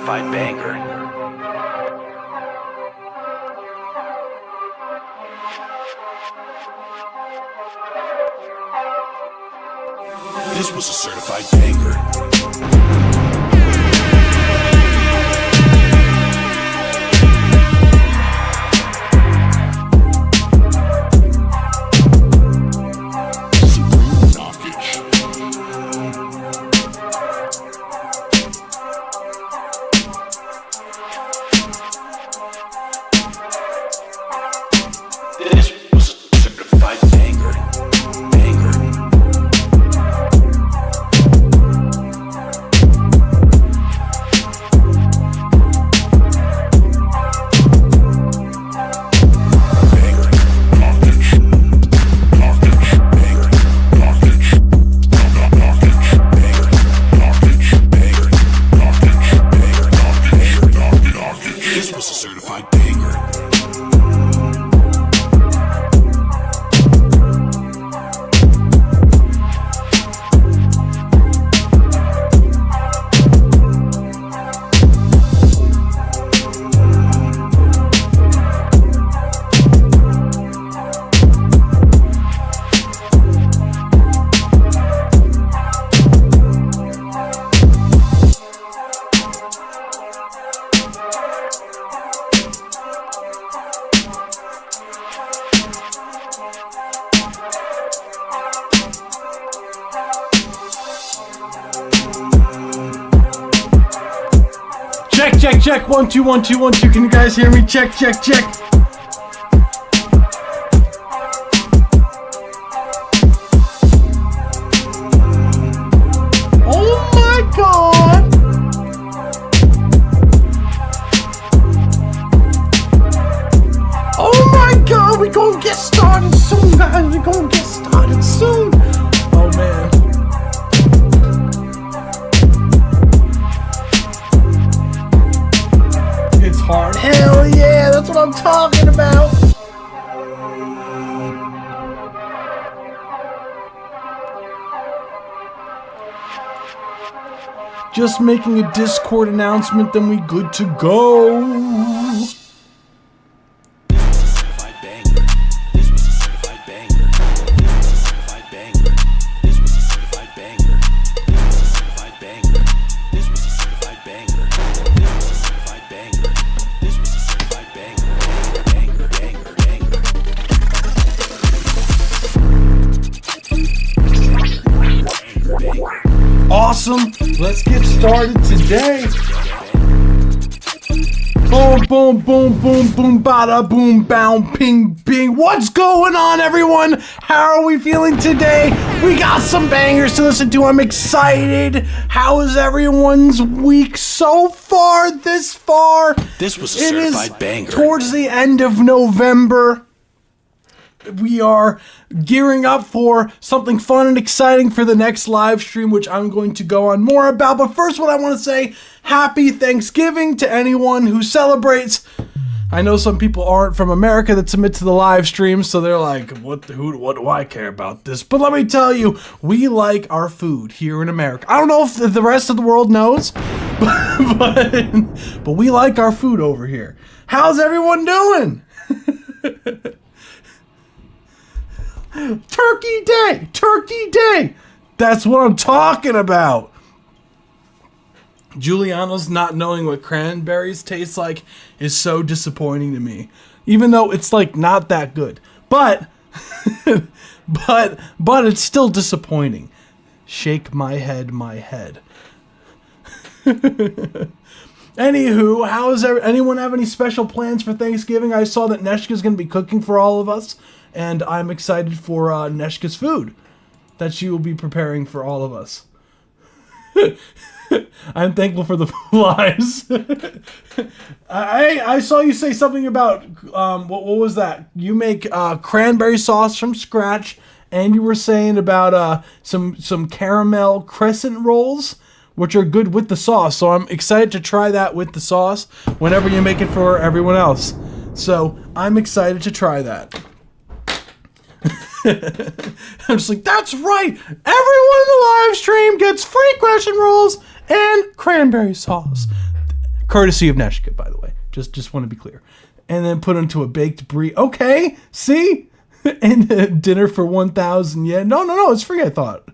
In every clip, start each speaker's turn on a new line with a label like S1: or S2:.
S1: certified banger. This was a certified banger. This was a certified banger. Banger. This was a certified banger.
S2: Check, check, 1 2 1 2 1 2. Can you guys hear me? Check, check, check. Oh my god! Oh my god, we gonna get started soon, guys. We gonna get started soon. Oh man. It's hard. Hell yeah, that's what I'm talking about. Just making a Discord announcement, then we good to go.
S1: This was a certified banger. This was a certified banger. This was a certified banger. This was a certified banger. This was a certified banger. This was a certified banger. Banger, banger, banger.
S2: Awesome. Let's get started today. Boom, boom, boom, boom, boom, bada, boom, bow, ping, bing. What's going on, everyone? How are we feeling today? We got some bangers to listen to. I'm excited. How is everyone's week so far, this far?
S1: This was a certified banger.
S2: Towards the end of November. We are gearing up for something fun and exciting for the next live stream, which I'm going to go on more about. But first, what I want to say, happy Thanksgiving to anyone who celebrates. I know some people aren't from America that submit to the live stream, so they're like, what do I care about this? But let me tell you, we like our food here in America. I don't know if the rest of the world knows, but we like our food over here. How's everyone doing? Turkey Day! Turkey Day! That's what I'm talking about. Juliana's not knowing what cranberries taste like is so disappointing to me. Even though it's like not that good. But but it's still disappointing. Shake my head, my head. Anywho, anyone have any special plans for Thanksgiving? I saw that Neshka's going to be cooking for all of us. And I'm excited for Neshka's food that she will be preparing for all of us. I'm thankful for the flies. I saw you say something about, what was that? You make cranberry sauce from scratch, and you were saying about some caramel crescent rolls, which are good with the sauce. So I'm excited to try that with the sauce whenever you make it for everyone else. So I'm excited to try that. I'm just like, that's right. Everyone in the live stream gets free crescent rolls and cranberry sauce. courtesy of Neshka, by the way. Just want to be clear. And then put into a baked brie. Okay, see? And dinner for 1,000 yen. No, it's free, I thought.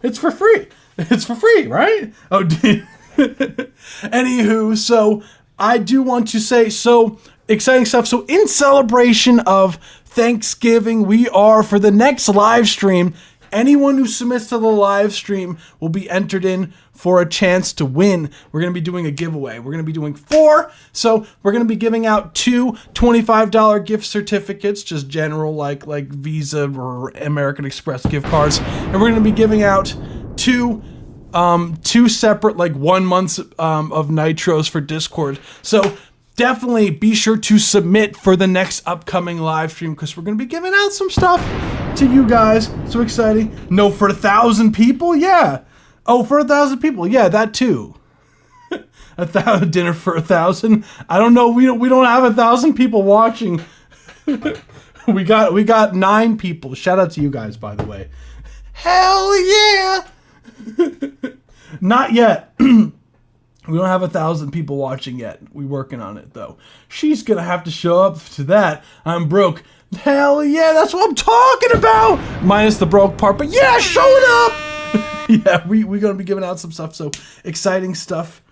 S2: It's for free. It's for free, right? Oh, anywho, so I do want to say, so exciting stuff. So in celebration of Thanksgiving, we are, for the next live stream, anyone who submits to the live stream will be entered in for a chance to win. We're going to be doing a giveaway. We're going to be doing 4. So we're going to be giving out 2 $25 gift certificates, just general like Visa or American Express gift cards. And we're going to be giving out 2 separate 1 month of nitros for Discord. So definitely be sure to submit for the next upcoming live stream, because we're going to be giving out some stuff to you guys. So exciting. No, for 1,000 people? Yeah. Oh, for 1,000 people. Yeah, that too. Dinner for 1,000. I don't know. We don't have 1,000 people watching. we got 9 people. Shout out to you guys, by the way. Hell yeah. Not yet. We don't have 1,000 people watching yet. We're working on it, though. She's going to have to show up to that. I'm broke. Hell yeah, that's what I'm talking about. Minus the broke part, but yeah, showing up. Yeah, we're going to be giving out some stuff, so exciting stuff.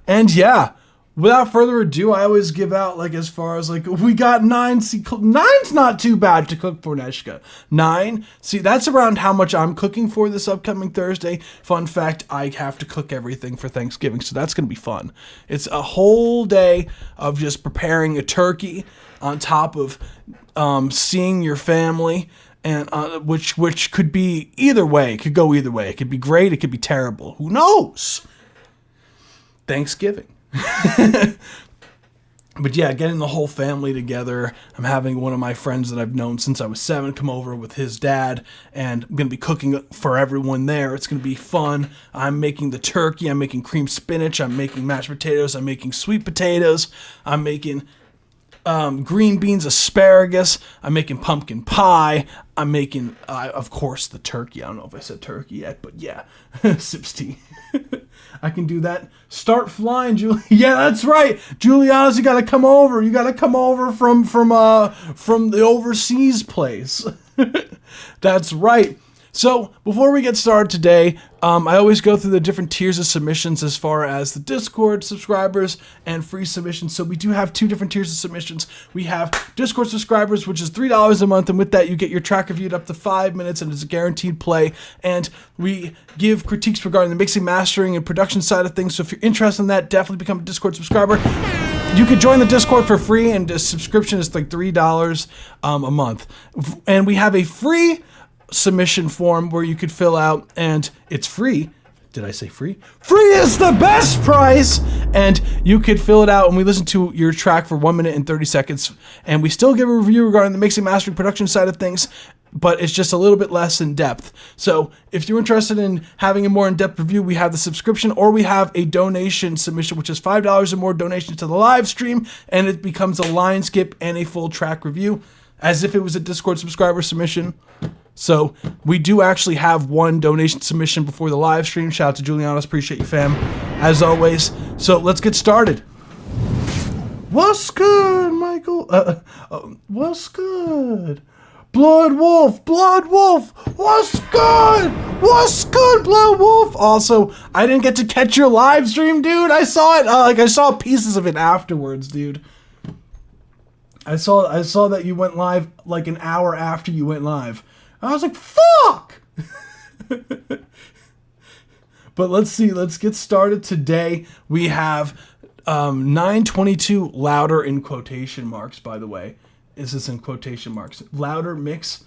S2: And yeah, without further ado, I always give out, as far as, we got 9. See, 9's not too bad to cook for Neshka. 9. See, that's around how much I'm cooking for this upcoming Thursday. Fun fact, I have to cook everything for Thanksgiving, so that's going to be fun. It's a whole day of just preparing a turkey on top of seeing your family, and which could be either way. It could go either way. It could be great. It could be terrible. Who knows? Thanksgiving. But yeah, getting the whole family together. I'm having one of my friends that I've known since I was 7 come over with his dad, and I'm going to be cooking for everyone there. It's going to be fun. I'm making the turkey. I'm making cream spinach. I'm making mashed potatoes. I'm making sweet potatoes. I'm making green beans, asparagus. I'm making pumpkin pie. I'm making, of course, the turkey. I don't know if I said turkey yet, but yeah, sips tea. I can do that. Start flying, Julie. Yeah, that's right. Juliana's, you gotta come over. You gotta come over from the overseas place. That's right. So before we get started today, I always go through the different tiers of submissions as far as the Discord subscribers and free submissions. So we do have 2 different tiers of submissions. We have Discord subscribers, which is $3 a month, and with that you get your track reviewed up to 5 minutes, and it's a guaranteed play. And we give critiques regarding the mixing, mastering, and production side of things. So if you're interested in that, definitely become a Discord subscriber. You can join the Discord for free, and the subscription is $3 a month. And we have a free submission form where you could fill out, and it's free. Did I say free? Free is the best price! And you could fill it out, and we listen to your track for 1 minute and 30 seconds, and we still give a review regarding the mixing, mastering, production side of things, but it's just a little bit less in depth. So if you're interested in having a more in-depth review, we have the subscription, or we have a donation submission, which is $5 or more donation to the live stream, and it becomes a line skip and a full track review, as if it was a Discord subscriber submission. So we do actually have 1 donation submission before the live stream. Shout out to Julianas. Appreciate you, fam, as always. So let's get started. What's good, Michael? What's good? Blood Wolf. What's good? What's good, Blood Wolf? Also, I didn't get to catch your live stream, dude. I saw it. I saw pieces of it afterwards, dude. I saw that you went live an hour after you went live. I was like, fuck! But let's see. Let's get started today. We have 922 louder in quotation marks, by the way. Is this in quotation marks? Louder mix.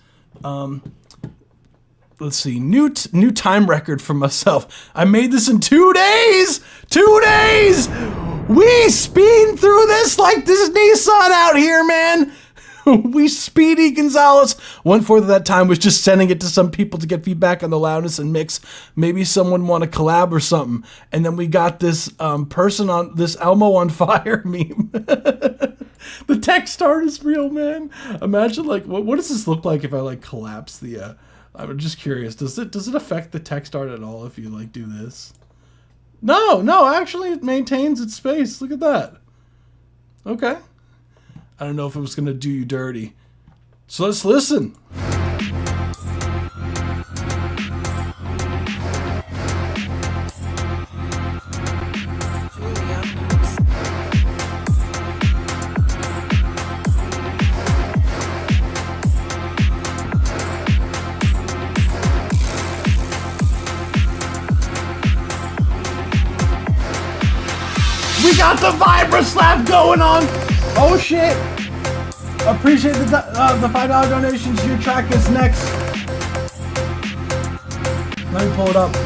S2: Let's see. New time record for myself. I made this in 2 days! 2 days! We speed through this like this Nissan out here, man! We Speedy Gonzalez. 1/4 of that time was just sending it to some people to get feedback on the loudness and mix. Maybe someone want to collab or something. And then we got this person on this Elmo on fire meme. The text art is real, man. Imagine what does this look like if I collapse the I'm just curious. Does it affect the text art at all if you do this? No, actually it maintains its space. Look at that. Okay. I don't know if it was going to do you dirty. So let's listen. We got the Vibra Slap going on. Oh shit. Appreciate the $5 donations. Your track is next. Let me pull it up.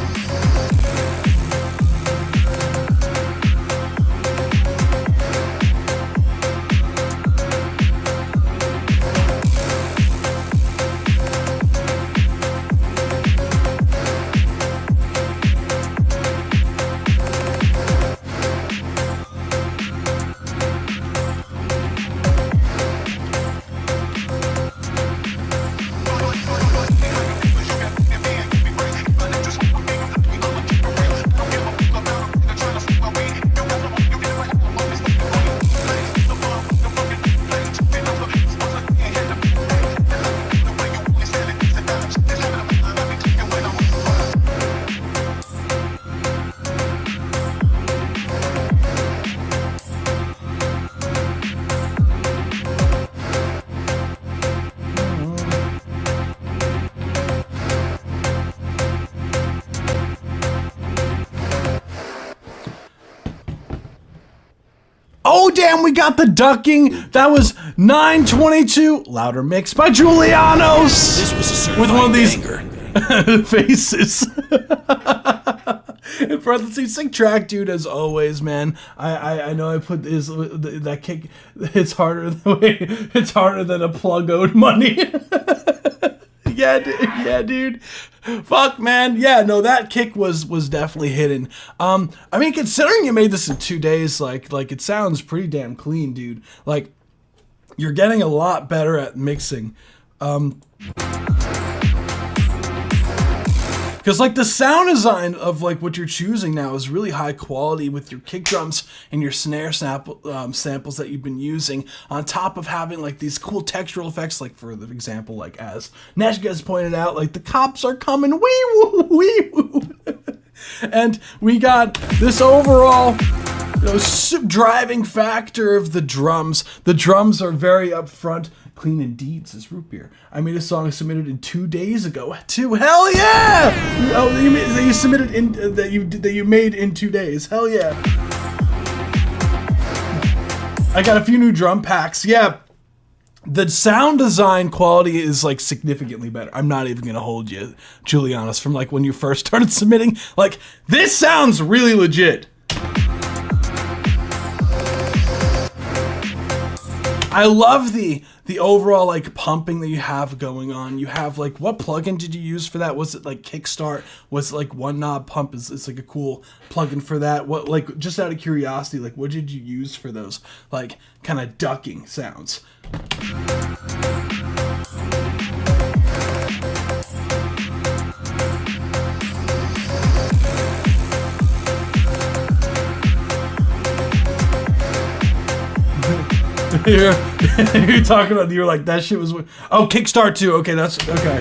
S2: Oh, damn, we got the ducking. That was 922. Louder mix by Julianos.
S1: This was a certified
S2: with one of these
S1: banger.
S2: faces. In parentheses, sick track, dude, as always, man. I know I put this, that kick, it's harder than a plug owed money. Yeah, dude. Fuck, man. Yeah, no, that kick was definitely hidden. I mean, considering you made this in 2 days, like it sounds pretty damn clean, dude. Like, you're getting a lot better at mixing. Because, like, the sound design of, like, what you're choosing now is really high quality with your kick drums and your snare samples that you've been using, on top of having, like, these cool textural effects, like, for the example, like, as Neshka has pointed out, like, the cops are coming, wee-woo, wee-woo. And we got this overall, driving factor of the drums. The drums are very upfront. Clean indeed, says Root Beer. I made a song submitted in 2 days ago. Too, hell yeah! Oh, that you submitted in that you made in 2 days. Hell yeah! I got a few new drum packs. Yeah, the sound design quality is like significantly better. I'm not even gonna hold you, Julianos, from like when you first started submitting. Like, this sounds really legit. I love the overall like pumping that you have going on. You have like, what plugin did you use for that? Was it like Kickstart? Was it like One Knob Pump? It's like a cool plugin for that. What, like, just out of curiosity, like, what did you use for those like kind of ducking sounds? You're talking about, you were like, that shit was, oh, Kickstart too. Okay, that's, okay.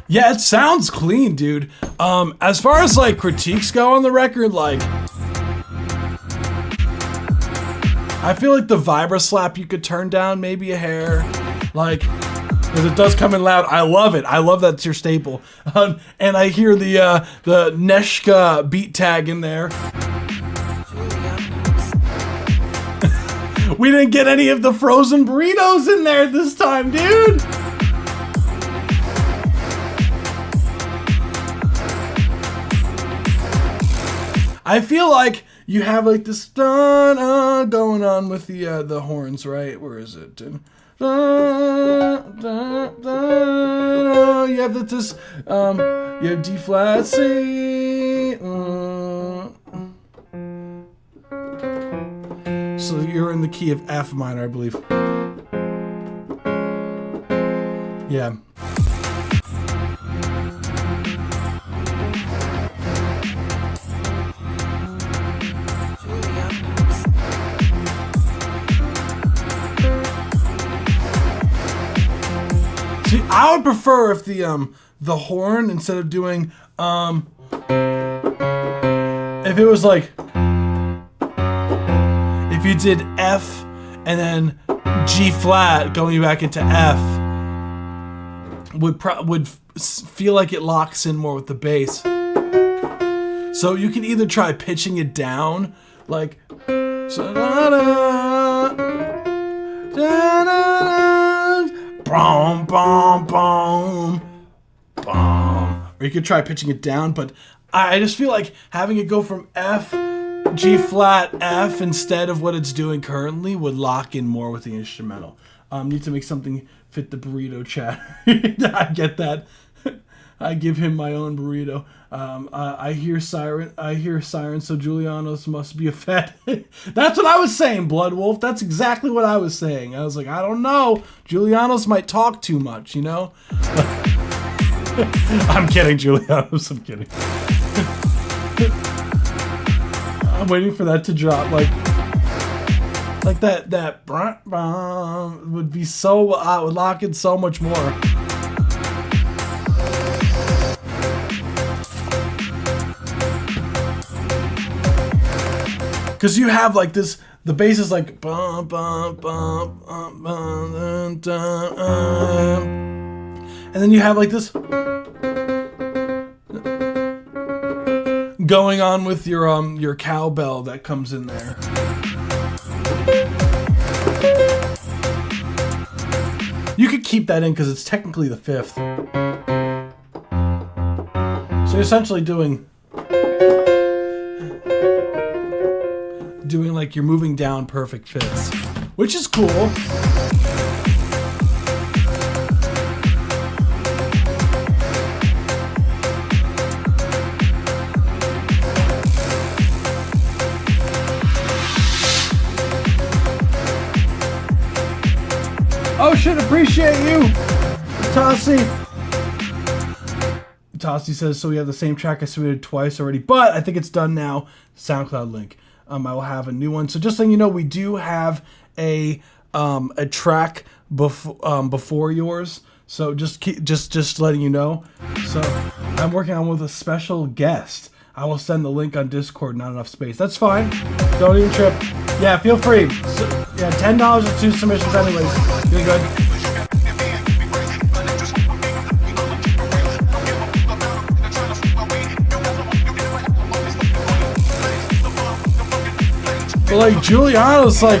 S2: Yeah, it sounds clean, dude. As far as like critiques go on the record, like, I feel like the Vibra Slap you could turn down maybe a hair, like, because it does come in loud. I love it. I love that's your staple. And I hear the Neshka beat tag in there. We didn't get any of the frozen burritos in there this time, dude. I feel like you have like this going on with the horns, right? Where is it? You have this you have D flat C. So you're in the key of F minor, I believe. Yeah. I would prefer if the horn, instead of doing if it was like, if you did F and then G flat going back into F, would feel like it locks in more with the bass. So you can either try pitching it down, like, boom, boom, boom, boom, or you could try pitching it down, but I just feel like having it go from F, G flat, F instead of what it's doing currently would lock in more with the instrumental. Need to make something fit the burrito chat. I get that. I give him my own burrito. I hear siren. So Julianos must be a fat. That's what I was saying, Blood Wolf. That's exactly what I was saying. I was like, I don't know. Julianos might talk too much, you know. I'm kidding, Julianos. I'm kidding. I'm waiting for that to drop, like that would be so, would lock in so much more. Because you have like this, the bass is like bum, bum, bum, bum, bum, dun, dun, and then you have like this going on with your cowbell that comes in there. You could keep that in because it's technically the fifth. So you're essentially doing like you're moving down perfect fifths, which is cool. Oh shit, appreciate you, Tassi. Tassi says, so we have the same track I submitted twice already, but I think it's done now. SoundCloud link. I will have a new one. So just so you know, we do have a track before yours. So just letting you know. So I'm working on with a special guest. I will send the link on Discord. Not enough space. That's fine. Don't even trip. Yeah, feel free. So, yeah, $10 or 2 submissions anyways. You're good. But like Giuliano's like,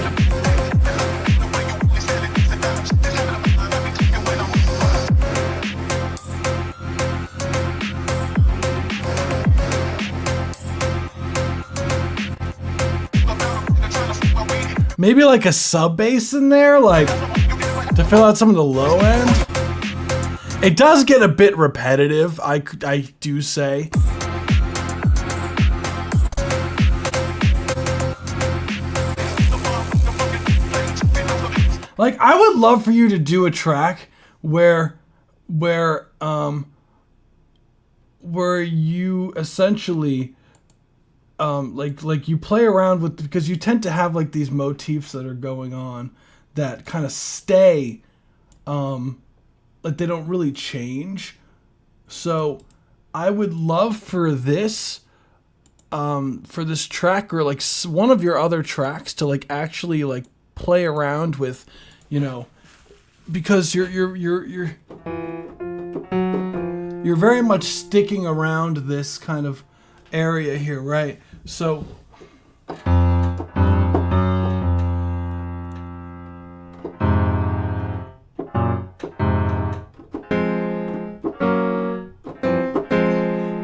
S2: maybe like a sub bass in there, like to fill out some of the low end. It does get a bit repetitive, I do say. Like, I would love for you to do a track where you essentially like you play around with, because you tend to have like these motifs that are going on that kind of stay, like they don't really change. So I would love for this track, or like one of your other tracks, to like actually like play around with, you know, because you're very much sticking around this kind of area here, right? So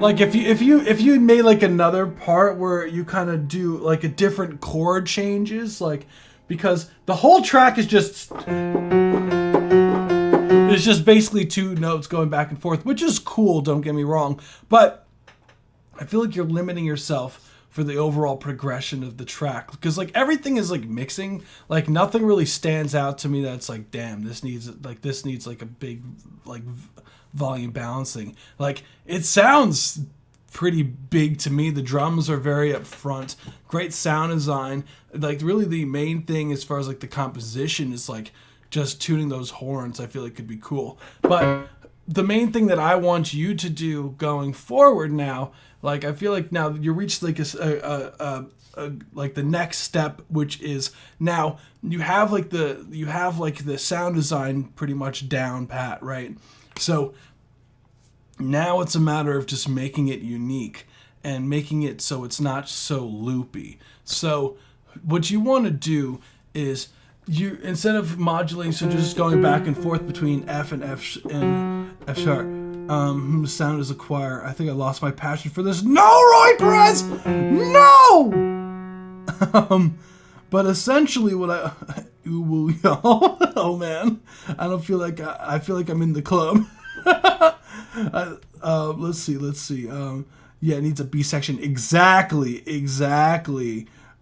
S2: like if you made like another part where you kind of do like a different chord changes, like, because the whole track is just basically 2 notes going back and forth, which is cool, don't get me wrong, but I feel like you're limiting yourself for the overall progression of the track, because like everything is like mixing, like nothing really stands out to me that's like, damn, this needs like a big like volume balancing. Like, it sounds pretty big to me. The drums are very up front, great sound design. Like, really the main thing as far as like the composition is like just tuning those horns, I feel like could be cool. But the main thing that I want you to do going forward now, like I feel like now you reached like like the next step, which is now you have like the sound design pretty much down pat, right? So now it's a matter of just making it unique and making it so it's not so loopy. So what you want to do is you, instead of modulating, so just going back and forth between F and F and F sharp. Sound as a choir. I think I lost my passion for this. No, Roy Perez! No! But essentially what oh man, I don't feel like I feel like I'm in the club. Let's see. Yeah, it needs a B section. Exactly.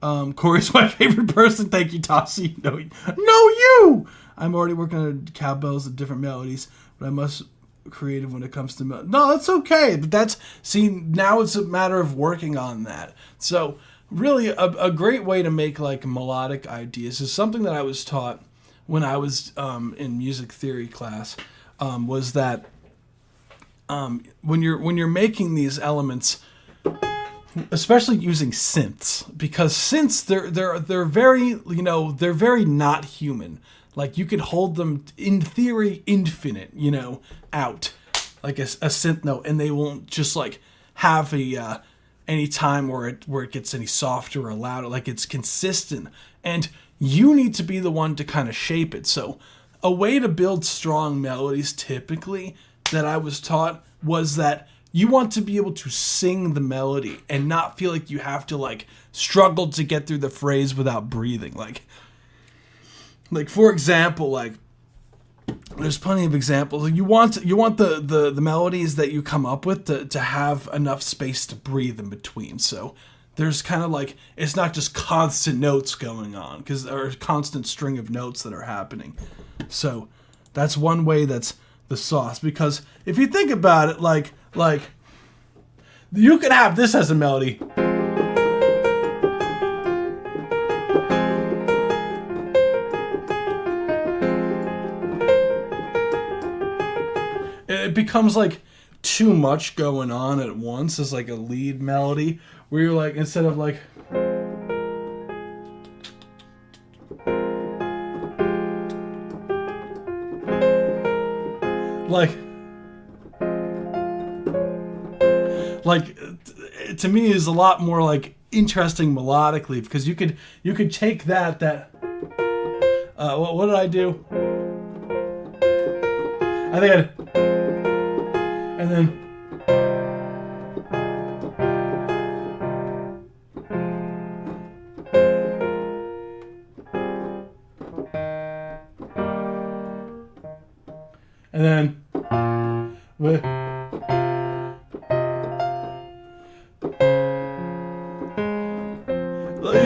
S2: Corey's my favorite person. Thank you, Tossie. No, you. I'm already working on cowbells and different melodies, but I must creative when it comes to no, that's okay. But now it's a matter of working on that. So really, a great way to make like melodic ideas is something that I was taught when I was in music theory class. Was that when you're making these elements, especially using synths, because synths they're very they're very not human. Like you could hold them in theory infinite, out like a synth note, and they won't just like have any time where it gets any softer or louder. Like it's consistent, and you need to be the one to kind of shape it. So a way to build strong melodies typically that I was taught was that you want to be able to sing the melody and not feel like you have to like struggle to get through the phrase without breathing. Like for example, like there's plenty of examples. You want the melodies that you come up with to have enough space to breathe in between. So there's kind of like, it's not just constant notes going on, because there are a constant string of notes that are happening. So that's one way that's the sauce. Because if you think about it, like you could have this as a melody. It becomes like too much going on at once as like a lead melody, where you're like, instead of like to me is a lot more like interesting melodically, because you could take that what did I do? I think I and then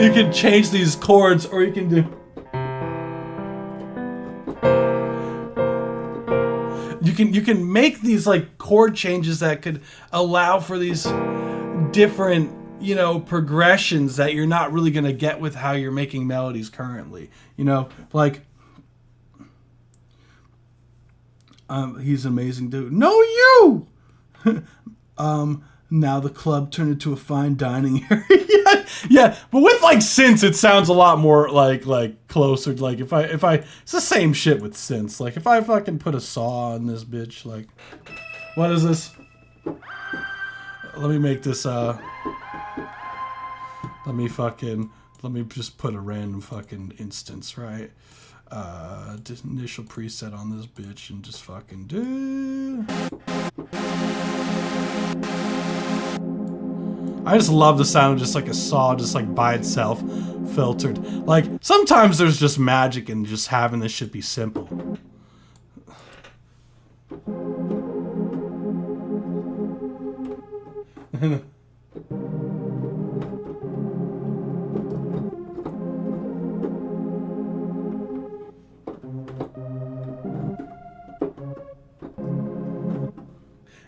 S2: you can change these chords, or you can do you can make these like chord changes that could allow for these different progressions that you're not really going to get with how you're making melodies currently. Like he's an amazing dude. No, you. Now the club turned into a fine dining area. yeah, but with like synths, it sounds a lot more like closer. Like if I, it's the same shit with synths. Like if I fucking put a saw on this bitch, like, what is this? Let me make this. Let me just put a random fucking instance, right? Initial preset on this bitch and just fucking do. I just love the sound of just like a saw just like by itself filtered. Like sometimes there's just magic in just having this shit be simple.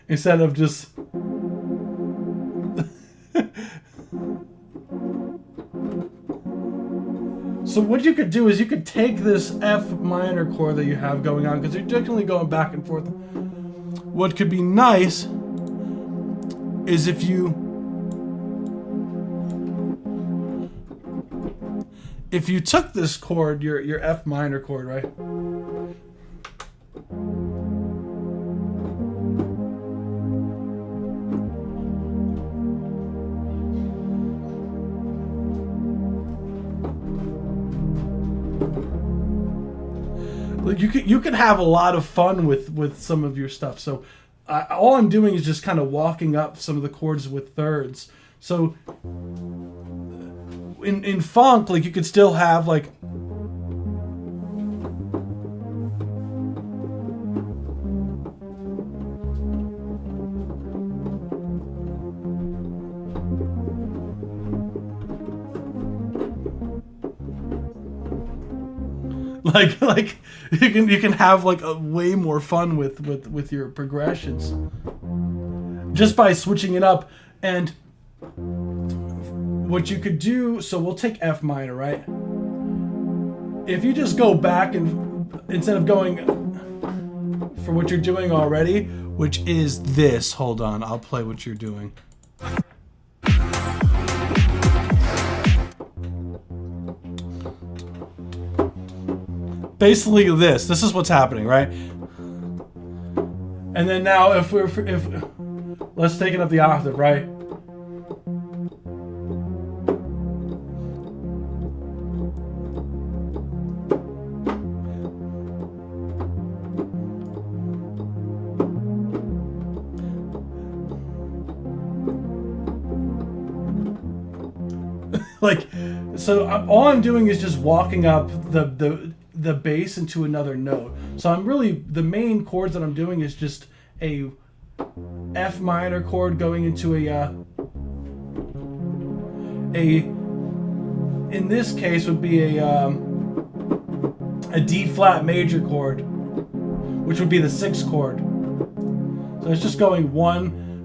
S2: Instead of just So what you could do is you could take this F minor chord that you have going on, because you're definitely going back and forth. What could be nice is if you took this chord, your F minor chord, right? Like you could have a lot of fun with some of your stuff. So all I'm doing is just kind of walking up some of the chords with thirds. So in funk, like you could still have like like you can have like a way more fun with your progressions just by switching it up. And what you could do, so we'll take F minor, right? If you just go back and instead of going for what you're doing already, which is this, hold on, I'll play what you're doing. Basically this is what's happening, right? And then now if let's take it up the octave, right? Like, so all I'm doing is just walking up the bass into another note. So I'm really, the main chords that I'm doing is just a F minor chord going into in this case would be a D flat major chord, which would be the 6th chord. So it's just going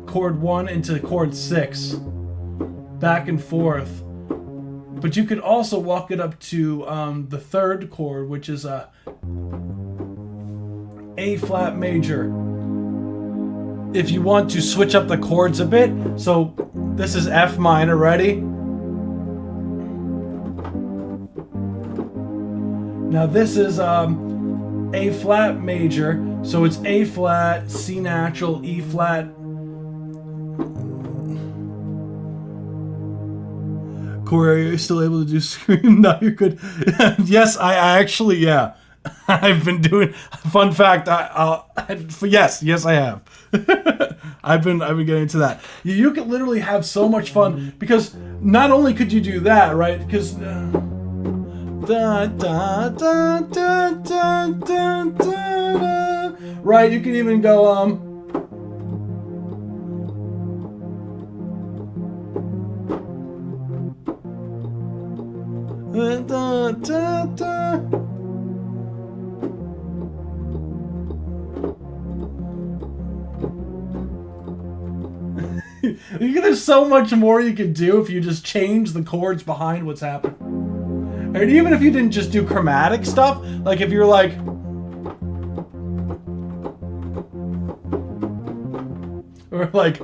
S2: chord 1 into chord 6, back and forth. But you could also walk it up to the 3rd chord, which is a flat major. If you want to switch up the chords a bit, so this is F minor, ready? Now this is A flat major, so it's A flat, C natural, E flat. Corey, are you still able to do scream? No, you're good. Yes, I actually, yeah. I've been doing. Fun fact, yes, I have. I've been getting into that. You could literally have so much fun because not only could you do that, right? Because right, you can even go There's so much more you could do if you just change the chords behind what's happening. And even if you didn't just do chromatic stuff, like if you're like, or like,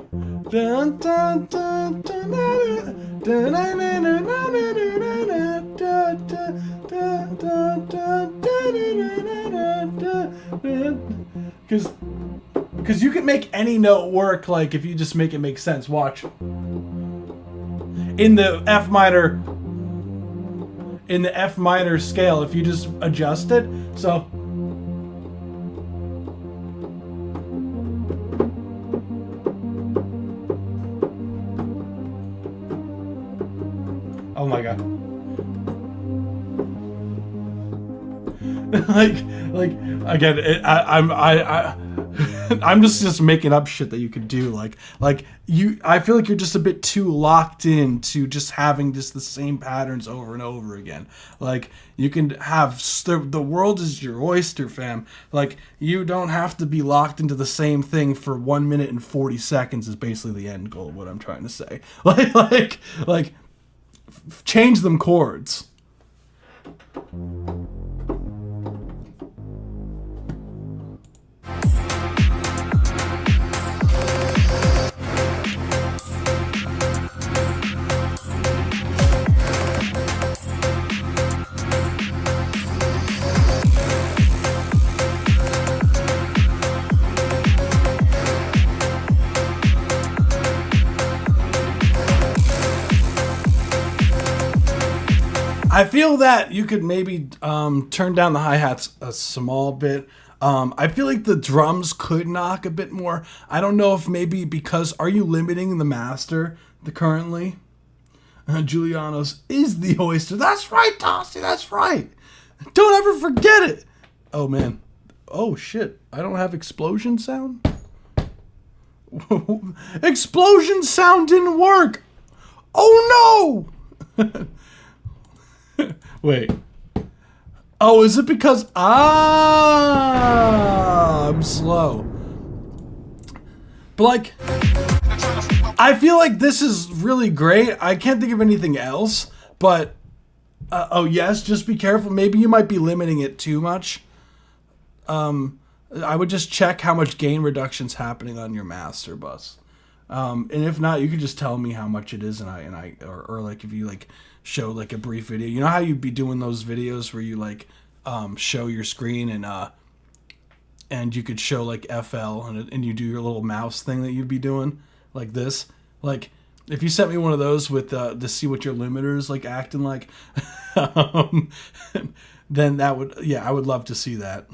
S2: because you can make any note work, like if you just make it make sense. Watch. In the F minor scale, if you just adjust it, so oh my god. like again, I'm just making up shit that you could do. Like you, I feel like you're just a bit too locked in to just having just the same patterns over and over again. Like you can have the world is your oyster, fam. Like you don't have to be locked into the same thing for 1 minute and 40 seconds is basically the end goal of what I'm trying to say. Like change them chords. I feel that you could maybe turn down the hi-hats a small bit. I feel like the drums could knock a bit more. I don't know if maybe because, are you limiting the master currently? Julianos is the oyster. That's right, Tossie, that's right. Don't ever forget it. Oh, man. Oh, shit. I don't have explosion sound? Explosion sound didn't work. Oh, no. Wait. Oh, is it because... I'm slow. But, like... I feel like this is really great. I can't think of anything else. But... oh, yes, just be careful. Maybe you might be limiting it too much. I would just check how much gain reduction's happening on your master bus. And if not, you could just tell me how much it is, or like if you like show like a brief video. You know how you'd be doing those videos where you like show your screen and you could show like FL and you do your little mouse thing that you'd be doing like this. Like if you sent me one of those with to see what your limiter is like acting like, then that would, yeah, I would love to see that.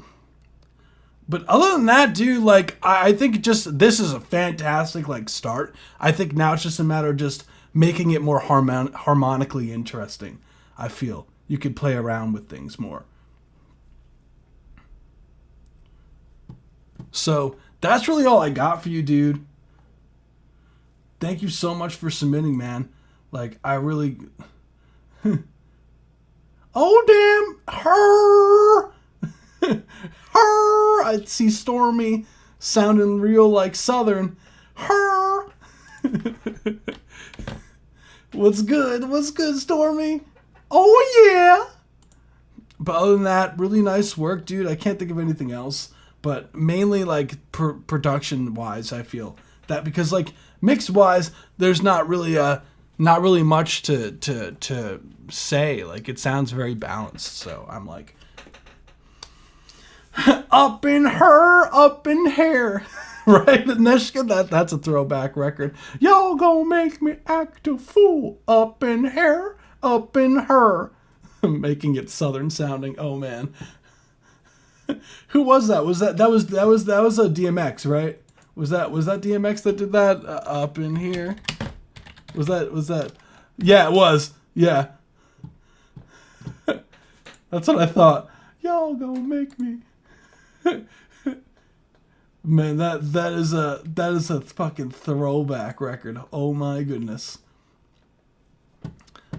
S2: But other than that, dude, like, I think just this is a fantastic, like, start. I think now it's just a matter of just making it more harmonically interesting, I feel. You could play around with things more. So, that's really all I got for you, dude. Thank you so much for submitting, man. Like, I really... Oh, damn! Her! Her! I see Stormy sounding real like Southern. Her! What's good? What's good, Stormy? Oh, yeah! But other than that, really nice work, dude. I can't think of anything else. But mainly, like, production-wise, I feel that because, like, mix-wise, there's not really much to say. Like, it sounds very balanced. So I'm like, up in her, up in hair. Right? And that's a throwback record. Y'all gonna make me act a fool. Up in hair, up in her. Making it Southern sounding. Oh, man. Who was that? That was a DMX, right? Was that DMX that did that? Up in here. Was that? Yeah, it was. Yeah. That's what I thought. Y'all gonna make me. Man, that is a fucking throwback record. Oh my goodness.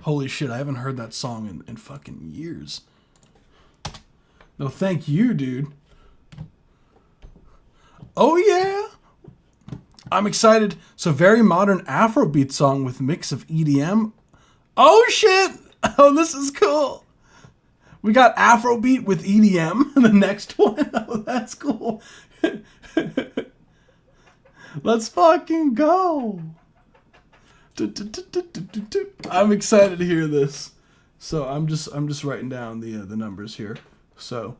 S2: Holy shit, I haven't heard that song in fucking years. No, thank you, dude. Oh yeah. I'm excited. So very modern Afrobeat song with mix of EDM. Oh shit. Oh, this is cool. We got Afrobeat with EDM in the next one. Oh, that's cool. Let's fucking go. I'm excited to hear this. So I'm just writing down the numbers here. So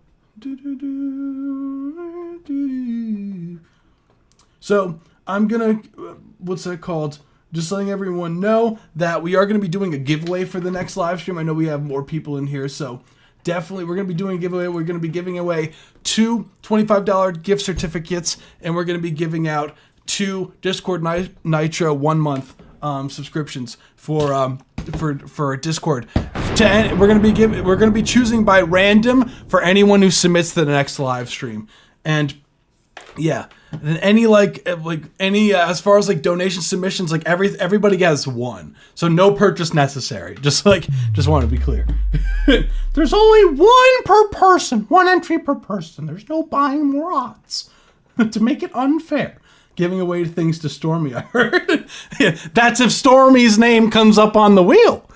S2: I'm gonna what's that called? Just letting everyone know that we are going to be doing a giveaway for the next live stream. I know we have more people in here, so definitely we're going to be doing a giveaway. We're going to be giving away 2 $25 gift certificates, and we're going to be giving out 2 Discord Nitro 1 month subscriptions for Discord. We're going to be choosing by random for anyone who submits to the next live stream. And yeah, and any as far as like donation submissions, like everybody gets 1, so no purchase necessary. Just want to be clear. There's only 1 per person, 1 entry per person. There's no buying more odds to make it unfair. Giving away things to Stormy, I heard. That's if Stormy's name comes up on the wheel.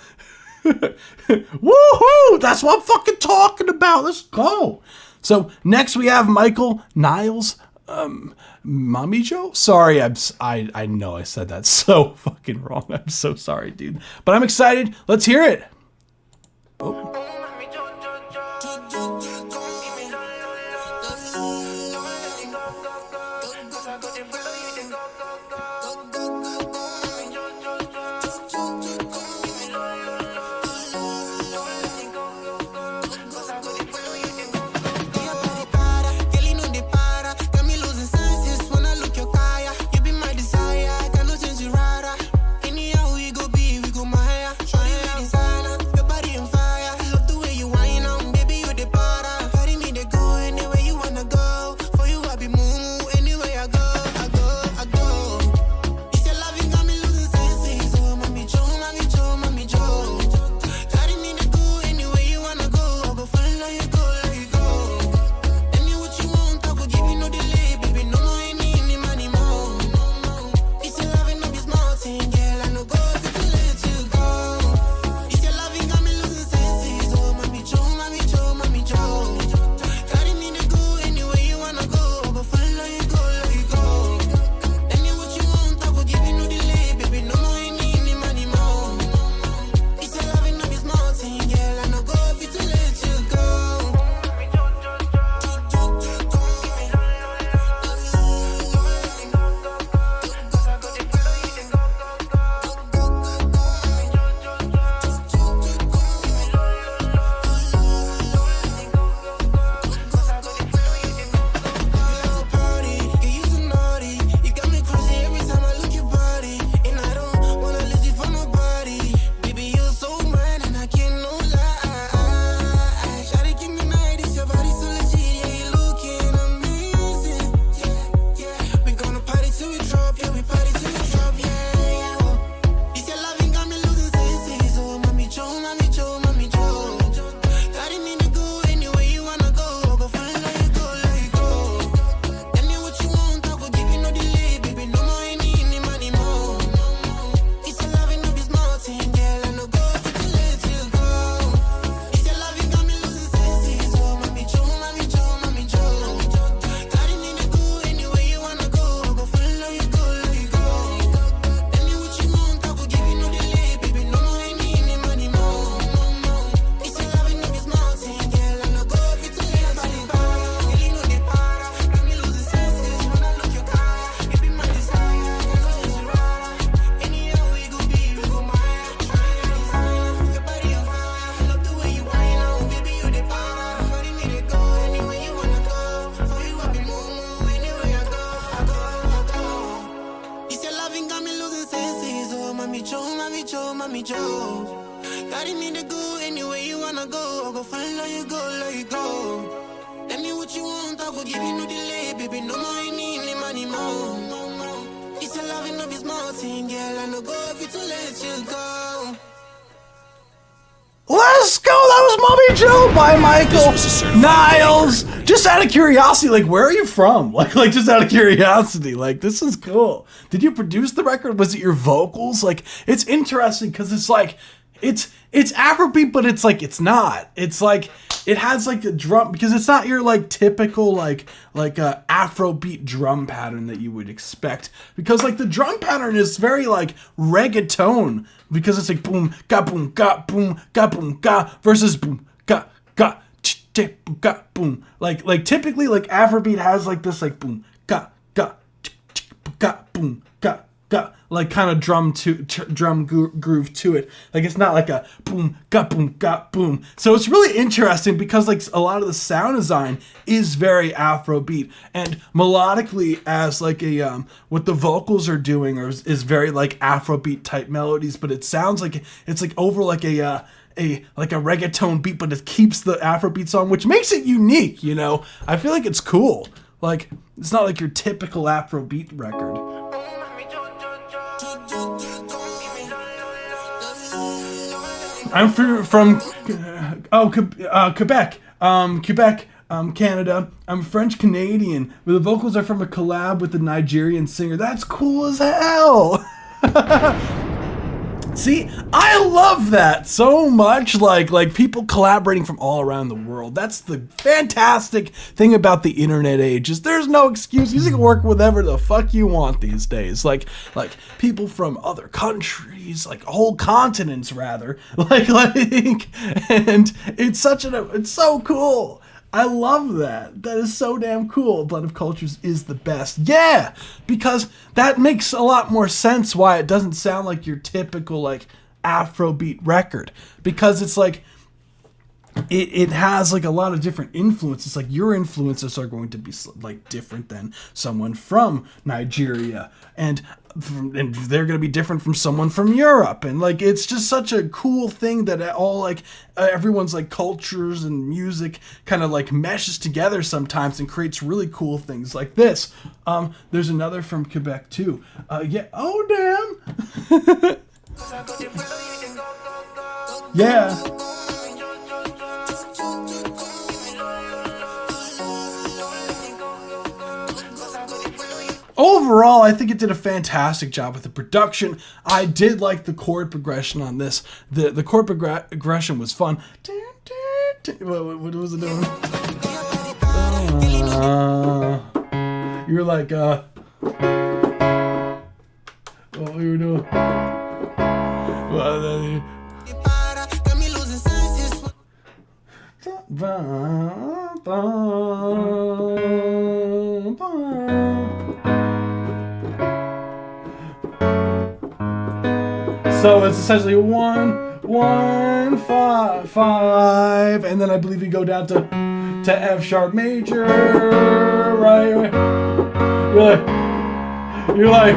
S2: Woohoo! That's what I'm fucking talking about. Let's go. So next we have Michael Niles. Mommy Joe? Sorry, I know I said that so fucking wrong. I'm so sorry, dude. But I'm excited. Let's hear it. Oh.
S3: go. Guiding me to go anywhere you wanna go. I'll go follow you, go, let you go. Tell me what you want, I will give you no delay, baby. No more, you need any money, more. It's a loving of this mountain, girl. I know go if you to let you go.
S2: Let's go! That was Mommy Joe by Michael
S1: was a certified
S2: Niles. Just out of curiosity, like, where are you from? Like just out of curiosity, like, this is cool. Did you produce the record? Was it your vocals? Like, it's interesting because it's like, it's Afrobeat, but it's like, it's not. It's like, it has like a drum, because it's not your like typical like a Afrobeat drum pattern that you would expect. Because like the drum pattern is very like reggaeton, because it's like boom, ga, boom, ga, versus boom, ga, boom. Like typically like Afrobeat has like this like boom, ga, boom, ga, like kind of drum groove to it. Like it's not like a boom, ga, boom. So it's really interesting because like a lot of the sound design is very Afrobeat, and melodically as like a what the vocals are doing is very like Afrobeat type melodies, but it sounds like it's like over like a reggaeton beat, but it keeps the Afrobeat song, which makes it unique, you know? I feel like it's cool. Like, it's not like your typical Afrobeat record. I'm from Quebec, Canada. I'm French Canadian, but the vocals are from a collab with a Nigerian singer. That's cool as hell. See, I love that so much, like people collaborating from all around the world. That's the fantastic thing about the internet age, is there's no excuse. You can work with whatever the fuck you want these days. Like people from other countries, like whole continents rather. Like and it's so cool. I love that. That is so damn cool. Blend of Cultures is the best. Yeah, because that makes a lot more sense why it doesn't sound like your typical like Afrobeat record, because it's like it has like a lot of different influences. Like your influences are going to be like different than someone from Nigeria, and they're going to be different from someone from Europe. And like, it's just such a cool thing that all like everyone's like cultures and music kind of like meshes together sometimes and creates really cool things like this. There's another from Quebec too. Yeah. Oh, damn. Yeah. Overall, I think it did a fantastic job with the production. I did like the chord progression on this. The chord progression was fun. What was it doing? You were like, what we were doing? So it's essentially 1, 1, 5, 5, and then I believe you go down to F sharp major, right? You're like,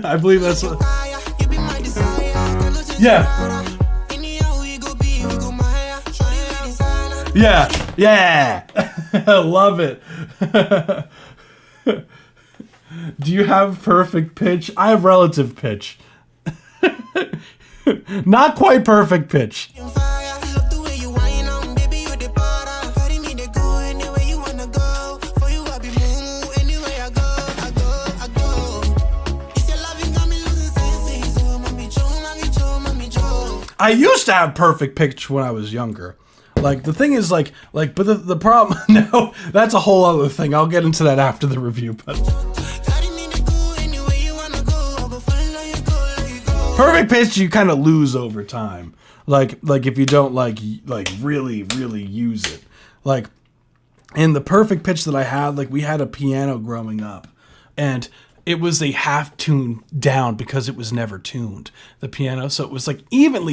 S2: I believe that's what, yeah. Yeah. I love it. Do you have perfect pitch? I have relative pitch. Not quite perfect pitch. I used to have perfect pitch when I was younger. Like, the thing is, but the problem, no, that's a whole other thing. I'll get into that after the review, but. Perfect pitch, you kind of lose over time. Like if you don't, really, really use it. Like, in the perfect pitch that I had, like, we had a piano growing up. And it was a half tune down because it was never tuned, the piano. So it was like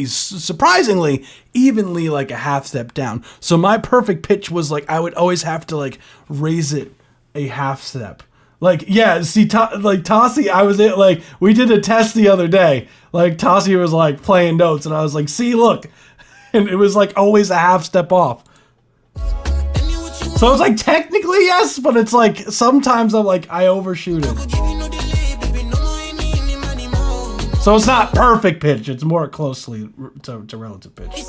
S2: surprisingly evenly like a half step down. So my perfect pitch was like, I would always have to like raise it a half step. Like, yeah, see, like Tossie, I was like, we did a test the other day. Like Tossie was like playing notes and I was like, see, look. And it was like always a half step off. So it's like technically yes, but it's like sometimes I'm like I overshoot it. So it's not perfect pitch. It's more closely to relative pitch.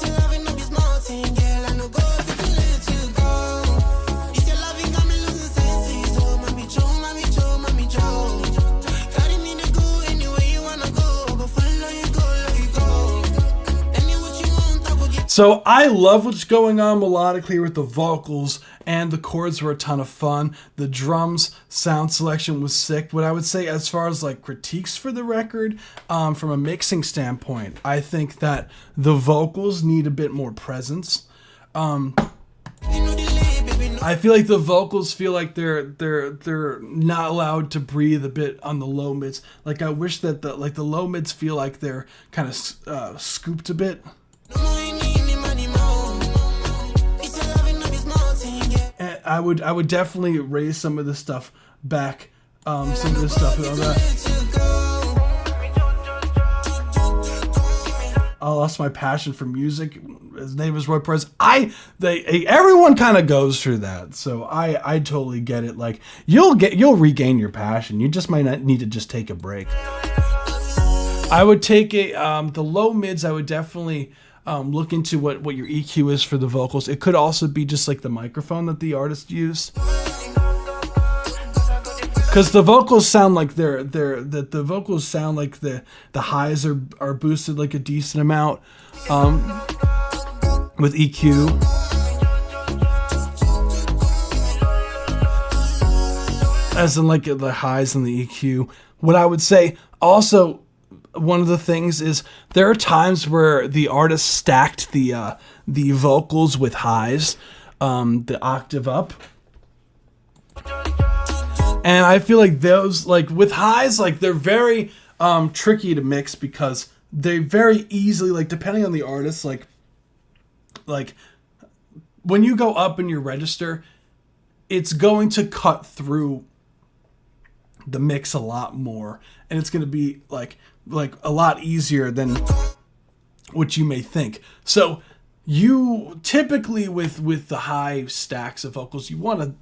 S2: So I love what's going on melodically with the vocals, and the chords were a ton of fun. The drums sound selection was sick. What I would say as far as like critiques for the record, from a mixing standpoint, I think that the vocals need a bit more presence. I feel like the vocals feel like they're not allowed to breathe a bit on the low mids. Like I wish that the low mids feel like they're kind of scooped a bit. I would definitely raise some of this stuff back. Some of this stuff and all that. I lost my passion for music. His name is Roy Perez. Everyone kind of goes through that, so I totally get it. Like you'll regain your passion. You just might not need to just take a break. I would take the low mids. I would definitely look into what your EQ is for the vocals. It could also be just like the microphone that the artist used, because the vocals sound like the vocals sound like the highs are boosted like a decent amount with EQ. As in like the highs and the EQ. What I would say also, one of the things is there are times where the artist stacked the vocals with highs, the octave up, and I feel like those, like with highs, like they're very tricky to mix because they very easily, like depending on the artist, like when you go up in your register, it's going to cut through the mix a lot more, and it's going to be like a lot easier than what you may think. So you typically with the high stacks of vocals, you want to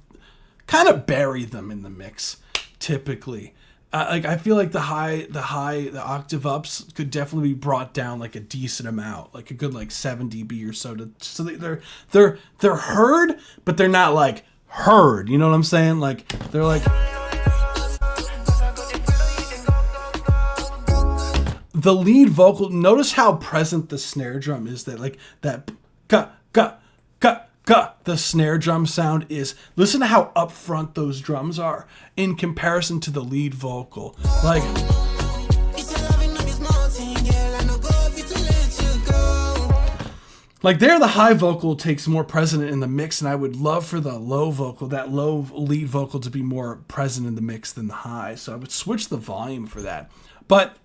S2: kind of bury them in the mix typically. Like I feel like the octave ups could definitely be brought down like a decent amount, like a good like 7 dB or so, so they're heard, but they're not like heard. You know what I'm saying? Like they're like. The lead vocal, notice how present the snare drum is. That like that the snare drum sound is. Listen to how upfront those drums are in comparison to the lead vocal. Like there, the high vocal takes more present in the mix, and I would love for the low vocal, that low lead vocal, to be more present in the mix than the high. So I would switch the volume for that. But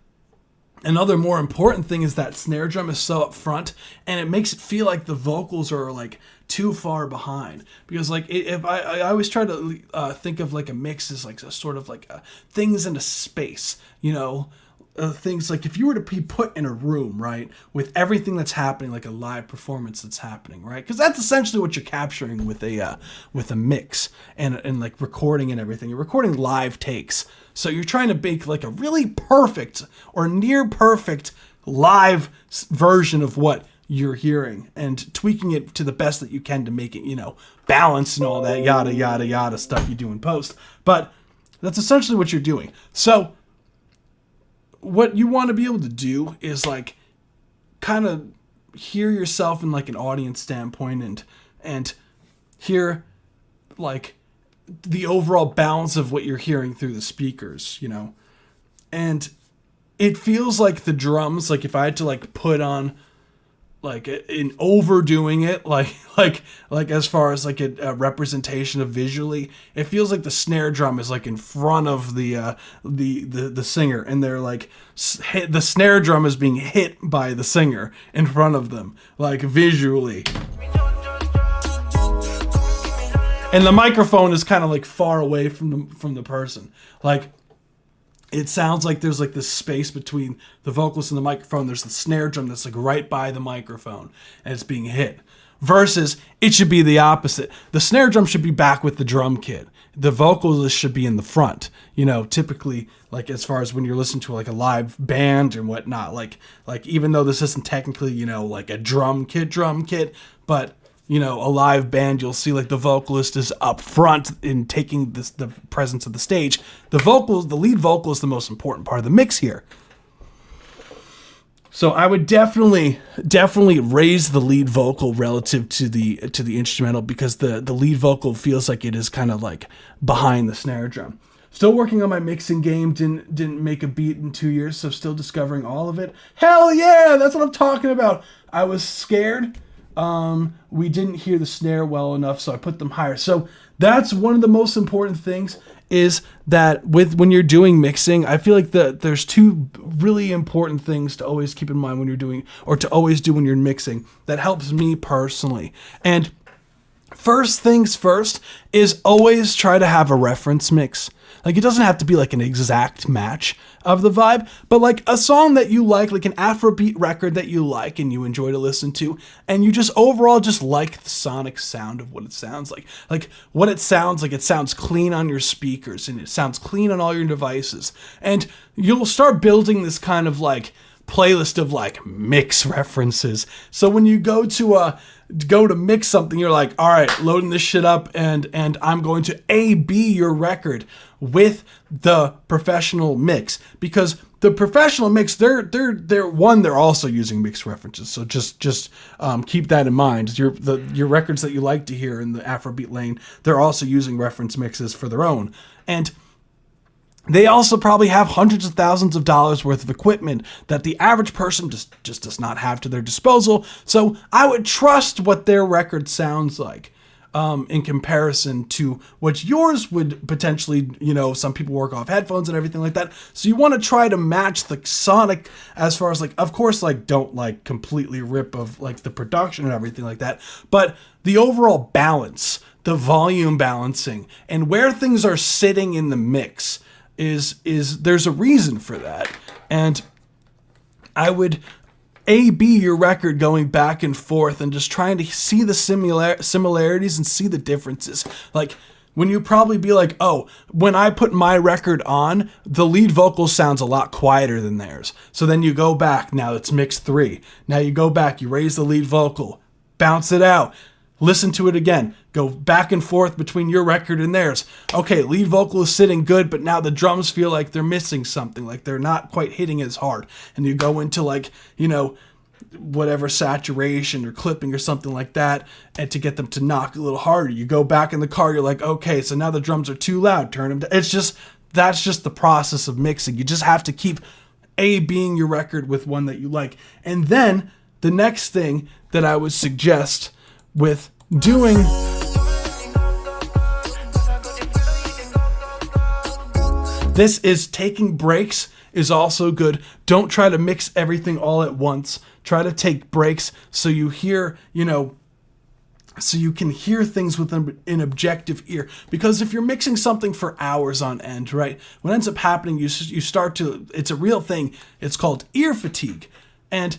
S2: another more important thing is that snare drum is so up front, and it makes it feel like the vocals are like too far behind. Because like if I always try to think of like a mix as like a sort of like things in a space, you know, things like if you were to be put in a room, right, with everything that's happening, like a live performance that's happening, right? Because that's essentially what you're capturing with a mix and like recording and everything. You're recording live takes. So you're trying to make like a really perfect or near perfect live version of what you're hearing and tweaking it to the best that you can to make it, you know, balanced and all that yada, yada, yada stuff you do in post. But that's essentially what you're doing. So what you want to be able to do is like kind of hear yourself in like an audience standpoint and hear like the overall balance of what you're hearing through the speakers, you know. And it feels like the drums, like if I had to like put on like in overdoing it, like as far as like a representation of visually, it feels like the snare drum is like in front of the singer, and they're like the snare drum is being hit by the singer in front of them, like visually. And the microphone is kind of like far away from the person. Like, it sounds like there's like this space between the vocalist and the microphone. There's the snare drum that's like right by the microphone and it's being hit. Versus, it should be the opposite. The snare drum should be back with the drum kit. The vocalist should be in the front. You know, typically, like as far as when you're listening to like a live band and whatnot, like even though this isn't technically, you know, like a drum kit, but you know, a live band, you'll see like the vocalist is up front in taking the presence of the stage. The lead vocal is the most important part of the mix here. So I would definitely raise the lead vocal relative to the instrumental, because the lead vocal feels like it is kind of like behind the snare drum. Still working on my mixing game. Didn't make a beat in 2 years, so still discovering all of it. Hell yeah, that's what I'm talking about. I was scared. We didn't hear the snare well enough, so I put them higher. So that's one of the most important things, is that when you're doing mixing, I feel like there's two really important things to always keep in mind when you're doing, or to always do when you're mixing, that helps me personally. And first things first is always try to have a reference mix. Like, it doesn't have to be like an exact match of the vibe, but like a song that you like an Afrobeat record that you like and you enjoy to listen to, and you just overall just like the sonic sound of what it sounds like. Like, what it sounds like, it sounds clean on your speakers and it sounds clean on all your devices. And you'll start building this kind of like playlist of like mix references. So when you go to mix something, you're like, all right, loading this shit up, and I'm going to A/B your record with the professional mix, because the professional mix, they're also using mix references. So just keep that in mind. Your records that you like to hear in the Afrobeat lane, they're also using reference mixes for their own. And they also probably have hundreds of thousands of dollars worth of equipment that the average person just does not have to their disposal. So I would trust what their record sounds like in comparison to what yours would potentially, you know, some people work off headphones and everything like that. So you want to try to match the sonic, as far as like, of course, like don't like completely rip of like the production and everything like that, but the overall balance, the volume balancing, and where things are sitting in the mix is there's a reason for that. And I would A/B your record going back and forth and just trying to see the similarities and see the differences. Like, when you probably be like, oh, when I put my record on, the lead vocal sounds a lot quieter than theirs. So then you go back, now it's mix 3. Now you go back, you raise the lead vocal, bounce it out, listen to it again, go back and forth between your record and theirs. Okay, lead vocal is sitting good, but now the drums feel like they're missing something, like they're not quite hitting as hard. And you go into like, you know, whatever saturation or clipping or something like that, and to get them to knock a little harder. You go back in the car, you're like, okay, so now the drums are too loud, turn them down. That's just the process of mixing. You just have to keep A/Bing your record with one that you like. And then the next thing that I would suggest with doing this is taking breaks is also good. Don't try to mix everything all at once. Try to take breaks so you hear, you know, so you can hear things with an objective ear. Because if you're mixing something for hours on end, right, what ends up happening, you start to, it's a real thing, it's called ear fatigue. And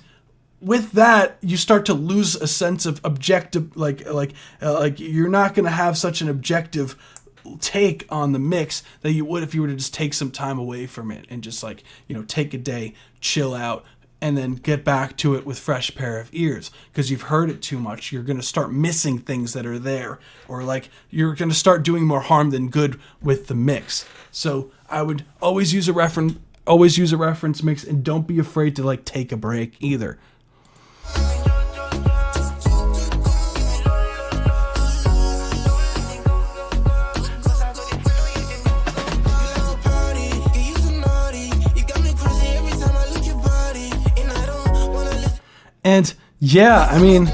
S2: with that, you start to lose a sense of objective, like you're not going to have such an objective take on the mix that you would if you were to just take some time away from it and just like, you know, take a day, chill out, and then get back to it with fresh pair of ears. Because you've heard it too much, you're going to start missing things that are there, or like you're going to start doing more harm than good with the mix. So I would always use a reference mix, and don't be afraid to like take a break either. And Yeah, I mean,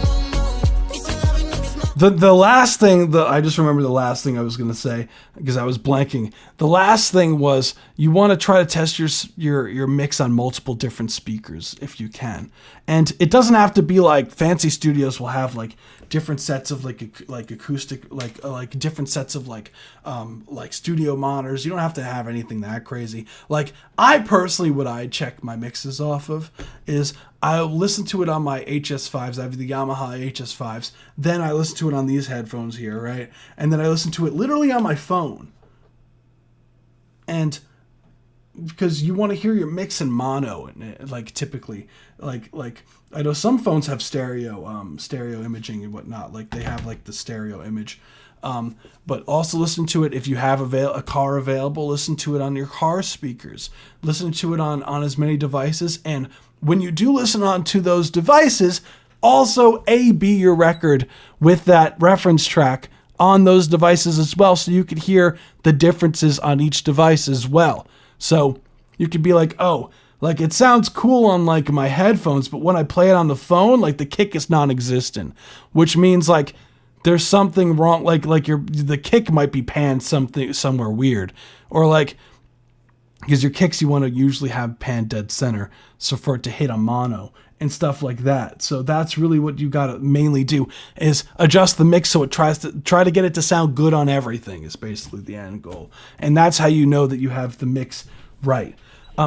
S2: the last thing, I just remember the last thing I was gonna say because I was blanking. The last thing was you want to try to test your mix on multiple different speakers if you can, and it doesn't have to be like fancy studios will have like different sets of like acoustic like different sets of like studio monitors. You don't have to have anything that crazy. Like I personally, what I check my mixes off of is I'll listen to it on my HS5s. I have the Yamaha HS5s. Then I listen to it on these headphones here, right? And then I listen to it literally on my phone. And because you want to hear your mix in mono, and like typically, like I know some phones have stereo imaging and whatnot. Like they have like the stereo image. But also listen to it if you have a car available. Listen to it on your car speakers. Listen to it on as many devices. And when you do listen on to those devices, also A/B your record with that reference track on those devices as well, so you could hear the differences on each device as well. So you could be like, oh, like it sounds cool on like my headphones, but when I play it on the phone, like the kick is non-existent, which means like there's something wrong. Like the kick might be panned somewhere weird, or like because your kicks you want to usually have panned dead center, so for it to hit a mono and stuff like that. So that's really what you got to mainly do is adjust the mix so it try to get it to sound good on everything is basically the end goal. And that's how you know that you have the mix right.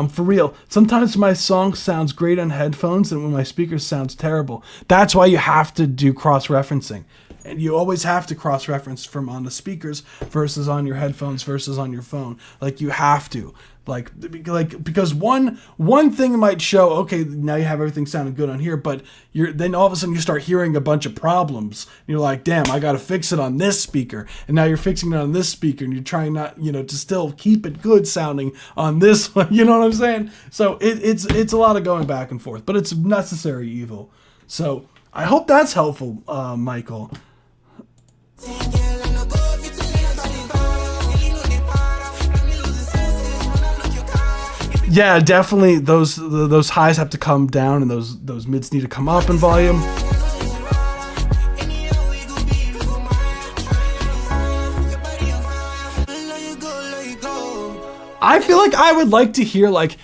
S2: For real, sometimes my song sounds great on headphones and when my speaker sounds terrible. That's why you have to do cross-referencing. And you always have to cross-reference from on the speakers versus on your headphones versus on your phone. Like you have to. Like because one thing might show, okay, now you have everything sounding good on here, but then all of a sudden you start hearing a bunch of problems. You're like, damn, I got to fix it on this speaker, and now you're fixing it on this speaker, and you're trying not, to still keep it good sounding on this one. You know what I'm saying? So it's a lot of going back and forth, but it's necessary evil. So I hope that's helpful, Michael. Yeah, definitely. Those highs have to come down, and those mids need to come up in volume. I feel like I would like to hear like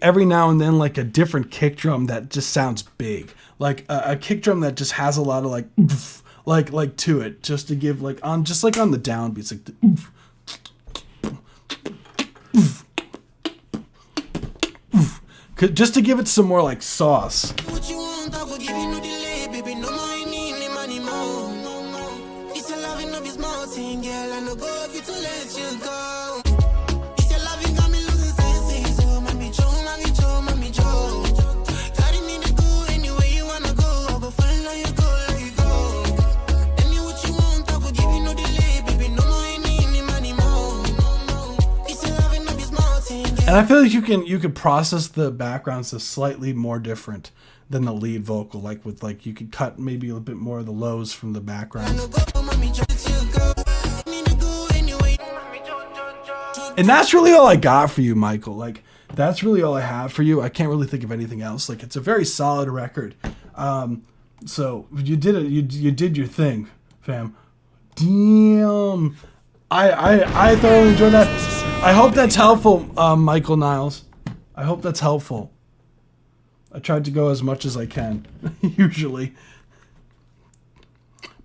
S2: every now and then like a different kick drum that just sounds big, like a kick drum that just has a lot of like to it, just to give like on the downbeats, like the just to give it some more like sauce.
S3: What you want, I will give you no delay, baby. No more, you need any money, more. It's a loving of his mountain, girl. I no go if you to let you go. It's a loving, got me losing senses. So, mommy Joe. Carry me to go anywhere you wanna go. I go follow you, let you go. Tell me what you want, I will give you no delay, baby. No more, you need any money, more. It's a loving of his mountain, girl.
S2: And I feel like you could process the backgrounds as slightly more different than the lead vocal. Like with you could cut maybe a little bit more of the lows from the background. And that's really all I got for you, Michael. Like that's really all I have for you. I can't really think of anything else. Like it's a very solid record. So you did it. You did your thing, fam. Damn. I thoroughly enjoyed that. I hope that's helpful, Michael Niles. I hope that's helpful. I tried to go as much as I can, usually.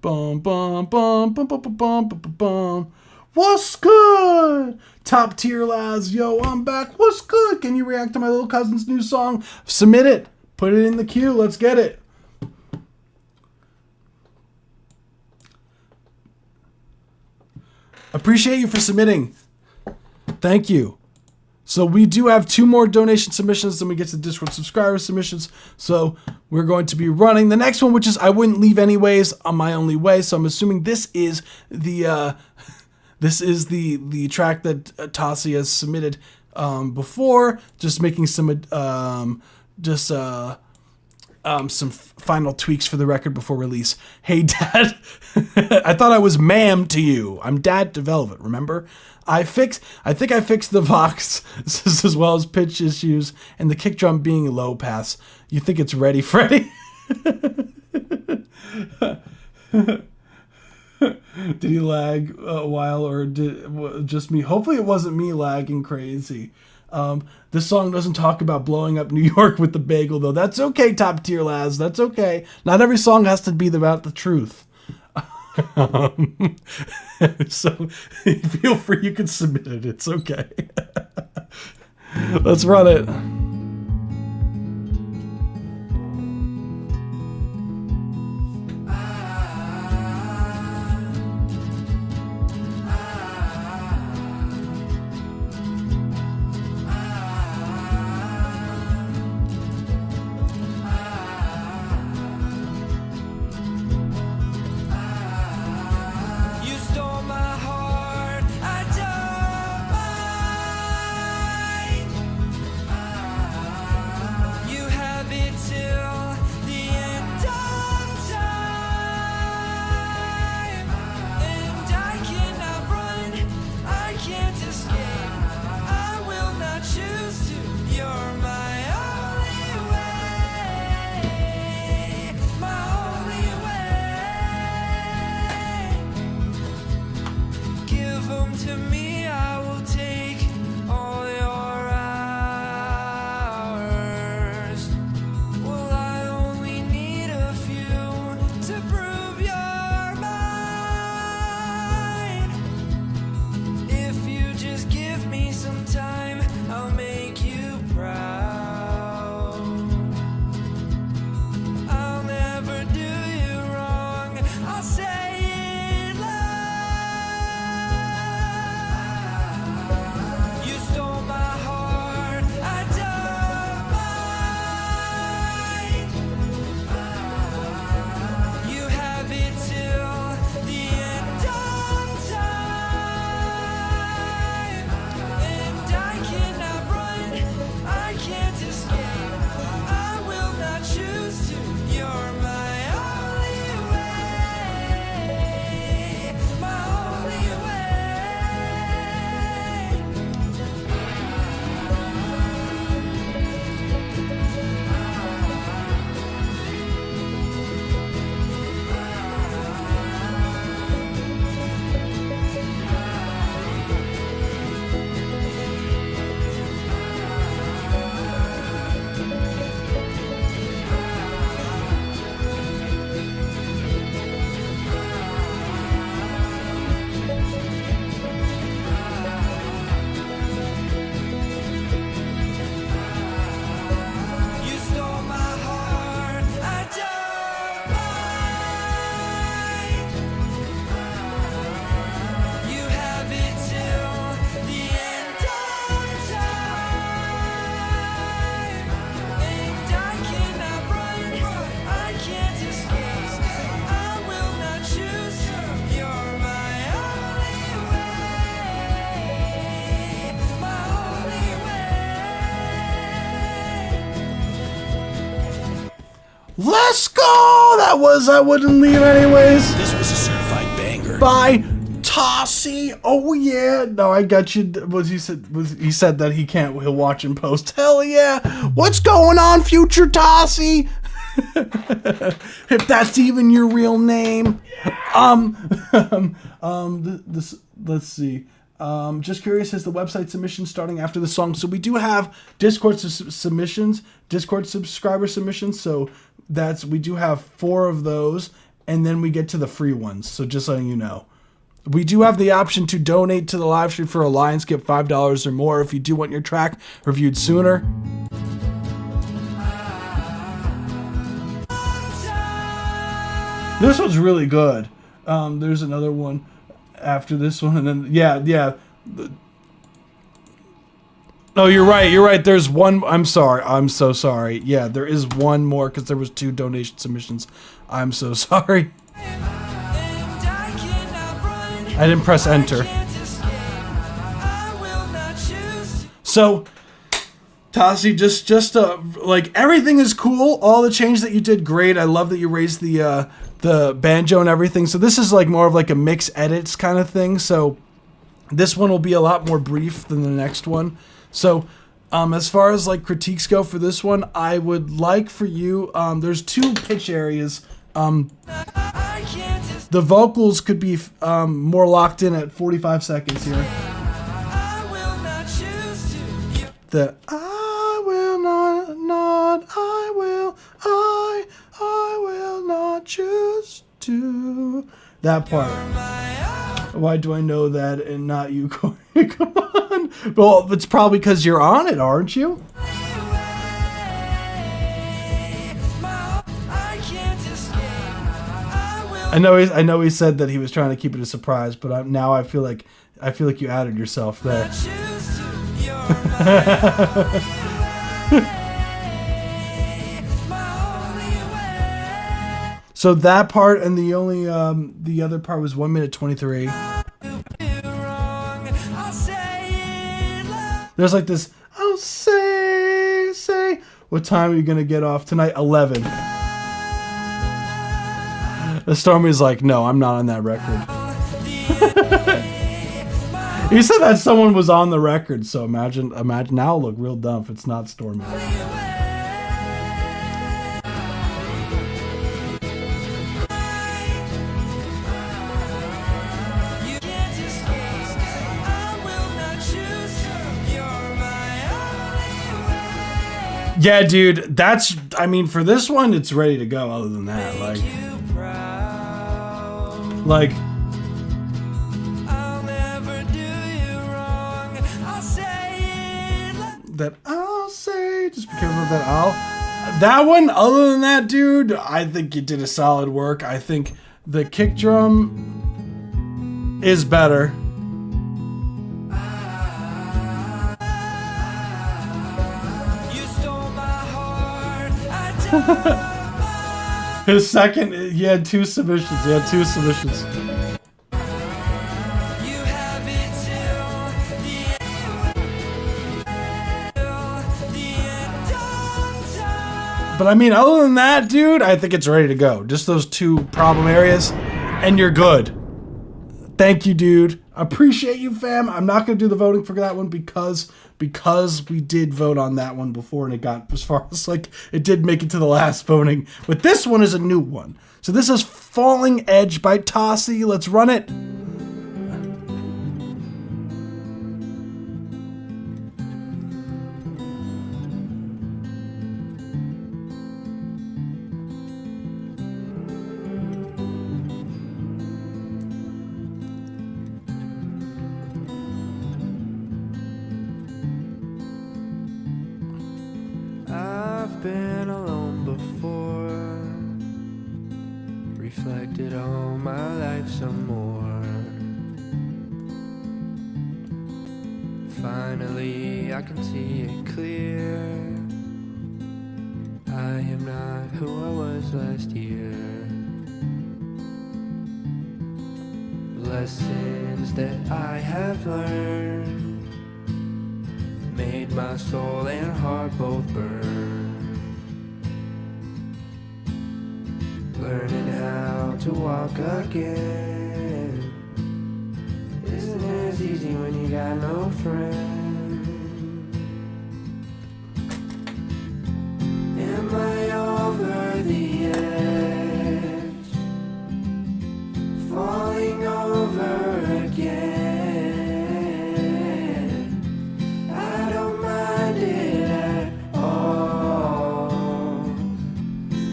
S2: Bum bum bum bum bum bum bum bum bum. What's good? Top tier lads, yo, I'm back. What's good? Can you react to my little cousin's new song? Submit it. Put it in the queue. Let's get it. Appreciate you for submitting. Thank you. So we do have 2 more donation submissions, then we get to Discord subscriber submissions. So we're going to be running the next one, which is I Wouldn't Leave Anyways on My Only Way. So I'm assuming this is the the track that Tassi has submitted before, just making some final tweaks for the record before release. Hey Dad, I thought I was ma'am to you. I'm Dad to Velvet, remember? I think I fixed the Vox as well as pitch issues and the kick drum being low pass. You think it's ready, Freddie? Did he lag a while, or just me? Hopefully it wasn't me lagging crazy. This song doesn't talk about blowing up New York with the bagel, though. That's okay, Top Tier Lads. That's okay. Not every song has to be about the truth. So feel free, you can submit it. It's okay. Let's run it.
S3: You stole my heart, I don't mind. You have it till the end of time. And I cannot run, I can't escape. I will not choose to. You're my only way, my only way. Give them to me, I will take all your hours. Well, I only need a few to prove you're mine. If you just give me some time, I'll make you proud. I'll never do you wrong, I'll say it loud. You stole my heart, I don't mind. You have it till the end of time. And I cannot run, I can't escape. I will not choose to. You're my only way, my only You stole my heart, I don't mind. You have it till the end of time. And I cannot run, I can't escape. I will not choose. You're my only way, my only way.
S2: Let's go! That was I Wouldn't Leave Anyways
S1: This was a certified banger.
S2: by Tossie. Oh yeah. No, I got you. He said that he'll watch and post. Hell yeah. What's going on, future Tossie? If that's even your real name. Let's see. Just curious, is the website submission starting after the song? So we do have Discord submissions, Discord subscriber submissions. So we do have 4 of those, and then we get to the free ones. So just letting you know. We do have the option to donate to the live stream for a Lionsgate $5 or more if you do want your track reviewed sooner. This was really good. There's another one after this one, and then yeah. Oh, you're right. There's one. I'm sorry. I'm so sorry. Yeah, there is one more because there was 2 donation submissions. I'm so sorry. I didn't press enter. So, Tossie, just like everything is cool. All the changes that you did, great. I love that you raised the banjo and everything. So this is like more of like a mix edits kind of thing. So this one will be a lot more brief than the next one. So As far as like critiques go for this one, I would like for you, there's 2 pitch areas. The vocals could be more locked in at 45 seconds here. The I will not choose to. That part. Why do I know that and not you, Corey? Come on. Well, it's probably because you're on it, aren't you? I know he said that he was trying to keep it a surprise, but now I feel like you outed yourself there. So that part and the only the other part was 1 minute 23. There's like this, I'll say, what time are you gonna get off tonight? 11. The Stormy's like, no, I'm not on that record. He said that someone was on the record, so imagine now I'll look real dumb if it's not Stormy. Yeah, dude, for this one, it's ready to go. Other than that, like, I'll never do you wrong. I'll say, just be careful with that. That one. Other than that, dude, I think you did a solid work. I think the kick drum is better. His second, he had 2 submissions. But I mean, other than that, dude, I think it's ready to go. Just those 2 problem areas, and you're good. Thank you, dude. Appreciate you, fam. I'm not going to do the voting for that one because we did vote on that one before and it got as far as like it did make it to the last voting. But this one is a new one. So this is Falling Edge by Tossie. Let's run it.
S4: Been alone before, reflected on my life some more. Finally I can see it clear, I am not who I was last year. Lessons that I have learned made my soul and heart both burn. Learning how to walk again isn't as easy when you got no friend. Am I over the edge, falling over again? I don't mind it at all.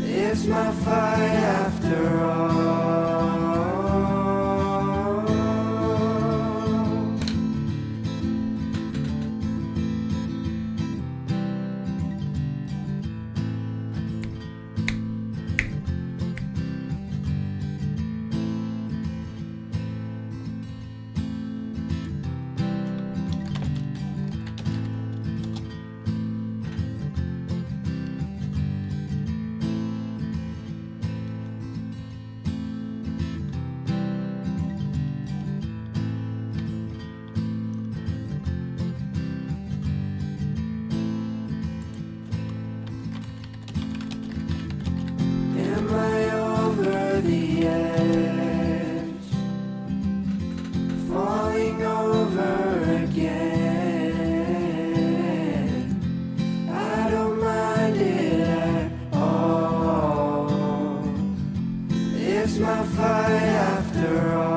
S4: It's my fight after all. after all.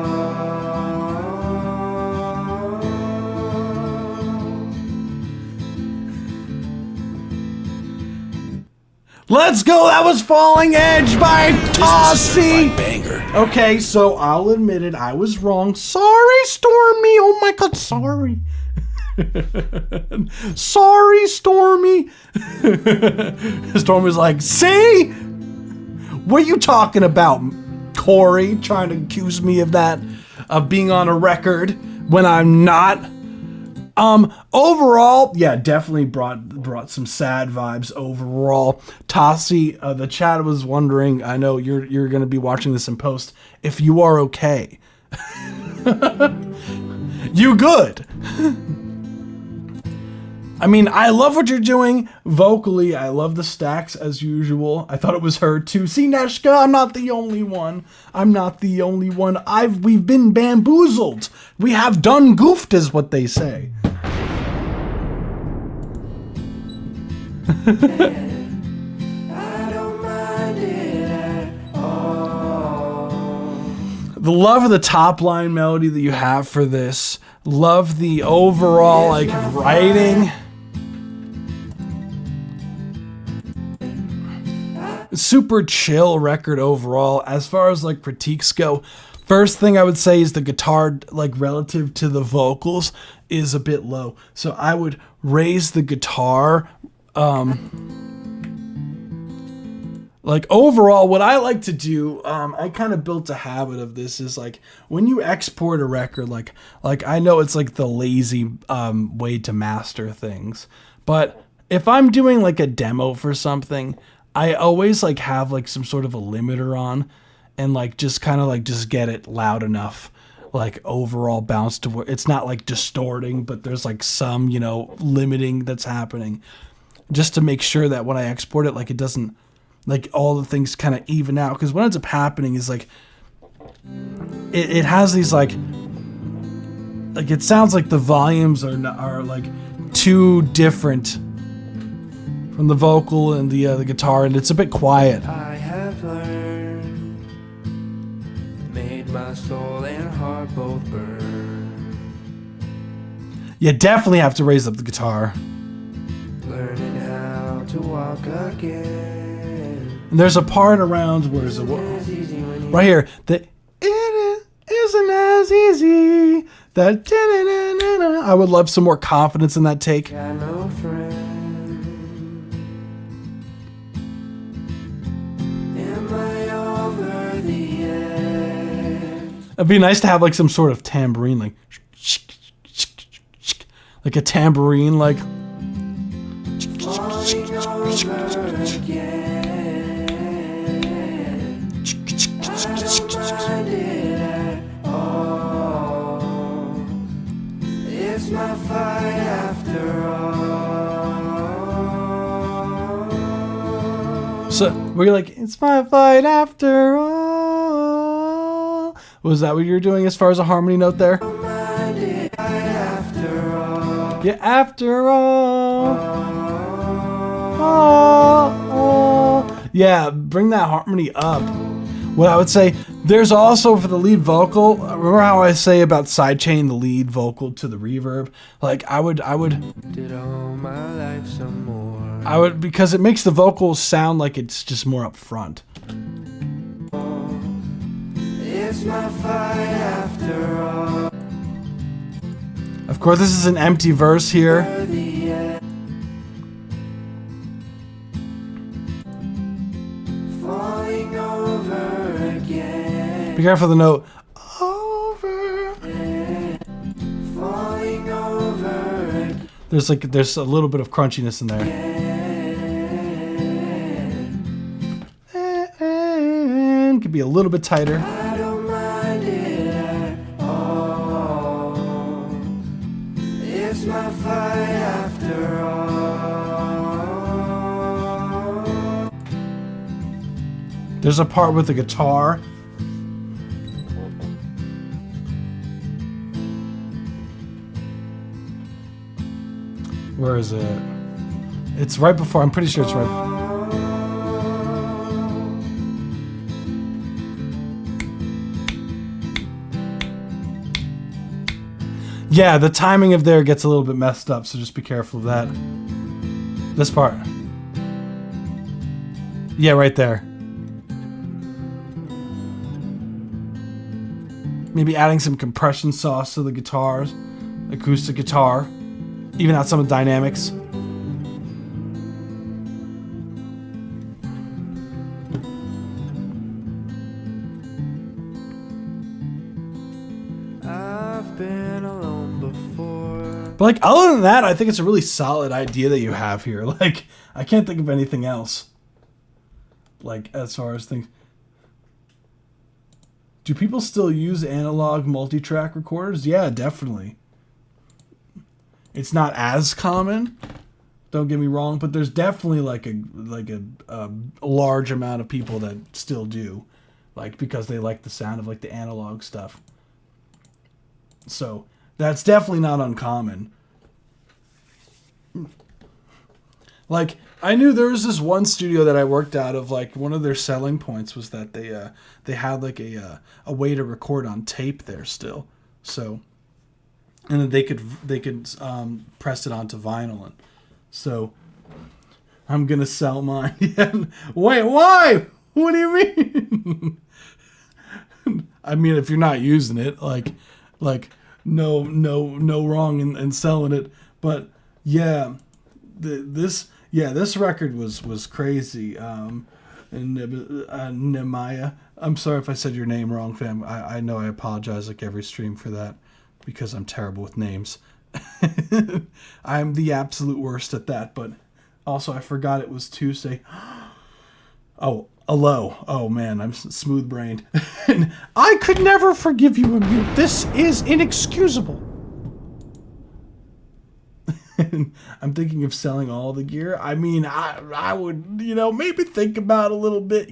S2: Let's go. That was Falling Edge by
S1: This was a
S2: Tossie.
S1: certified banger.
S2: Okay, so I'll admit it. I was wrong. Sorry, Stormy. Oh my God, sorry. Sorry, Stormy. Stormy's like, see? What are you talking about, Corey? Trying to accuse me of that, of being on a record when I'm not. Overall, yeah, definitely brought some sad vibes overall. Tossie, the chat was wondering, I know you're gonna be watching this in post, if you are okay. You good? I mean, I love what you're doing vocally. I love the stacks as usual. I thought it was her too. See, Neshka, I'm not the only one. I'm not the only one. We've been bamboozled. We have done goofed, is what they say.
S4: I don't mind it at all.
S2: The love of the top line melody that you have for this. Love the overall like writing. Super chill record overall. As far as like critiques go, first thing I would say is the guitar, like relative to the vocals, is a bit low. So I would raise the guitar. Like overall, what I like to do, I kind of built a habit of this, is like when you export a record, like I know it's like the lazy way to master things, but if I'm doing like a demo for something, I always like have like some sort of a limiter on, and like just kind of like just get it loud enough, like overall bounce to where it's not like distorting, but there's like some, you know, limiting that's happening, just to make sure that when I export it, like it doesn't, like all the things kind of even out. Because what ends up happening is like it has these like it sounds like the volumes are like too different from the vocal and the guitar, and it's a bit quiet.
S4: I have learned, made my soul and heart both burn.
S2: You definitely have to raise up the guitar.
S4: Learning how to walk again.
S2: And there's a part around where is it?
S4: It's easy when you
S2: Right here. That it isn't as easy. That I would love some more confidence in that take.
S4: got no friend. Am I over the edge?
S2: It'd be nice to have like some sort of tambourine, like a tambourine, like.
S4: Falling over again. I don't mind it at all. It's my fight after all.
S2: So we're like, it's my fight after all. Was that what you were doing as far as a harmony note there?
S4: Mind it after all.
S2: Yeah, after all. Oh. Yeah, bring that harmony up. What I would say, there's also for the lead vocal, remember how I say about sidechain the lead vocal to the reverb? Like I would
S4: Did all my life some more.
S2: because it makes the vocals sound like it's just more up front.
S4: It's my fight after all.
S2: Of course, this is an empty verse here.
S4: The end. Falling over again.
S2: Be careful of the note. Over.
S4: Falling over again.
S2: There's a little bit of crunchiness in there. And could be a little bit tighter.
S4: I don't mind it at all. It's my fight after all.
S2: There's a part with the guitar. Where is it? It's right before. I'm pretty sure it's right. Yeah, the timing of there gets a little bit messed up, so just be careful of that. This part. Yeah, right there. Maybe adding some compression sauce to the guitars, acoustic guitar, even out some of the dynamics.
S4: I've been alone before.
S2: But like, other than that, I think it's a really solid idea that you have here. Like, I can't think of anything else. Like, as far as things. Do people still use analog multi-track recorders? Yeah, definitely. It's not as common, don't get me wrong, but there's definitely like a large amount of people that still do, like, because they like the sound of like the analog stuff. So that's definitely not uncommon. Like, I knew there was this one studio that I worked out of. Like, one of their selling points was that they had like a way to record on tape there still. So, and then they could press it onto vinyl. And so, I'm gonna sell mine. Wait, why? What do you mean? I mean, if you're not using it, like no wrong in selling it. But yeah, this record was crazy. And Nehemiah, I'm sorry if I said your name wrong, fam. I know I apologize like every stream for that because I'm terrible with names. I'm the absolute worst at that. But also, I forgot it was Tuesday. Oh, hello. Oh man, I'm smooth brained. I could never forgive you, Amute. This is inexcusable. I'm thinking of selling all the gear. I mean, I would, maybe think about it a little bit,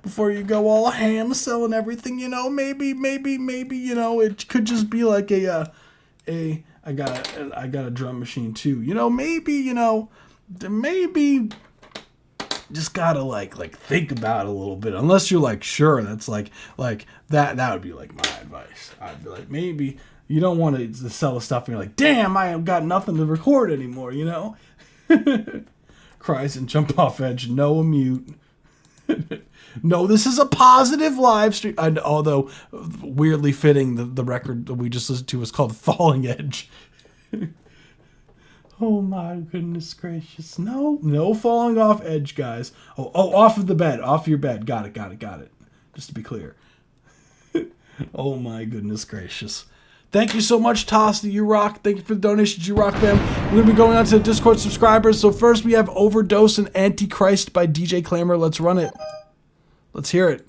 S2: before you go all ham selling everything, maybe, it could just be like I got a drum machine too, maybe just gotta like think about it a little bit, unless you're like sure that's like that would be like my advice. I'd be like, maybe you don't want to sell the stuff and you're like, damn, I have got nothing to record anymore, Cries and jump off edge. No, a mute. No, this is a positive live stream. Although weirdly fitting, the record that we just listened to was called Falling Edge. Oh my goodness gracious. No falling off edge, guys. Oh, off of the bed. Off your bed. Got it. Just to be clear. Oh my goodness gracious. Thank you so much, Tosta. You rock. Thank you for the donations. You rock, fam. We're going to be going on to the Discord subscribers. So first we have Overdose and Antichrist by DJ Clamor. Let's run it. Let's hear it.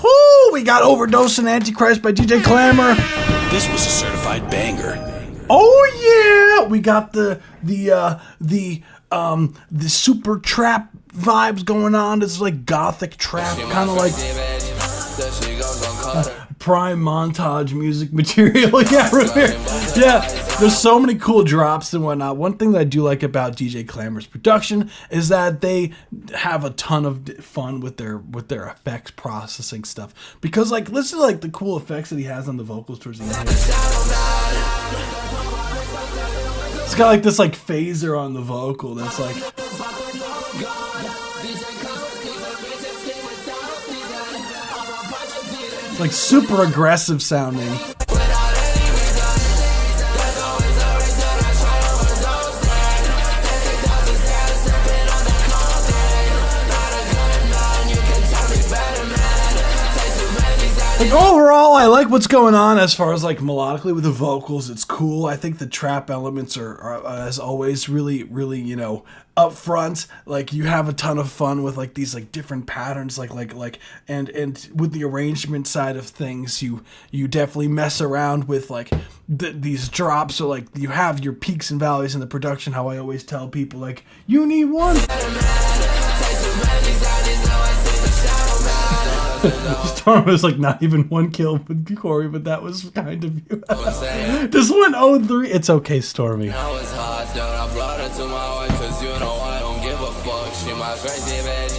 S2: Whoo! We got Overdose and Antichrist by DJ Clamor.
S1: This was a certified banger.
S2: Oh yeah! We got the super trap vibes going on. It's like gothic trap, kind of like prime montage music material. Yeah, right here. Yeah, there's so many cool drops and whatnot. One thing that I do like about DJ Clamor's production is that they have a ton of fun with their effects processing stuff. Because like, listen to like the cool effects that he has on the vocals towards the end here. It's got like this like phaser on the vocal that's like. It's like super aggressive sounding. Like overall, I like what's going on as far as like melodically with the vocals. It's cool. I think the trap elements are as always really, you know, up front. Like you have a ton of fun with like these like different patterns, and with the arrangement side of things, you definitely mess around with like these drops. So like you have your peaks and valleys in the production. How I always tell people, like you need one. Storm was like not even one kill with Corey, but that was kind of you. Just went 0-3. It's okay, Stormy.
S5: I was hot, dude. I brought her to my wife, cause you know I don't give a fuck. She my crazy bitch.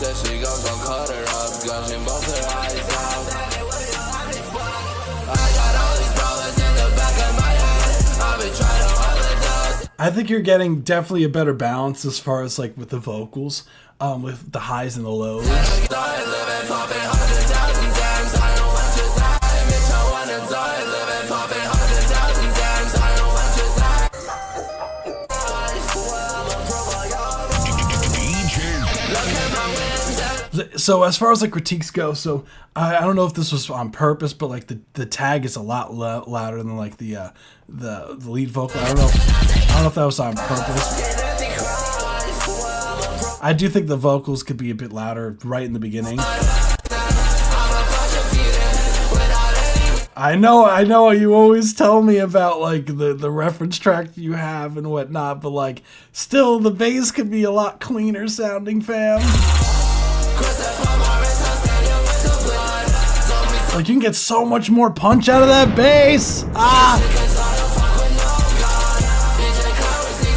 S5: That she goes gon' cut her up, gushing both her eyes out. I got all these problems in the back of my head. I've been trying to hold it down.
S2: I think you're getting definitely a better balance as far as like with the vocals, with the highs and the lows. So as far as like critiques go, so I don't know if this was on purpose, but like the tag is a lot louder than like the lead vocal. I don't know if that was on purpose. I do think the vocals could be a bit louder right in the beginning. I know you always tell me about like the reference track you have and whatnot, but like still the bass could be a lot cleaner sounding, fam. Like you can get so much more punch out of that bass.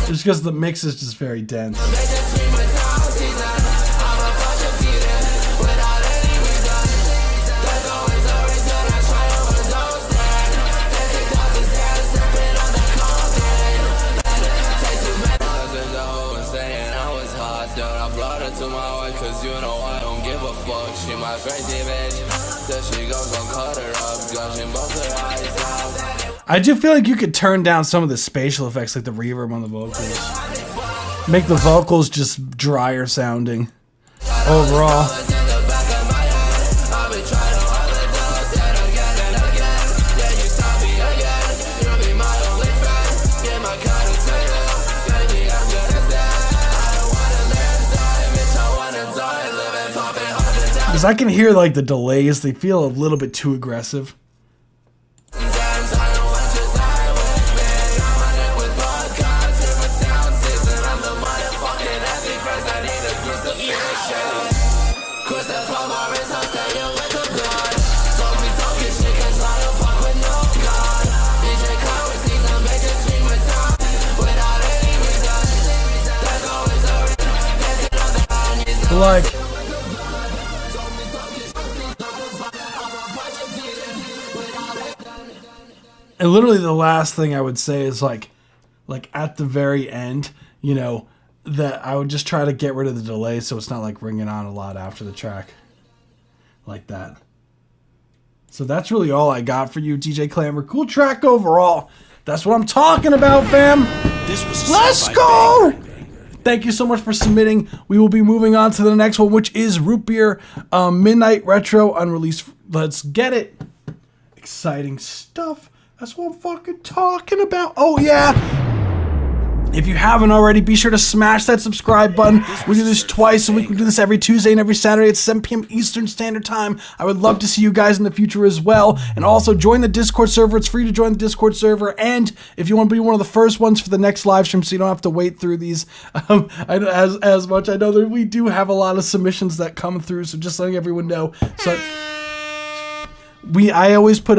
S2: Just because the mix is just very dense. I do feel like you could turn down some of the spatial effects, like the reverb on the vocals. Make the vocals just drier sounding overall. Because I can hear like the delays, they feel a little bit too aggressive. Like, and literally the last thing I would say is like at the very end, you know, that I would just try to get rid of the delay so it's not like ringing on a lot after the track like that. So that's really all I got for you, DJ Clamor. Cool track overall. That's what I'm talking about, fam. Let's go. Thank you so much for submitting. We will be moving on to the next one, which is Root Beer Midnight Retro Unreleased. Let's get it. Exciting stuff. That's what I'm fucking talking about. Oh, yeah. If you haven't already, be sure to smash that subscribe button. We do this twice a week. We do this every Tuesday and every Saturday at 7 p.m. Eastern Standard Time. I would love to see you guys in the future as well. And also join the Discord server. It's free to join the Discord server. And if you want to be one of the first ones for the next live stream, so you don't have to wait through these as much. I know that we do have a lot of submissions that come through, so just letting everyone know. So I always put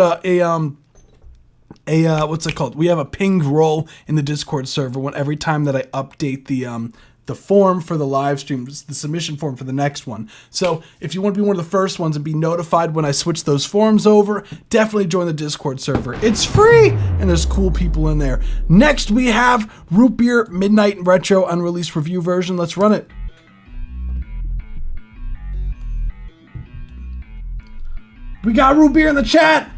S2: what's it called? We have a pinged role in the Discord server every time that I update the form for the live stream, the submission form for the next one. So if you want to be one of the first ones and be notified when I switch those forms over, definitely join the Discord server. It's free and there's cool people in there. Next we have Root Beer Midnight Retro Unreleased Review version. Let's run it. We got Root Beer in the chat.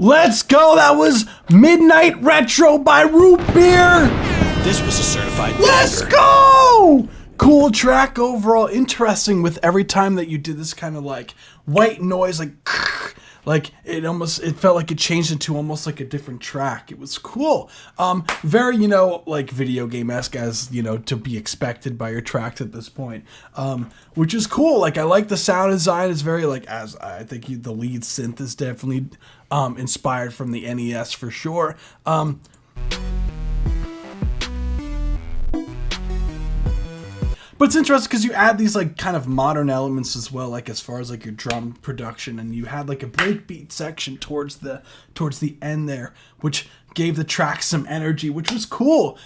S2: Let's go. That was Midnight Retro by Root Beer.
S1: This was a certified
S2: Let's
S1: banger.
S2: go. Cool track overall. Interesting with every time that you did this kind of like white noise, like it felt like it changed into almost like a different track. It was cool. Very, like video game-esque, as, to be expected by your tracks at this point. Which is cool. Like, I like the sound design. It's very, like, as I think the lead synth is definitely inspired from the NES for sure. But it's interesting because you add these like kind of modern elements as well, like as far as like your drum production, and you had like a breakbeat section towards the end there, which gave the track some energy, which was cool,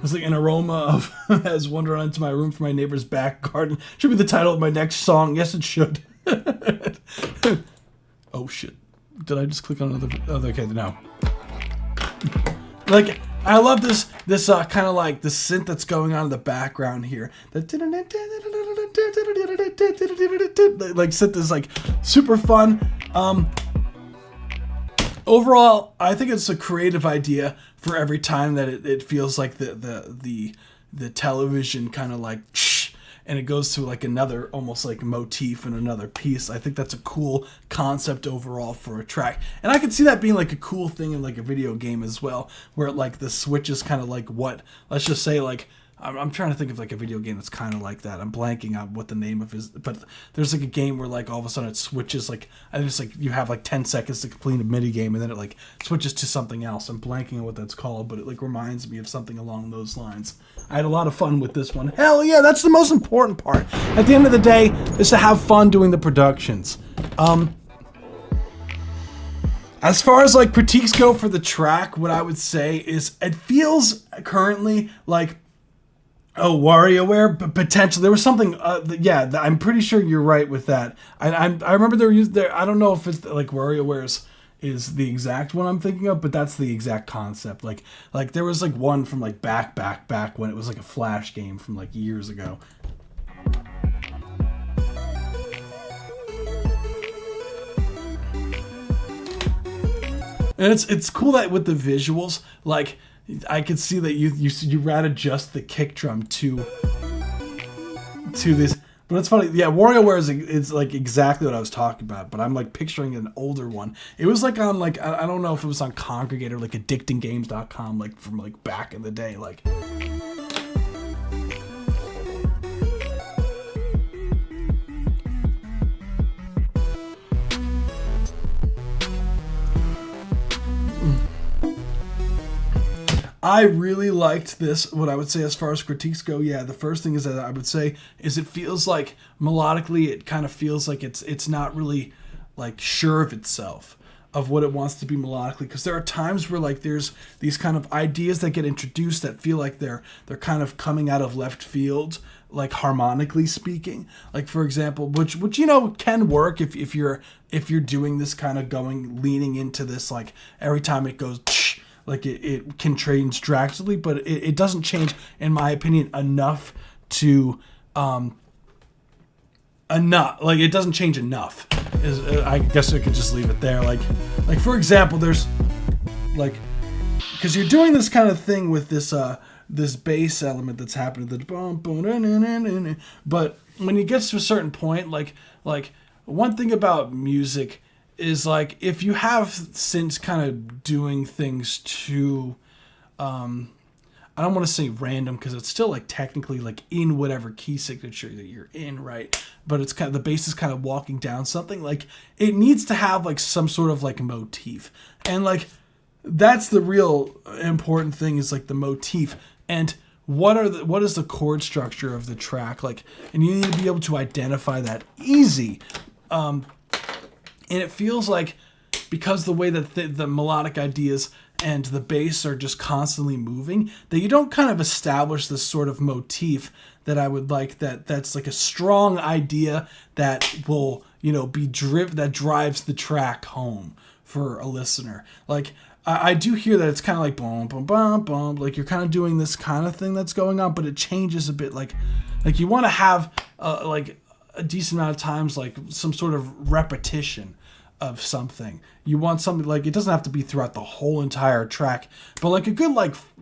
S2: It's like an aroma of has wandered onto my room from my neighbor's back garden. Should be the title of my next song. Yes, it should. Oh shit! Did I just click on another? Oh, okay, no. Like, I love this kind of like the synth that's going on in the background here. Like synth is like super fun. Overall, I think it's a creative idea for every time that it feels like the television kind of like and it goes to like another almost like motif and another piece. I think that's a cool concept overall for a track. And I could see that being like a cool thing in like a video game as well, where like the switch is kind of like what, let's just say like I'm trying to think of like a video game that's kind of like that. I'm blanking on what the name of is, but there's like a game where like all of a sudden it switches, like I think it's like you have like 10 seconds to complete a mini game and then it like switches to something else. I'm blanking on what that's called, but it like reminds me of something along those lines. I had a lot of fun with this one. Hell yeah, that's the most important part. At the end of the day, is to have fun doing the productions. As far as like critiques go for the track, what I would say is it feels currently like WarioWare, but potentially there was something. I'm pretty sure you're right with that. I remember there. I don't know if it's like WarioWare's is the exact one I'm thinking of, but that's the exact concept. Like there was like one from like back when it was like a Flash game from like years ago. And it's cool that with the visuals, like I could see that you rat adjust the kick drum to this. But it's funny, yeah. WarioWare is like exactly what I was talking about, but I'm like picturing an older one. It was like on like I don't know if it was on Congregate or like addictinggames.com, like from like back in the day, like. I really liked this. What I would say as far as critiques go, yeah, the first thing is that I would say is it feels like melodically, it kind of feels like it's not really like sure of itself of what it wants to be melodically, because there are times where like there's these kind of ideas that get introduced that feel like they're kind of coming out of left field, like harmonically speaking. Like for example, which you know can work if you're doing this kind of leaning into this, like every time it goes. Like it can change drastically, but it doesn't change, in my opinion, enough to like it doesn't change enough. I guess I could just leave it there. Like for example, there's like because you're doing this kind of thing with this this bass element that's happening, but when you get to a certain point, like one thing about music is like if you have synths kind of doing things too I don't want to say random because it's still like technically like in whatever key signature that you're in, right? But it's kind of the bass is kind of walking down something, like it needs to have like some sort of like motif, and like that's the real important thing is like the motif and what is the chord structure of the track, like, and you need to be able to identify that easy. And it feels like because the way that the melodic ideas and the bass are just constantly moving, that you don't kind of establish this sort of motif that I would like, that's like a strong idea that will, you know, that drives the track home for a listener. Like I do hear that it's kind of like boom, boom, boom, boom, like you're kind of doing this kind of thing that's going on, but it changes a bit. Like you want to have like a decent amount of times, like some sort of repetition of something. You want something like it doesn't have to be throughout the whole entire track, but like a good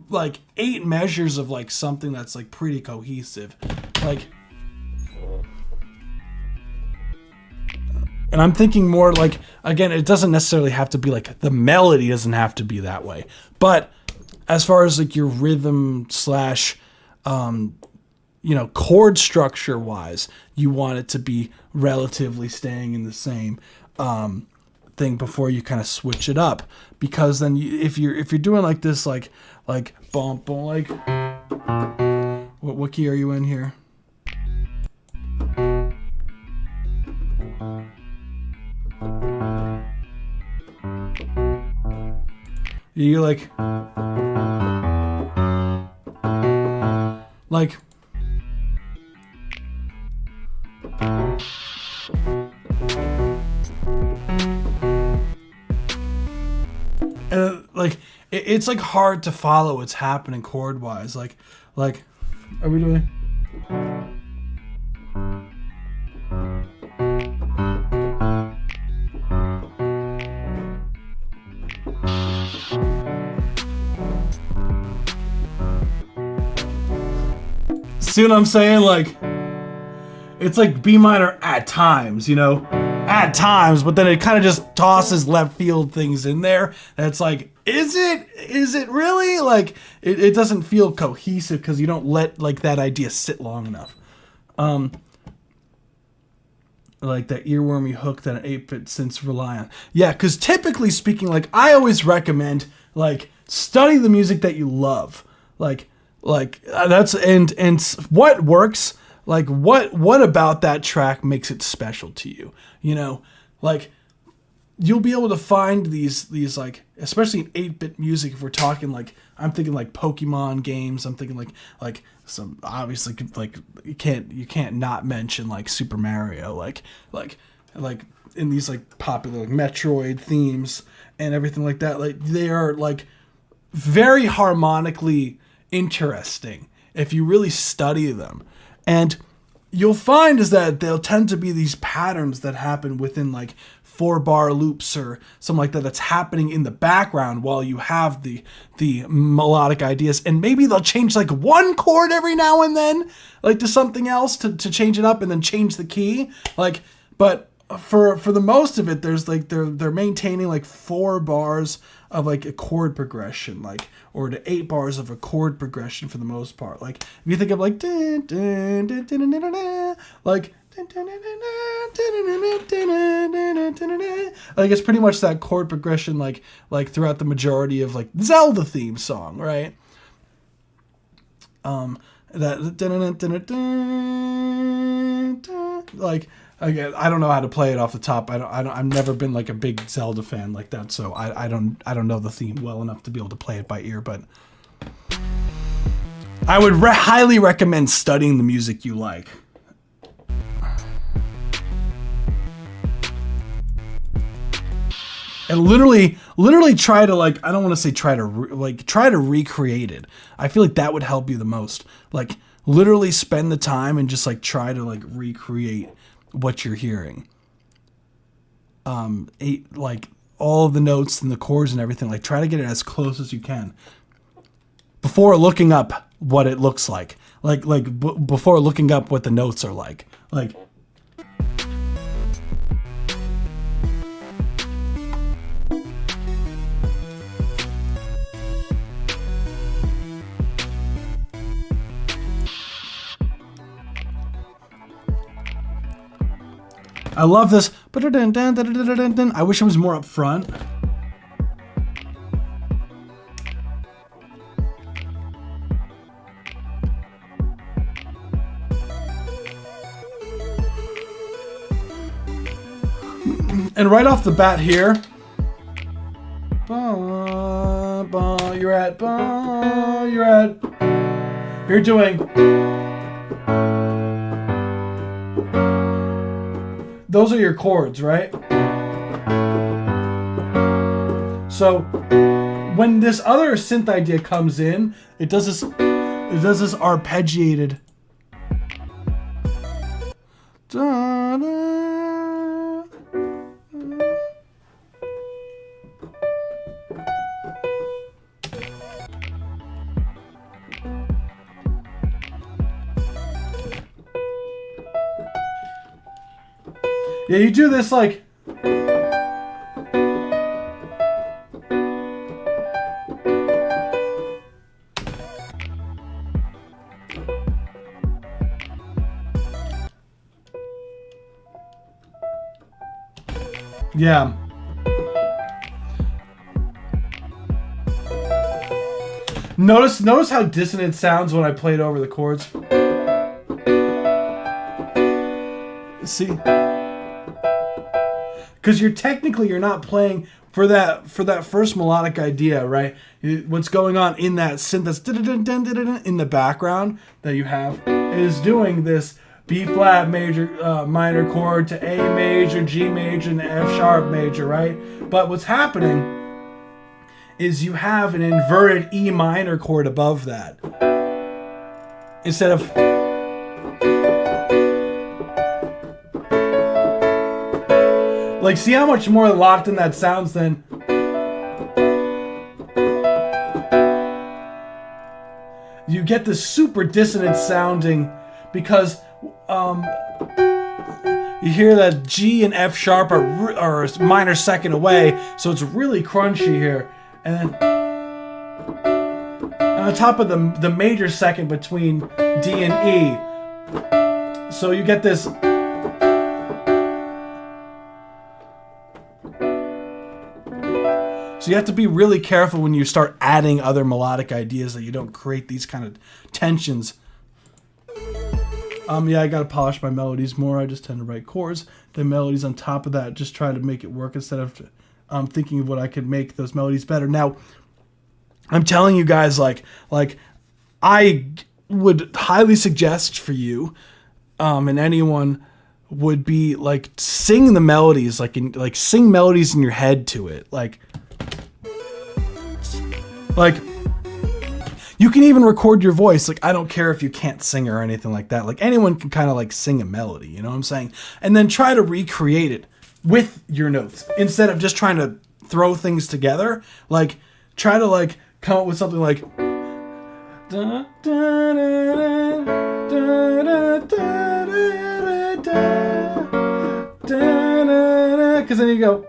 S2: like 8 measures of like something that's like pretty cohesive. Like, and I'm thinking more like, again, it doesn't necessarily have to be like the melody doesn't have to be that way, but as far as like your rhythm slash you know, chord structure wise, you want it to be relatively staying in the same thing before you kind of switch it up, because then if you're doing like this, like bump, like what key are you in here? You're like and like it's like hard to follow what's happening chord wise. Like are we doing? See what I'm saying? Like it's like B minor at times, you know, at times, but then it kind of just tosses left field things in there. That's like Is it really? Like, it doesn't feel cohesive because you don't let, like, that idea sit long enough. Like that earwormy hook that an 8-bit synths rely on. Yeah, because typically speaking, like, I always recommend, like, study the music that you love. Like that's, and what works, like, what about that track makes it special to you? You know, like, you'll be able to find these like, especially in 8-bit music, if we're talking, like, I'm thinking like Pokemon games, I'm thinking like some, obviously, like, you can't not mention like Super Mario, like in these like popular like Metroid themes and everything like that. Like, they are like very harmonically interesting if you really study them. And you'll find is that they'll tend to be these patterns that happen within like 4-bar loops or something like that that's happening in the background while you have the melodic ideas. And maybe they'll change like one chord every now and then, like, to something else to change it up and then change the key. Like, but for the most of it, there's like they're maintaining like 4 bars of like a chord progression, like, or to 8 bars of a chord progression for the most part. Like, if you think of like like it's pretty much that chord progression like throughout the majority of like Zelda theme song, right? Like, again, I don't know how to play it off the top. I've never been like a big Zelda fan like that, so I don't know the theme well enough to be able to play it by ear. But I would highly recommend studying the music you like. And literally try to, like, I don't want to say try to recreate it. I feel like that would help you the most. Like, literally spend the time and just like try to like recreate what you're hearing. Like all of the notes and the chords and everything. Like, try to get it as close as you can before looking up what it looks like. Before looking up what the notes are like. Like. I love this. I wish it was more up front. And right off the bat here, you're doing. Those are your chords, right? So when this other synth idea comes in, it does this arpeggiated. Yeah, you do this like. Yeah. Notice how dissonant it sounds when I play it over the chords. See? Because you're not playing for that first melodic idea, right? What's going on in that synth that's in the background that you have is doing this B flat major minor chord to A major, G major, and F sharp major, right? But what's happening is you have an inverted E minor chord above that instead of. Like, see how much more locked in that sounds then? You get this super dissonant sounding because you hear that G and F sharp are a minor second away, so it's really crunchy here. and then on top of the major second between D and E. So you get this. So you have to be really careful when you start adding other melodic ideas that you don't create these kind of tensions. Yeah, I gotta polish my melodies more. I just tend to write chords. The melodies on top of that, just try to make it work instead of thinking of what I could make those melodies better. Now, I'm telling you guys, like I would highly suggest for you, and anyone would be like sing the melodies, like sing melodies in your head to it, like you can even record your voice. Like, I don't care if you can't sing or anything like that. Like, anyone can kind of like sing a melody, you know what I'm saying? And then try to recreate it with your notes instead of just trying to throw things together. Like, try to like come up with something like because then you go.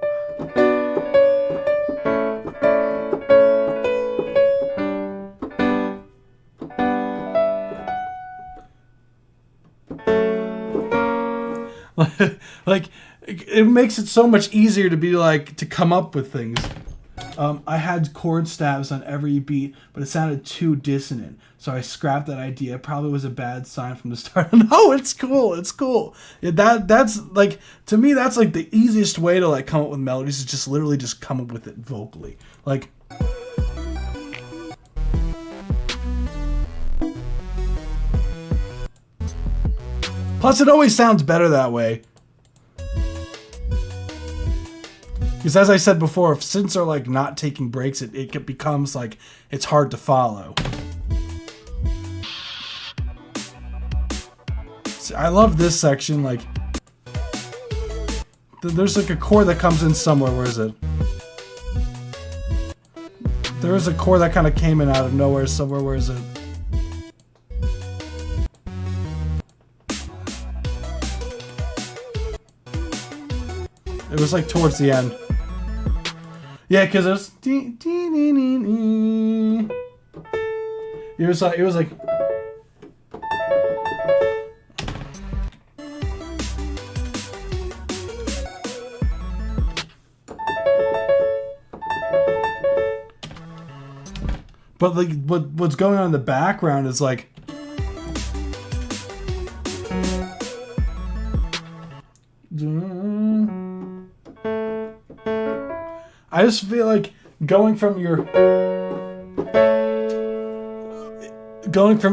S2: Like, it makes it so much easier to be like, to come up with things. I had chord stabs on every beat, but it sounded too dissonant. So I scrapped that idea. It probably was a bad sign from the start. No, it's cool. It's cool. Yeah, that's like, to me, that's like the easiest way to like come up with melodies is just literally just come up with it vocally. Like, plus, it always sounds better that way. Because as I said before, if synths are like not taking breaks, it becomes like it's hard to follow. See, I love this section. Like, there's like a chord that comes in somewhere. Where is it? There is a chord that kind of came in out of nowhere somewhere. Where is it? It was like towards the end. Yeah, because it was. It was like. But like, what's going on in the background is like. I just feel like going from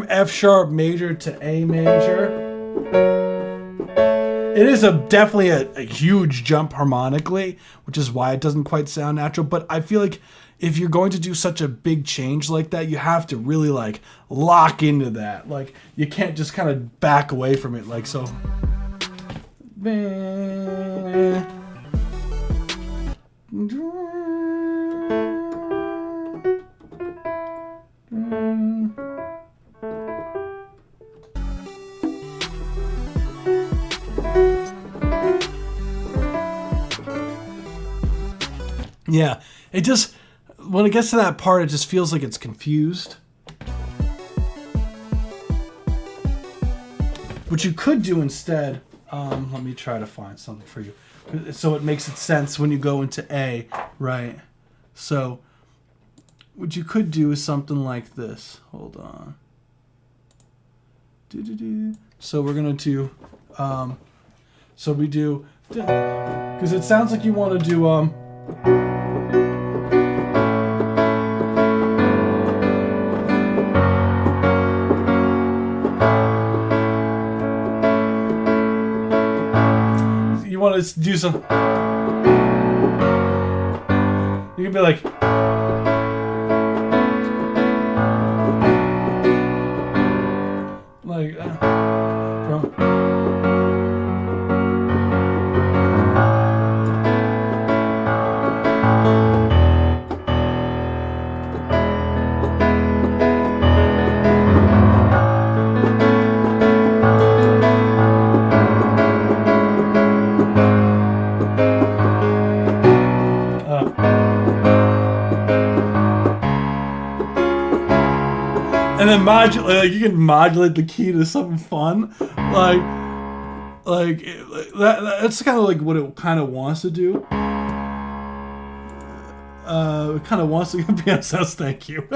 S2: F sharp major to A major, it is definitely a huge jump harmonically, which is why it doesn't quite sound natural. But I feel like if you're going to do such a big change like that, you have to really like lock into that. Like, you can't just kind of back away from it like so. Yeah, it just, when it gets to that part, it just feels like it's confused. What you could do instead, let me try to find something for you, so it makes it sense when you go into A, right? So what you could do is something like this. Hold on. So we're gonna do, so we do, because it sounds like you want to do, you want to do some, you can be like, And then modulate, like you can modulate the key to something fun, that's kind of like what it kind of wants to do. It kind of wants to PSS. Thank you.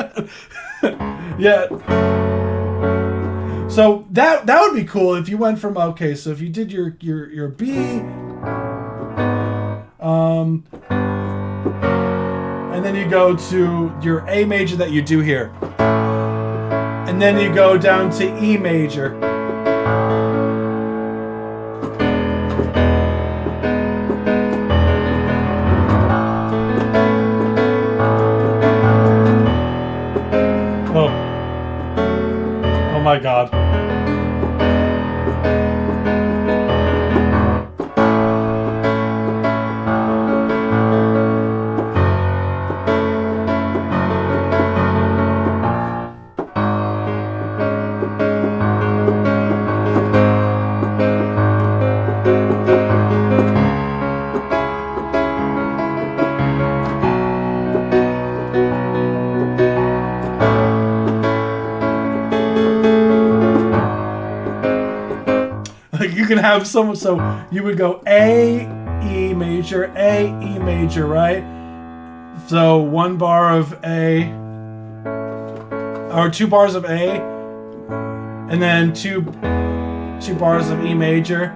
S2: Yeah. So that would be cool if you went from okay. So if you did your B, and then you go to your A major that you do here. And then you go down to E major. Oh. Oh my God. You can have someone, so you would go A, E major, right? So 1 bar of A, or 2 bars of A, and then two bars of E major,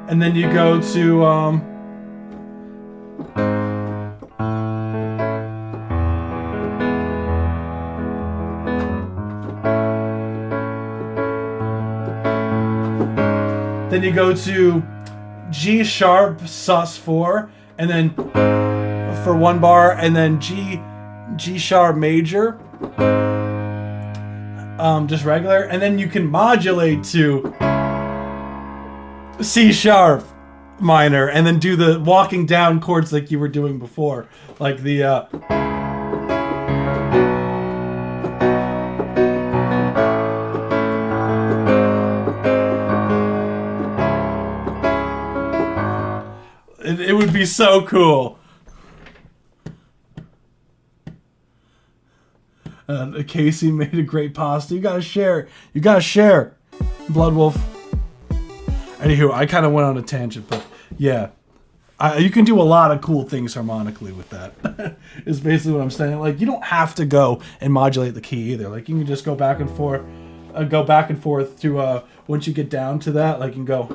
S2: and then you go to then you go to G sharp sus4, and then for 1 bar, and then G sharp major, just regular, and then you can modulate to C sharp minor, and then do the walking down chords like you were doing before, like the It would be so cool. Casey made a great pasta. You gotta share. You gotta share. Blood Wolf. Anywho, I kind of went on a tangent, but yeah. You can do a lot of cool things harmonically with that. Is basically what I'm saying. Like, you don't have to go and modulate the key either. Like, you can just go back and forth. To once you get down to that, like, you can go.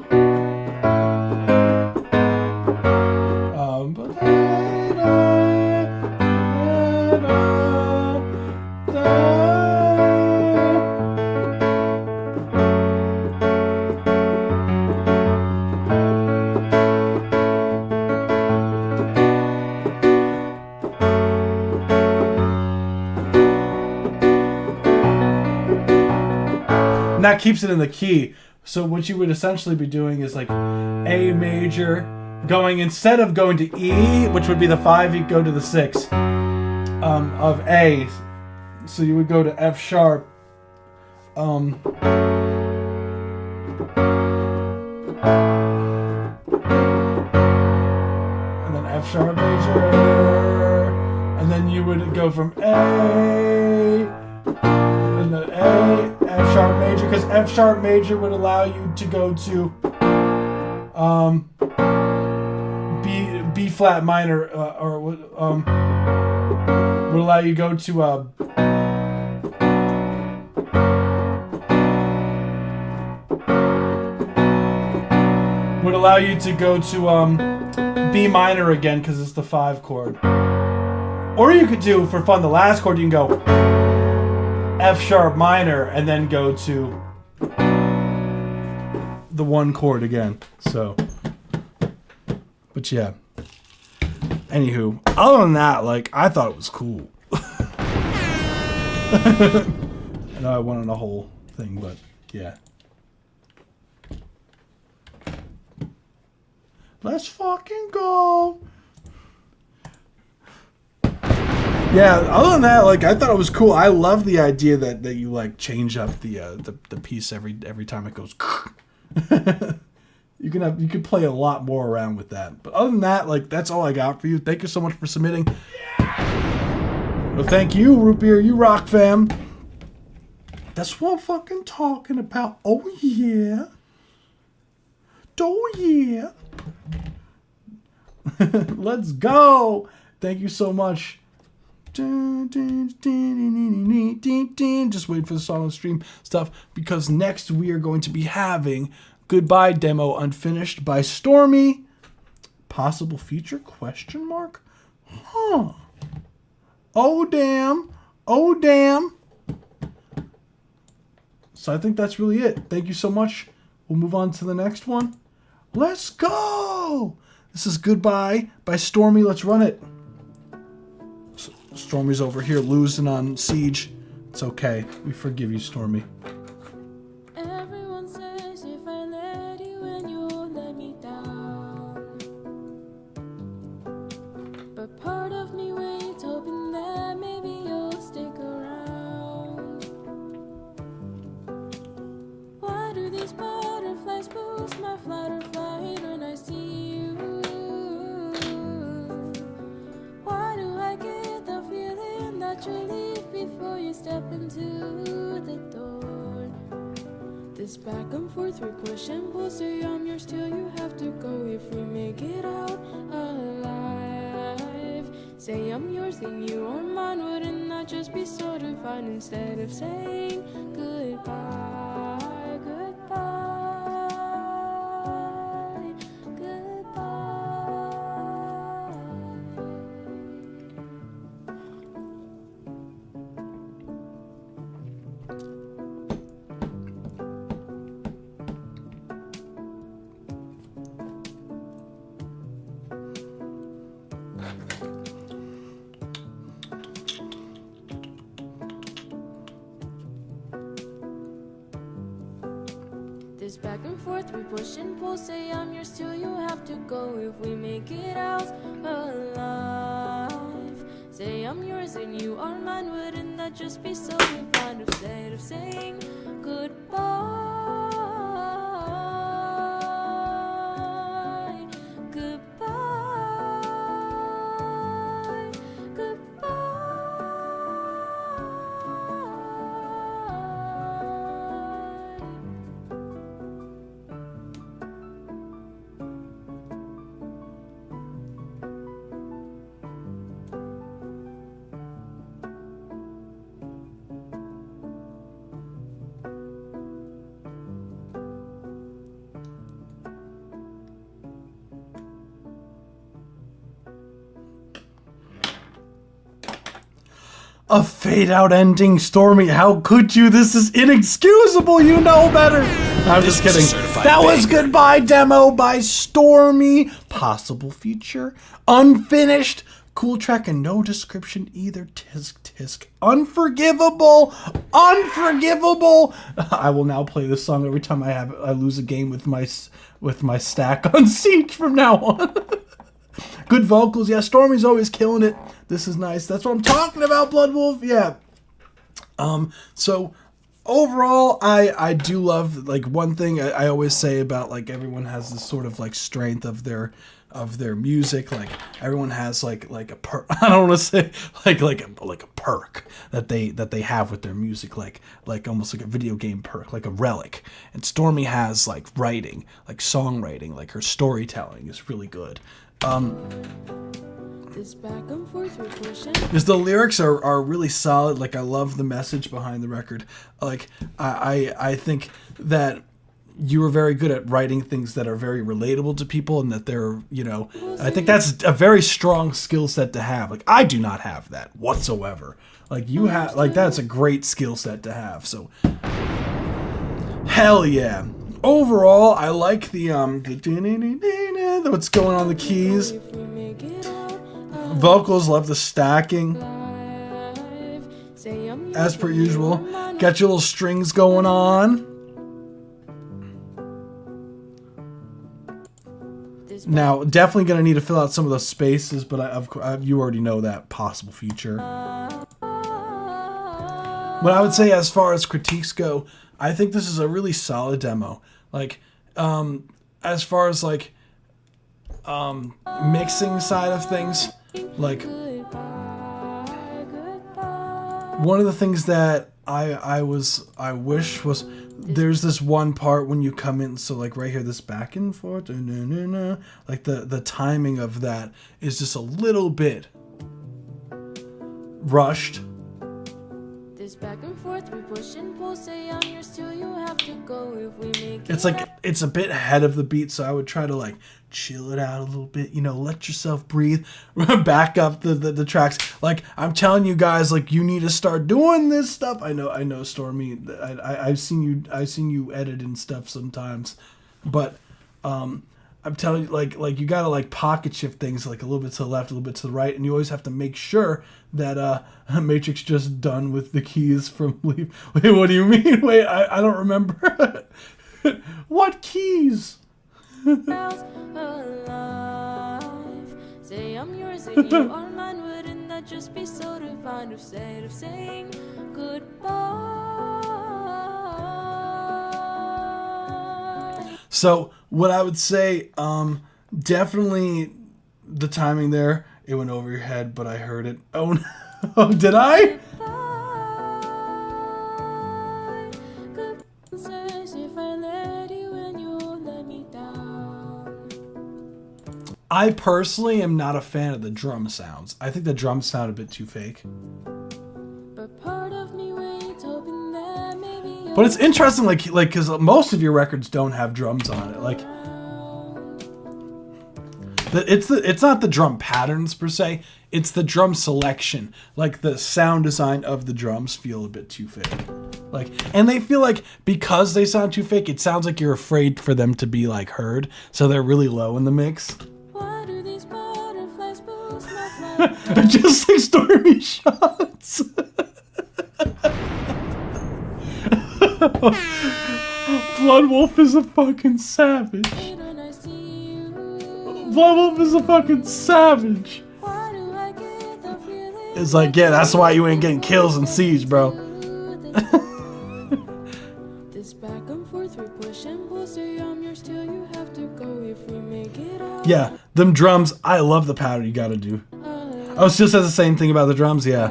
S2: And that keeps it in the key. So what you would essentially be doing is like A major, going, instead of going to E, which would be the 5, you go to the 6 of A. So you would go to F sharp, and then F sharp major, and then you would go from A, and then A, F sharp major, because F sharp major would allow you to go to B flat minor, would allow you to go to would allow you to go to B minor again, because it's the 5 chord. Or you could do, for fun, the last chord, you can go F sharp minor and then go to the 1 chord again. So, but yeah. Anywho, other than that, like, I thought it was cool. I know I went on a whole thing, but yeah. Let's fucking go. Yeah, other than that, like, I thought it was cool. I love the idea that you like change up the piece every time it goes. You can play a lot more around with that. But other than that, like, that's all I got for you. Thank you so much for submitting. Well, thank you, Root Beer. You rock, fam. That's what I'm fucking talking about. Oh yeah. Oh yeah. Let's go. Thank you so much. Just wait for the song on stream stuff, because next we are going to be having Goodbye Demo Unfinished by Stormy. Possible feature? Question mark? Huh. Oh damn. Oh damn. So I think that's really it. Thank you so much. We'll move on to the next one. Let's go. This is Goodbye by Stormy. Let's run it. Stormy's over here losing on Siege. It's okay. We forgive you, Stormy.
S6: Everyone says if I let you in, you'll let me down. But part of me waits, hoping that maybe you'll stick around. Why do these butterflies boost my flutter flight when I see you? Why do I get the feeling that you'll leave before you step into the door? This back and forth, we push and pull, say I'm yours till you have to go. If we make it out alive, say I'm yours then you are mine. Wouldn't that just be so divine? Instead of saying goodbye, goodbye, goodbye. This back and forth, we push and pull, say I'm yours till you have to go. If we make it out alive, say I'm yours and you are mine. Wouldn't that just be so divine? Instead of saying goodbye, goodbye, goodbye.
S2: A fade out ending, Stormy. How could you? This is inexcusable. You know better. I'm just
S1: was a
S2: kidding.
S1: certified
S2: That was
S1: banger.
S2: Goodbye Demo by Stormy. Possible feature. Unfinished. Cool track and no description either. Tisk tisk. Unforgivable. Unforgivable. I will now play this song every time I lose a game with my stack on Siege from now on. Good vocals. Yeah, Stormy's always killing it. This is nice. That's what I'm talking about, Bloodwolf. Yeah. So overall, I do love, like, one thing I always say about, like, everyone has this sort of, like, strength of their music. Like, everyone has like a perk. I don't want to say like a perk that they have with their music, like almost like a video game perk, like a relic. And Stormy has like writing, like songwriting, like her storytelling is really good.
S6: This back and forth, we push and
S2: Because the lyrics are really solid. Like, I love the message behind the record. Like, I think that you were very good at writing things that are very relatable to people, and that they're, I think that's a very strong skill set to have. Like, I do not have that whatsoever. Like, you have, like, that's a great skill set to have. So, hell yeah. Overall, I like the what's going on the keys.
S6: if we make it out
S2: Vocals, love the stacking.
S6: alive, say I'm yours
S2: As per
S6: and you
S2: usual,
S6: are mine.
S2: got your little strings going on.
S6: This
S2: Now, definitely gonna need to fill out some of those spaces, but of course, you already know that possible feature. What I would say as far as critiques go, I think this is a really solid demo. Like, as far as like mixing side of things, like
S6: goodbye, goodbye.
S2: one of the things that I wish was there's this one part when you come in, so like right here, this back and forth, like the timing of that is just a little bit rushed.
S6: This back and forth, we push and pull, say I'm yours till you have to go if we make
S2: It's like it's a bit ahead of the beat, so I would try to like chill it out a little bit, you know, let yourself breathe, back up the tracks. Like I'm telling you guys, like you need to start doing this stuff. I know, Stormy. I've seen you edit and stuff sometimes, but I'm telling you, like you gotta like pocket shift things like a little bit to the left, a little bit to the right, and you always have to make sure that Matrix just done with the keys from Leave. Wait, what do you mean? Wait, I don't remember. What keys?
S6: alive. Say I'm yours and you are mine. Wouldn't that just be so divine? Instead of saying goodbye.
S2: So what I would say, definitely the timing there, it went over your head, but I heard it. Oh no, did I?
S6: If I let you and you let me down.
S2: I personally am not a fan of the drum sounds. I think the drums sound a bit too fake.
S6: But part of me waits, hoping that maybe
S2: But it's interesting, like, because most of your records don't have drums on it. Like, it's not the drum patterns per se. It's the drum selection. Like the sound design of the drums feel a bit too fake. Like, and they feel like because they sound too fake, it sounds like you're afraid for them to be like heard. So they're really low in the mix.
S6: why do these butterflies boost my flight?
S2: Just like Stormy shots. Blood Wolf is a fucking savage.
S6: When I see you,
S2: Blood Wolf is a fucking savage.
S6: why do I get the feeling?
S2: It's like, yeah, that's why you ain't getting kills in Siege, bro.
S6: This back and forth, we push and pull, say I'm yours till you have to go if we make it out.
S2: Yeah, them drums, I love the pattern you gotta do. Oh, still says the same thing about the drums, yeah.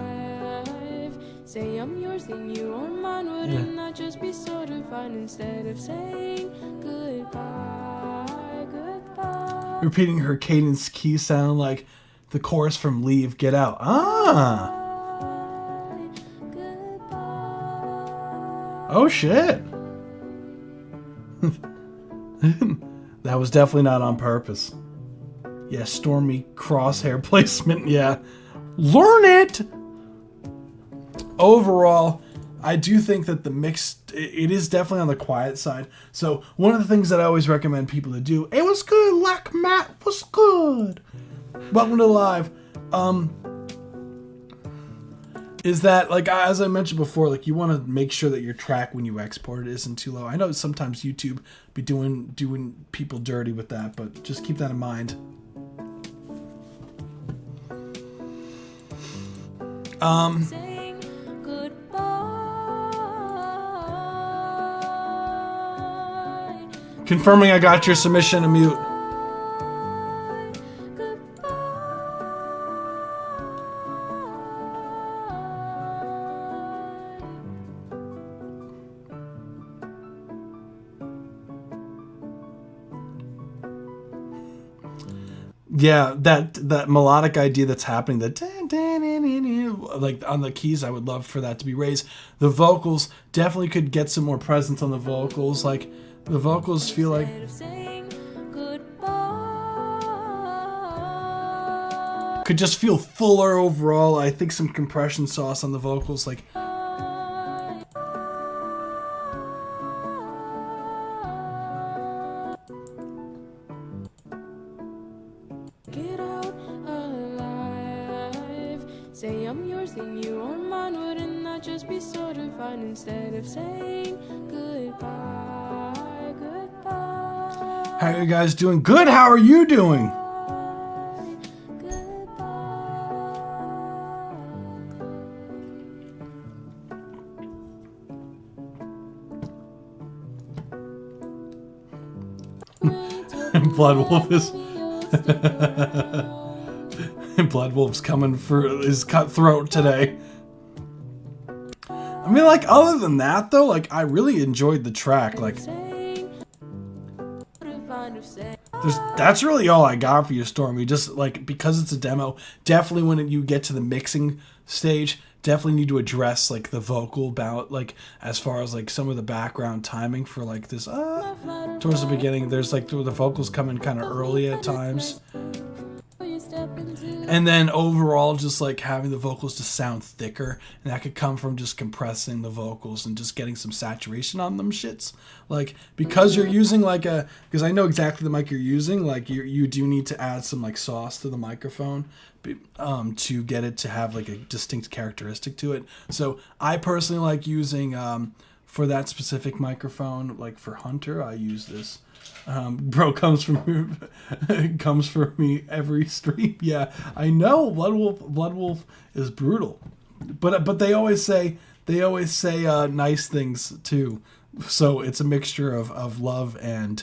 S6: Say I'm yours, then you are mine. Wouldn't that just be so divine? Instead of saying goodbye, goodbye.
S2: Repeating her cadence key sound like the chorus from Leave, Get Out. Ah!
S6: Goodbye.
S2: Oh, shit. That was definitely not on purpose. Yeah, Stormy crosshair placement, yeah. Learn it! Overall, I do think that the mix, it is definitely on the quiet side. So one of the things that I always recommend people to do, it was good, Lack Matt was good. Welcome to Live. Is that, like, as I mentioned before, like, you want to make sure that your track when you export it isn't too low. I know sometimes YouTube be doing people dirty with that, but just keep that in mind.
S6: Saying goodbye.
S2: Confirming I got your submission to mute. Yeah, that melodic idea that's happening, like on the keys, I would love for that to be raised. The vocals definitely could get some more presence on the vocals. Like the vocals feel like
S6: Instead of saying goodbye.
S2: could just feel fuller overall. I think some compression sauce on the vocals, like
S6: Get out alive. Say I'm yours, then you are mine. Wouldn't that just be so divine? Instead of saying goodbye, goodbye,
S2: how are you guys doing? Good. How are you doing? Blood Wolf is Blood Wolf's coming for his cutthroat today. I mean, like, other than that, though, like, I really enjoyed the track. Like, that's really all I got for you, Stormy. Just, like, because it's a demo, definitely when you get to the mixing stage, definitely need to address, like, the vocal bout, like, as far as, like, some of the background timing for, like, this, towards the beginning, there's, like, the vocals come in kind of early at times. And then overall, just like having the vocals just sound thicker, and that could come from just compressing the vocals and just getting some saturation on them shits. Like, because you're using like because I know exactly the mic you're using, like you do need to add some like sauce to the microphone to get it to have like a distinct characteristic to it. So I personally like using for that specific microphone, like for Hunter, I use this. Bro comes from comes for me every stream. Yeah, I know. Blood Wolf is brutal, but they always say nice things too. So it's a mixture of love and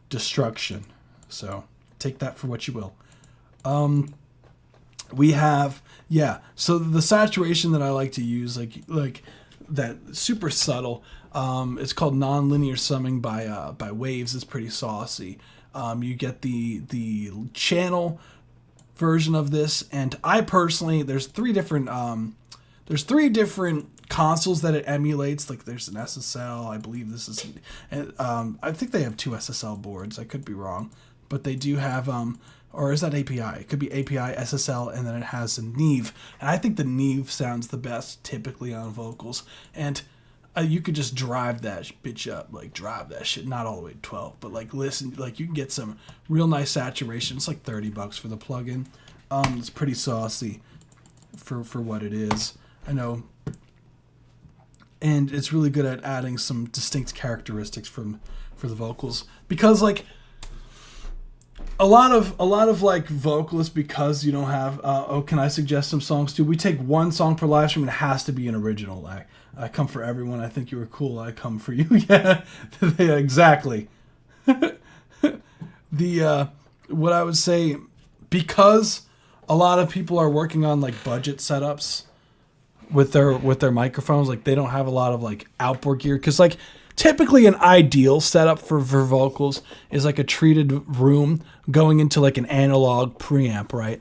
S2: destruction. So take that for what you will. We have So the saturation that I like to use, like that super subtle. It's called non-linear summing by Waves. It's pretty saucy. You get the channel version of this, and I personally, there's three different consoles that it emulates. Like there's an SSL, I believe this is, I think they have two SSL boards. I could be wrong, but they do have or is that API? It could be API, SSL, and then it has a Neve, and I think the Neve sounds the best typically on vocals, and you could just drive that bitch up, like drive that shit, not all the way to 12, but like listen, like you can get some real nice saturation. It's like $30 for the plugin. It's pretty saucy for what it is. I know, and it's really good at adding some distinct characteristics for the vocals, because like a lot of like vocalists, because you don't have can I suggest some songs too? We take one song per live stream, and it has to be an original. Like I come for everyone. I think you were cool. I come for you. Yeah, exactly. What I would say, because a lot of people are working on like budget setups with their microphones, like they don't have a lot of like outboard gear, because like typically an ideal setup for vocals is like a treated room going into like an analog preamp, right?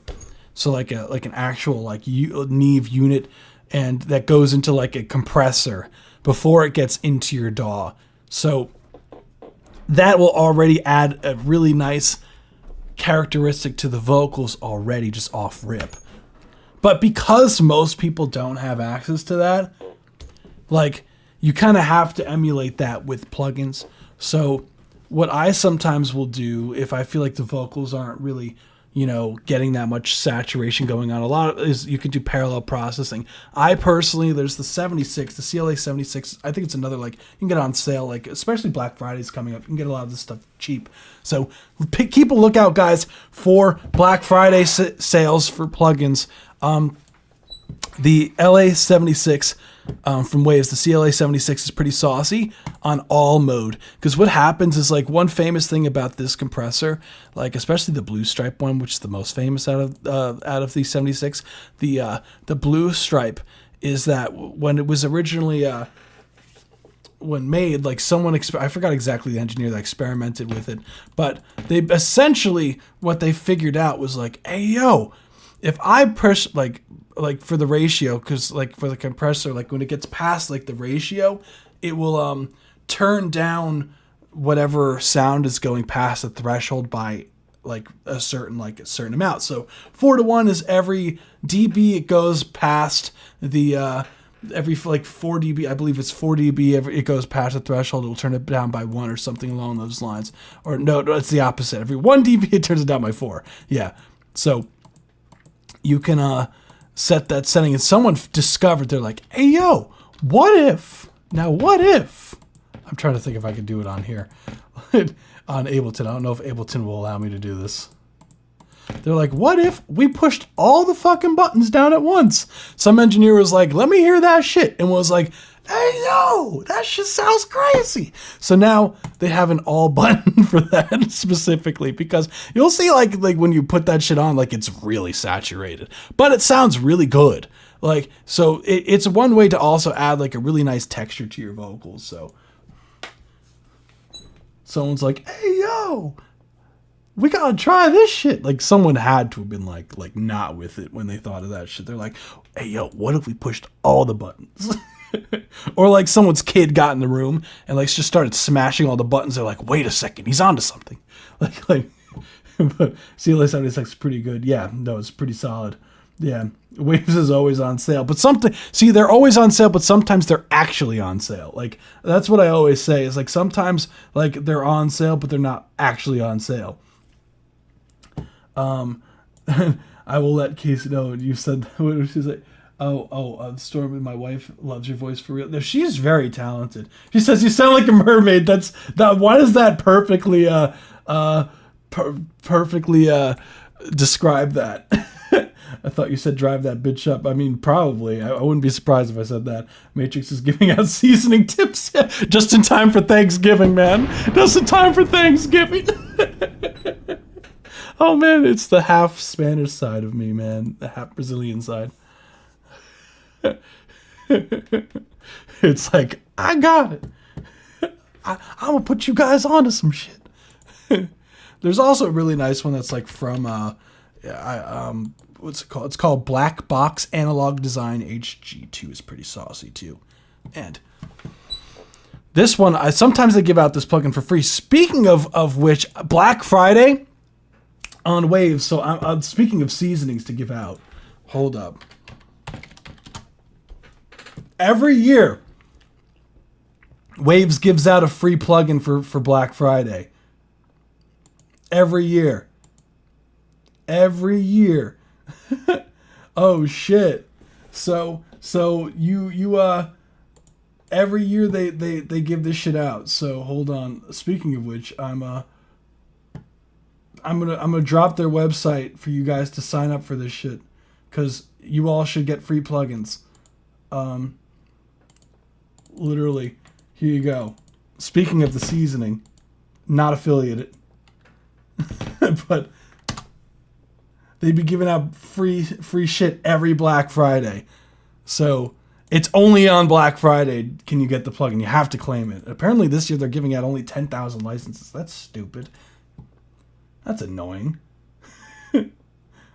S2: So like an actual like Neve unit, and that goes into like a compressor before it gets into your DAW. So that will already add a really nice characteristic to the vocals already, just off rip. But because most people don't have access to that, like you kind of have to emulate that with plugins. So what I sometimes will do, if I feel like the vocals aren't really, getting that much saturation going on, a lot is you could do parallel processing. I personally, there's the 76, the CLA 76. I think it's another, like, you can get it on sale, like, especially Black Friday's coming up. You can get a lot of this stuff cheap. So keep a lookout, guys, for Black Friday sales for plugins. The LA 76 from Waves, the CLA 76 is pretty saucy on all mode, because what happens is, like, one famous thing about this compressor, like especially the Blue Stripe one, which is the most famous out of the 76, the Blue Stripe is that when it was originally when made, like someone I forgot exactly the engineer that experimented with it, but they essentially, what they figured out was like, hey yo, if I push like for the ratio, because like for the compressor, like when it gets past like the ratio, it will turn down whatever sound is going past the threshold by like a certain amount. So 4:1 is every dB it goes past the every like 4 dB, I believe it's 4 dB, it goes past the threshold, it will turn it down by 1 or something along those lines. Or no, it's the opposite. Every 1 dB it turns it down by 4. Yeah. So you can set that setting, and someone discovered, they're like, hey yo, what if I'm trying to think if I could do it on here on Ableton. I don't know if Ableton will allow me to do this. They're like, what if we pushed all the fucking buttons down at once? Some engineer was like, let me hear that shit, and was like, hey yo, that shit sounds crazy. So now they have an all button for that specifically, because you'll see like when you put that shit on, like it's really saturated, but it sounds really good. Like, so it's one way to also add like a really nice texture to your vocals. So someone's like, hey, yo, we gotta try this shit. Like, someone had to have been like not with it when they thought of that shit. They're like, hey, yo, what if we pushed all the buttons? Or like someone's kid got in the room and like just started smashing all the buttons. They're like, wait a second, he's onto something. Like, but CLA 76 is pretty good. Yeah, no, it's pretty solid. Yeah, Waves is always on sale, but they're always on sale, but sometimes they're actually on sale. Like, that's what I always say is like sometimes like they're on sale, but they're not actually on sale. I will let Casey know. You said, what did she say? Stormy, my wife loves your voice for real. No, she's very talented. She says you sound like a mermaid. Why does that perfectly describe that? I thought you said drive that bitch up. I mean, probably. I wouldn't be surprised if I said that. Matrix is giving out seasoning tips just in time for Thanksgiving, man. Just in time for Thanksgiving. Oh, man, it's the half Spanish side of me, man. The half Brazilian side. It's like, I got it. I'm going to put you guys onto some shit. There's also a really nice one that's like from, what's it called? It's called Black Box Analog Design HG2. Is pretty saucy too. And this one, sometimes they give out this plugin for free. Speaking of which, Black Friday on Waves. So I'm speaking of seasonings to give out. Hold up. Every year, Waves gives out a free plugin for Black Friday. Every year. Every year. Oh shit. So you every year they give this shit out. So hold on. Speaking of which, I'm gonna drop their website for you guys to sign up for this shit, cause you all should get free plugins. Literally, here you go. Speaking of the seasoning, not affiliated, but they'd be giving out free shit every Black Friday. So it's only on Black Friday can you get the plugin. You have to claim it. Apparently this year they're giving out only 10,000 licenses. That's stupid. That's annoying.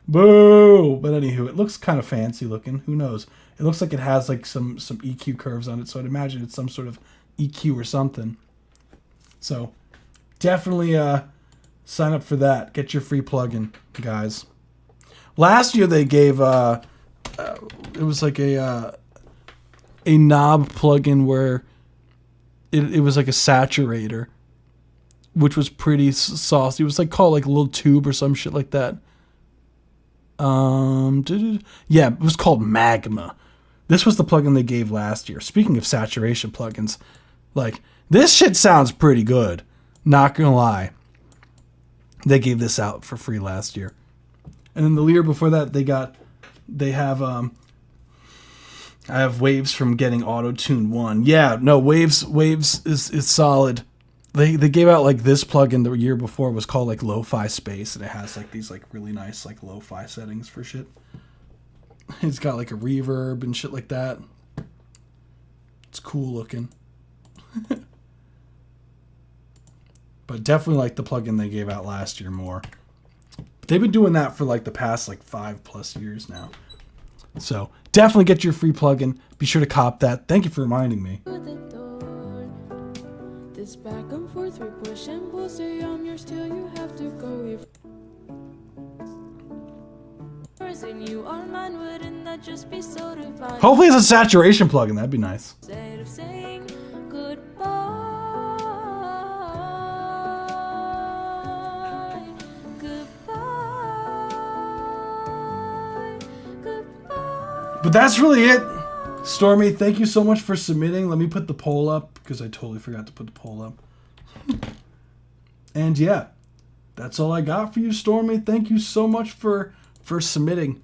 S2: Boo! But anywho, it looks kind of fancy looking. Who knows? It looks like it has like some EQ curves on it, so I'd imagine it's some sort of EQ or something. So definitely sign up for that. Get your free plugin, guys. Last year they gave it was like a knob plugin where it was like a saturator, which was pretty saucy. It was like called like a little tube or some shit like that. Yeah, it was called Magma. This was the plugin they gave last year. Speaking of saturation plugins, like, this shit sounds pretty good. Not gonna lie. They gave this out for free last year. And then the year before that, I have Waves from Getting Auto-Tune 1. Yeah, no, Waves is solid. They gave out like this plugin the year before. It was called like Lo-Fi Space, and it has like these like really nice like lo-fi settings for shit. It's got like a reverb and shit like that. It's cool looking. But definitely like the plugin they gave out last year more. But they've been doing that for like the past like 5+ years now. So definitely get your free plugin. Be sure to cop that. Thank you for reminding me.
S6: The door. This back and forth, we push and pull, stay on yours till you have to go. If and you are mine, wouldn't that just be so divine?
S2: Hopefully it's a saturation plugin. That'd be nice.
S6: Instead of saying goodbye, goodbye.
S2: But that's really it. Stormy, thank you so much for submitting. Let me put the poll up because I totally forgot to put the poll up. And yeah, that's all I got for you, Stormy. Thank you so much for submitting.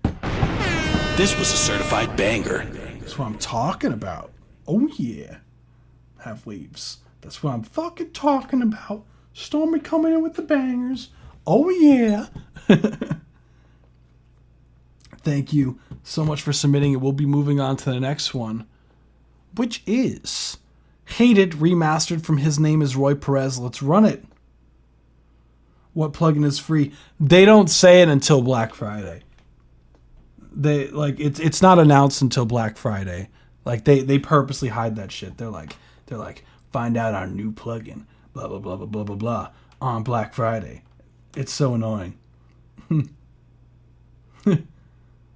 S1: This was a certified banger.
S2: That's what I'm talking about. Oh yeah. Have Waves. That's what I'm fucking talking about. Stormy coming in with the bangers. Oh yeah. Thank you so much for submitting it. We'll be moving on to the next one, which is Hate It remastered from His Name is Roy Perez. Let's run it. What plugin is free? They don't say it until Black Friday. They like it's not announced until Black Friday. Like they purposely hide that shit. They're like find out our new plugin, blah blah blah blah blah blah blah on Black Friday. It's so annoying.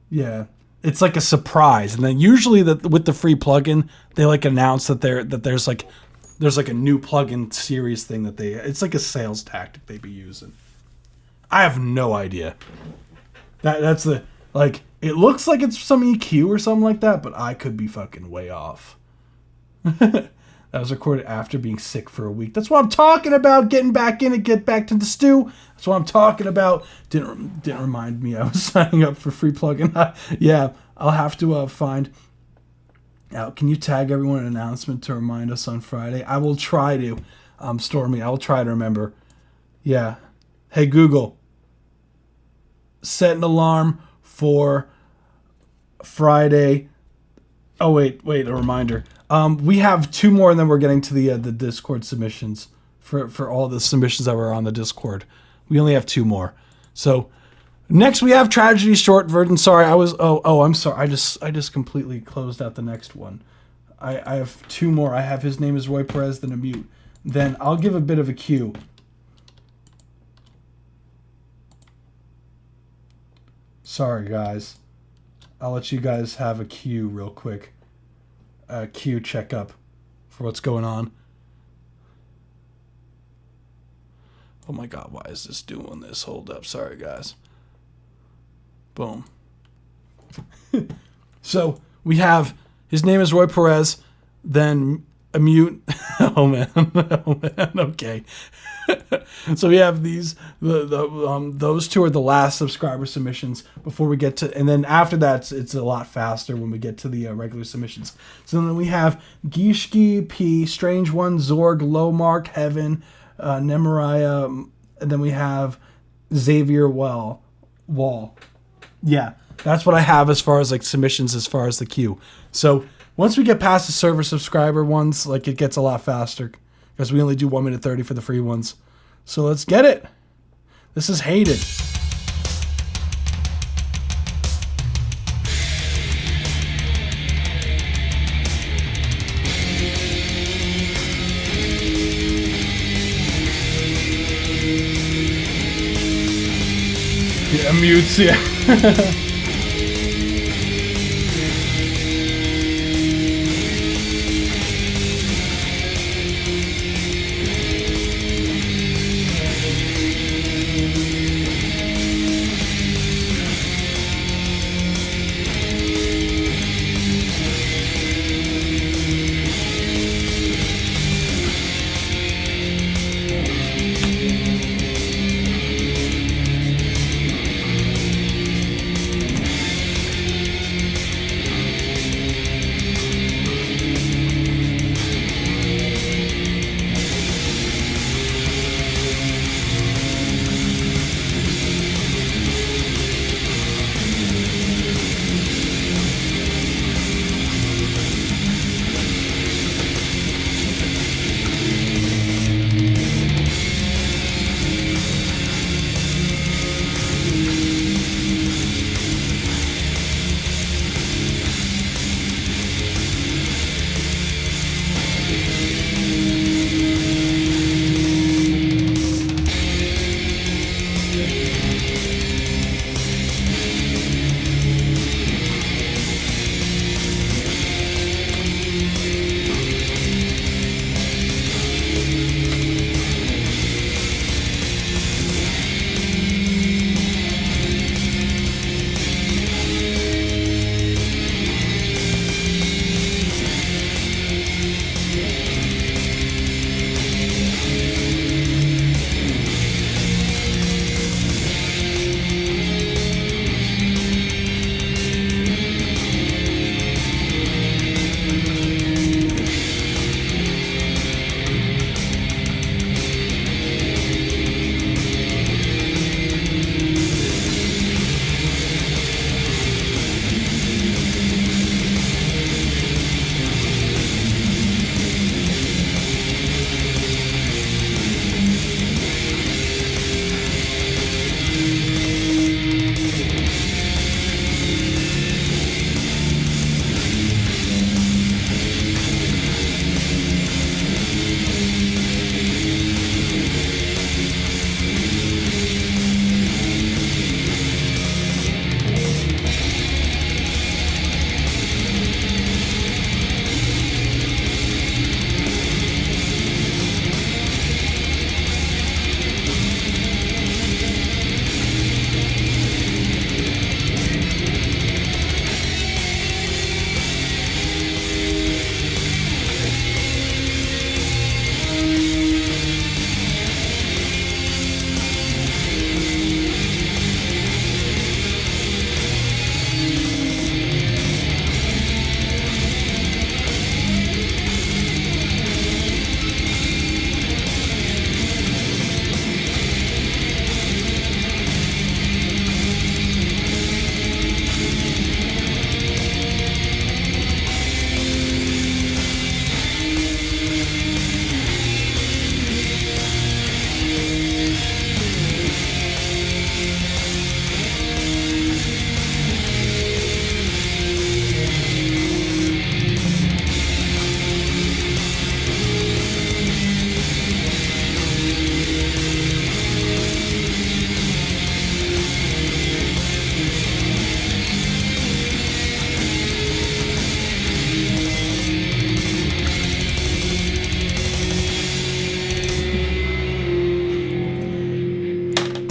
S2: Yeah, it's like a surprise, and then usually with the free plugin, they like announce that there's like a new plugin series thing that it's like a sales tactic they be using. I have no idea. That's the like it looks like it's some EQ or something like that, but I could be fucking way off. That was recorded after being sick for a week. That's what I'm talking about. Getting back in and get back to the stew. That's what I'm talking about. Didn't remind me I was signing up for free plugin. Yeah, I'll have to find out. Can you tag everyone an announcement to remind us on Friday? I will try to. Stormy, I will try to remember. Yeah. Hey Google, set an alarm for Friday. Oh wait, a reminder. We have 2 more, and then we're getting to the Discord submissions for all the submissions that were on the Discord. We only have 2 more. So next we have Tragedy short version. Sorry, I'm sorry. I just completely closed out the next one. I have 2 more. I have His Name is Roy Perez, then a mute. Then I'll give a bit of a cue. Sorry guys. I'll let you guys have a cue real quick. Q checkup for what's going on. Oh my god, why is this doing this? Hold up, sorry guys. Boom. So we have His Name is Roy Perez, then a mute. Oh man, okay. So we have those 2 are the last subscriber submissions before we get to, and then after that it's a lot faster when we get to the regular submissions. So then we have Gishki P, Strange One, Zorg, Lowmark, Heaven, Nemariah, and then we have Xavier Wall. Yeah, that's what I have as far as like submissions as far as the queue. So once we get past the server subscriber ones, like it gets a lot faster. Because we only do 1 minute 30 for the free ones. So let's get it. This is Hate It. Yeah, mutes, yeah.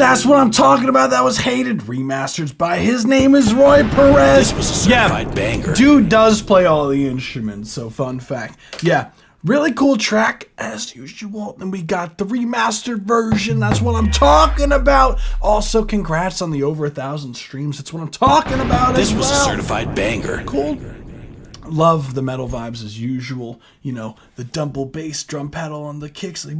S2: That's what I'm talking about. That was Hated, remastered by his name is Roy Perez.
S1: This was a certified banger.
S2: Dude does play all the instruments, so fun fact. Yeah, really cool track as usual. And we got the remastered version. That's what I'm talking about. Also, congrats on the over 1,000 streams. That's what I'm talking about.
S1: This
S2: as
S1: was
S2: well.
S1: a certified banger.
S2: Cool. Love the metal vibes as usual. You know, the double bass drum pedal on the kicks, like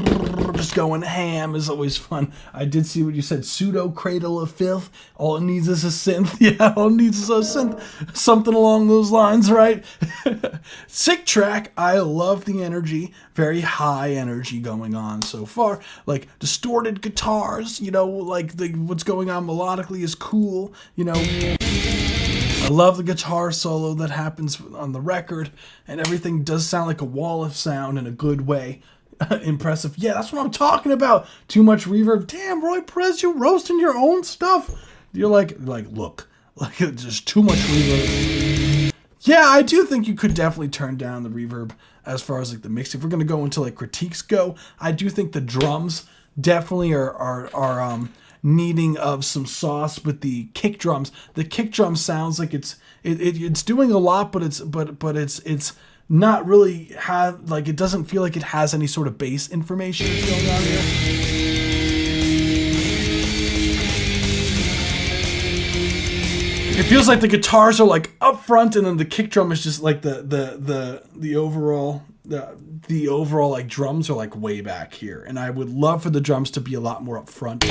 S2: just going ham is always fun. I did see what you said, pseudo cradle of filth. All it needs is a synth. Yeah, all it needs is a synth. Something along those lines, right? Sick track. I love the energy. Very high energy going on so far. Like distorted guitars, you know, like what's going on melodically is cool, you know. I love the guitar solo that happens on the record, and everything does sound like a wall of sound in a good way. Impressive. Yeah, that's what I'm talking about. Too much reverb. Damn, Roy Perez, you roasting your own stuff. You're like, look, like just too much reverb. Yeah, I do think you could definitely turn down the reverb as far as like the mix. If we're gonna go into like critiques go, I do think the drums definitely are needing of some sauce with the kick drums. The kick drum sounds like it's doing a lot, but it's not really like it doesn't feel like it has any sort of bass information going on here. It feels like the guitars are like up front, and then the kick drum is just like the overall like drums are like way back here, and I would love for the drums to be a lot more up front.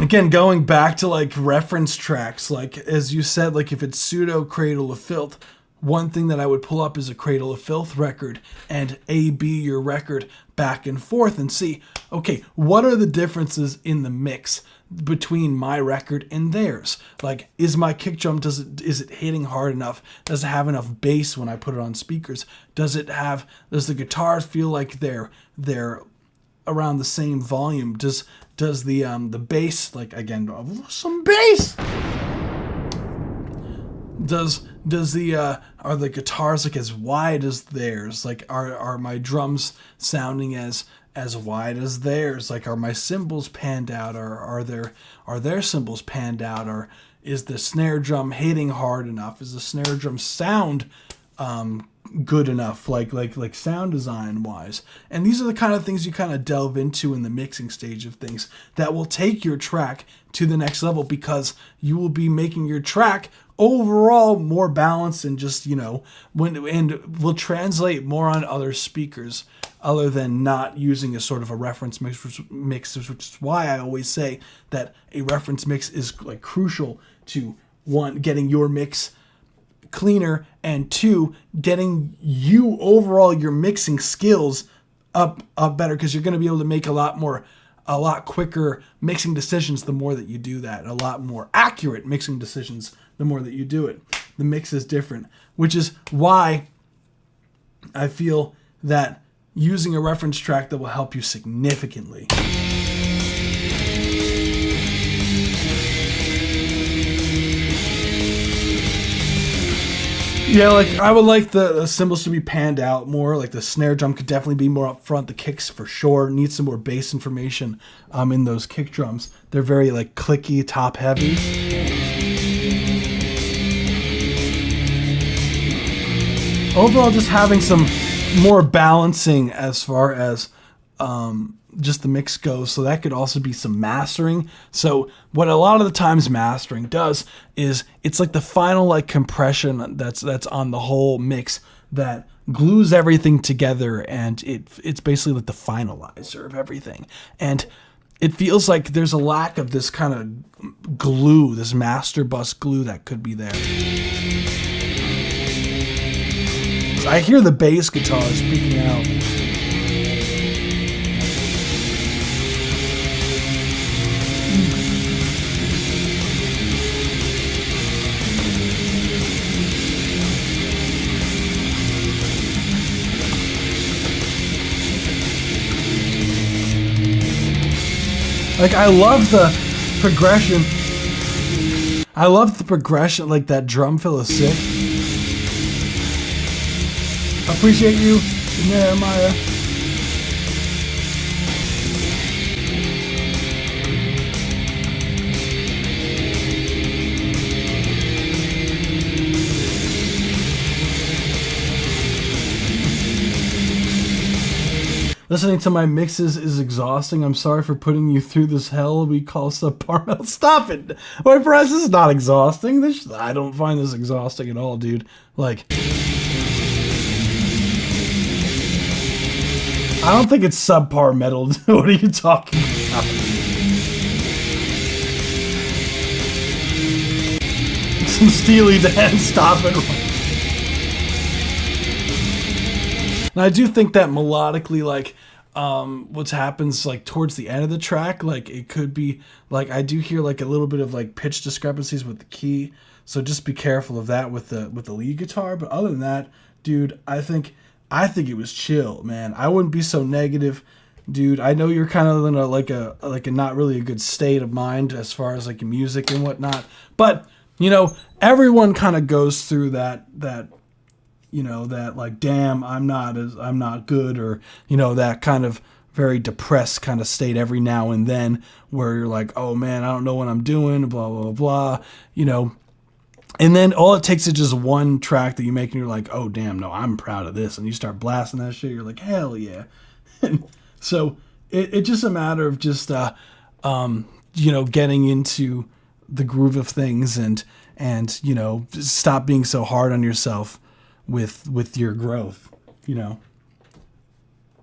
S2: Again, going back to like reference tracks, like as you said, like if it's pseudo Cradle of Filth, one thing that I would pull up is a Cradle of Filth record and A/B your record back and forth and see, okay, what are the differences in the mix between my record and theirs? Like, is my kick drum, is it hitting hard enough? Does it have enough bass when I put it on speakers? Does the guitars feel like they're around the same volume? Does the bass, like again, some bass? Are the guitars like as wide as theirs? Like are my drums sounding as wide as theirs? Like are my cymbals panned out? Are their cymbals panned out? Or is the snare drum hitting hard enough? Is the snare drum sound good enough, like sound design wise? And these are the kind of things you kind of delve into in the mixing stage of things that will take your track to the next level, because you will be making your track overall more balanced and just, you know, and will translate more on other speakers other than not using a sort of a reference mix, which is why I always say that a reference mix is like crucial to, one, getting your mix cleaner, and two, getting you overall your mixing skills up better, because you're going to be able to make a lot quicker mixing decisions the more that you do that, a lot more accurate mixing decisions the more that you do it. The mix is different, which is why I feel that using a reference track that will help you significantly. Yeah, like I would like the cymbals to be panned out more. Like the snare drum could definitely be more up front. The kicks for sure need some more bass information in those kick drums. They're very like clicky, top heavy. Overall, just having some more balancing as far as just the mix goes. So that could also be some mastering. So what a lot of the times mastering does is it's like the final like compression that's on the whole mix that glues everything together, and it's basically like the finalizer of everything. And it feels like there's a lack of this kind of glue, this master bus glue that could be there. I hear the bass guitar speaking out. Like, I love the progression. I love the progression, like that drum fill is sick. Appreciate you. Nehemiah. Listening to my mixes is exhausting. I'm sorry for putting you through this hell we call subpar metal. Stop it! My friends, this is not exhausting. I don't find this exhausting at all, dude. Like, I don't think it's subpar metal. What are you talking about? Some Steely Dan, stop it. And I do think that melodically, like, what happens, like, towards the end of the track, like, it could be, like, I do hear, like, a little bit of, like, pitch discrepancies with the key, so just be careful of that with the lead guitar. But other than that, dude, I think it was chill, man. I wouldn't be so negative, dude. I know you're kind of in a not really a good state of mind as far as, like, music and whatnot, but, you know, everyone kind of goes through that you know, that like, damn, I'm not good, or, you know, that kind of very depressed kind of state every now and then where you're like, oh man, I don't know what I'm doing, blah, blah, blah, you know. And then all it takes is just one track that you make and you're like, oh damn, no, I'm proud of this. And you start blasting that shit. You're like, hell yeah. And so it's just a matter of just, you know, getting into the groove of things and, you know, stop being so hard on yourself with your growth, you know.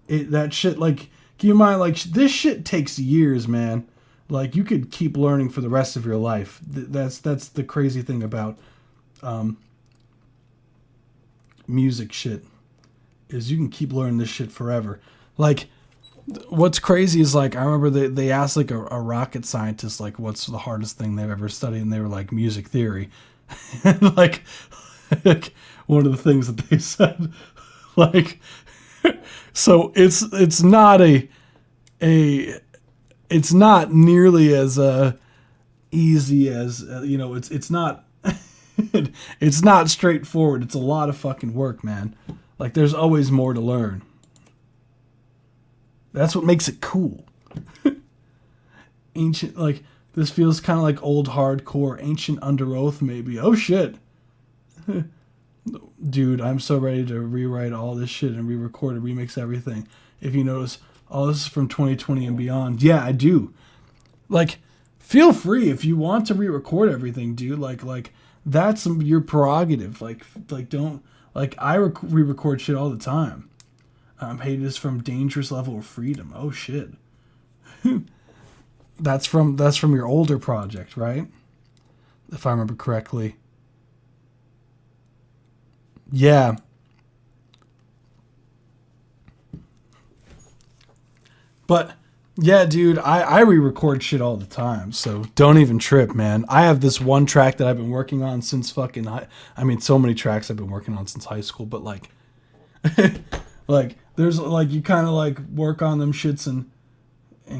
S2: That shit, like, keep in mind, like, this shit takes years, man. Like, you could keep learning for the rest of your life. That's the crazy thing about music shit, is you can keep learning this shit forever. Like, what's crazy is, like, I remember they asked, like, a rocket scientist, like, what's the hardest thing they've ever studied, and they were like, music theory. like one of the things that they said, like, so it's not it's not nearly as easy as, you know, it's not it's not straightforward. It's a lot of fucking work, man. Like, there's always more to learn. That's what makes it cool. Ancient, like, this feels kind of like old hardcore, Ancient Under Oath, maybe. Oh shit. Dude, I'm so ready to rewrite all this shit and re-record and remix everything. If you notice, all this is from 2020 and beyond. Yeah, I do. Like, feel free if you want to re-record everything, dude. Like that's your prerogative. Like don't, like, I re-record shit all the time. Hey, this is from Dangerous Level of Freedom. Oh shit. That's from your older project, right? If I remember correctly. Yeah. But yeah, dude, I re-record shit all the time, so don't even trip, man. I have this one track that I've been working on since fucking so many tracks I've been working on since high school, but like like there's like, you kind of like work on them shits and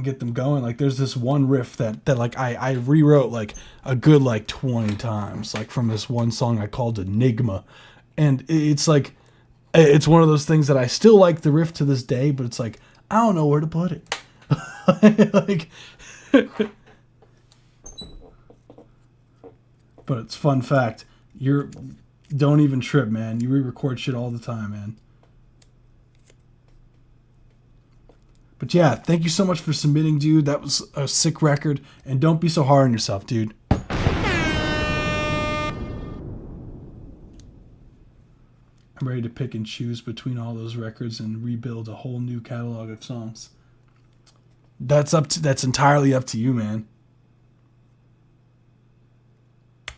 S2: get them going. Like, there's this one riff that like I rewrote like a good like 20 times, like from this one song I called Enigma. And it's like, it's one of those things that I still like the riff to this day, but it's like, I don't know where to put it. Like, but it's fun fact. Don't even trip, man. You re-record shit all the time, man. But yeah, thank you so much for submitting, dude. That was a sick record. And don't be so hard on yourself, dude. I'm ready to pick and choose between all those records and rebuild a whole new catalog of songs. That's entirely up to you, man.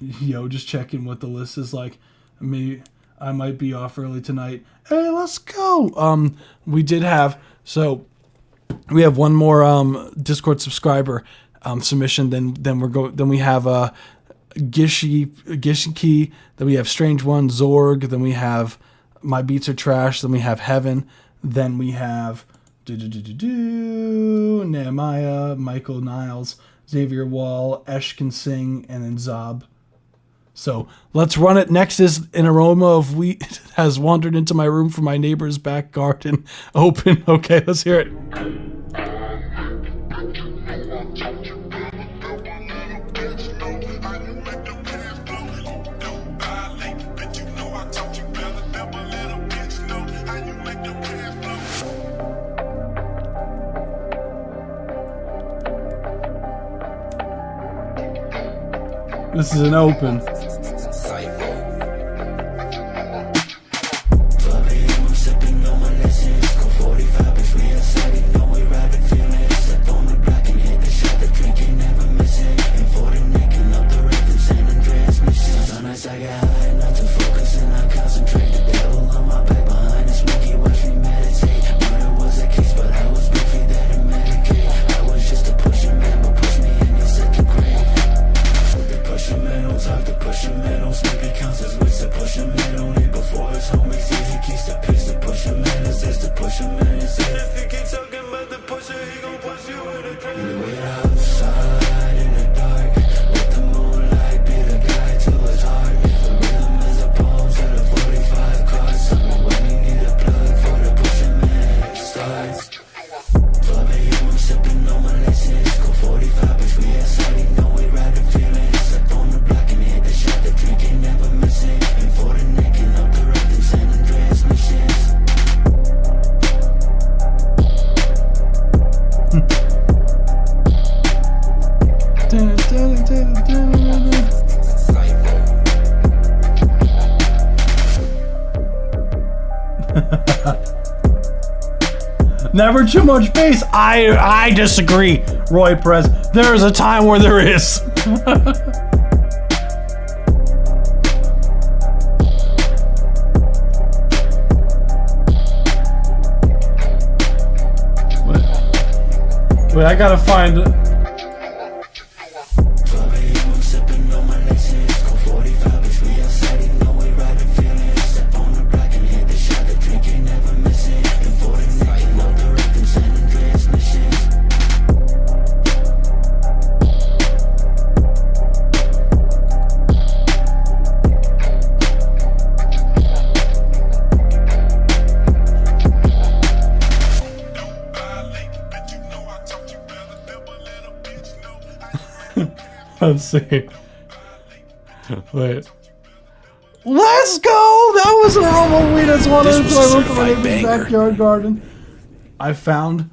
S2: Yo, just checking what the list is like. I might be off early tonight. Hey, let's go. We have one more Discord subscriber submission. Then we have Gishiki. Then we have Strange One, Zorg. Then we have My Beats Are Trash. Then we have Heaven. Then we have Nehemiah, Michael Niles, Xavier Wall, Esh Can Sing, and then Zob. So let's run it. Next is An Aroma of Wheat Has Wandered Into My Room from My Neighbor's Back Garden. Open. Okay, let's hear it. This is an open. Never too much bass. I disagree, Roy Perez. There is a time where there is. Wait, I gotta find. Let's see. Wait. Let's go! That was An Aroma of Wheat Has Wandered Into My Room from My Neighbor's Backyard Garden. I found...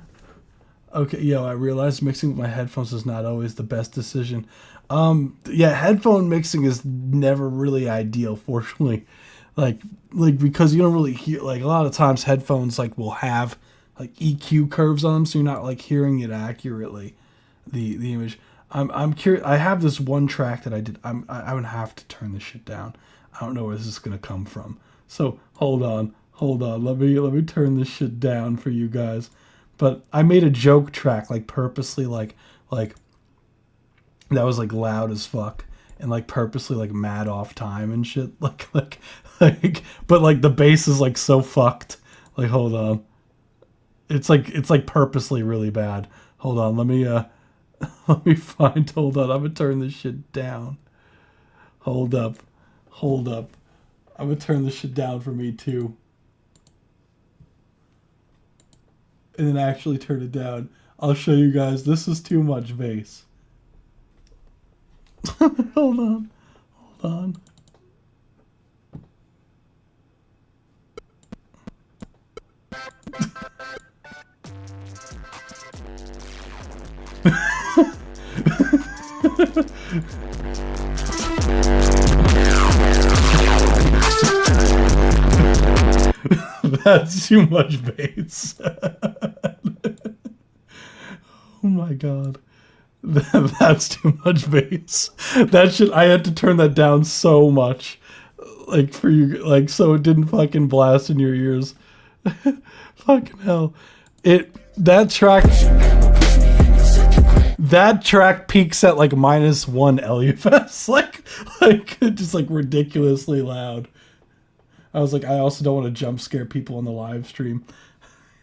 S2: Okay, I realized mixing with my headphones is not always the best decision. Yeah, headphone mixing is never really ideal, fortunately. Like because you don't really hear... Like, a lot of times headphones, like, will have, like, EQ curves on them, so you're not, like, hearing it accurately, the image. I'm curious. I have this one track that I did. I would have to turn this shit down. I don't know where this is gonna come from. So hold on. Let me turn this shit down for you guys. But I made a joke track, like purposely, like that was like loud as fuck and like purposely like mad off time and shit. Like, but like the bass is like so fucked. Like, hold on. It's like purposely really bad. Hold on. Let me find. Hold on. I'm gonna turn this shit down. Hold up. I'm gonna turn this shit down for me too. And then actually turn it down. I'll show you guys. This is too much bass. Hold on. That's too much bass. Oh my god. That's too much bass. That shit, I had to turn that down so much. Like for you, like so it didn't fucking blast in your ears. Fucking hell. That track peaks at like -1 LUFS. like just like ridiculously loud. I was like, I also don't want to jump scare people on the live stream.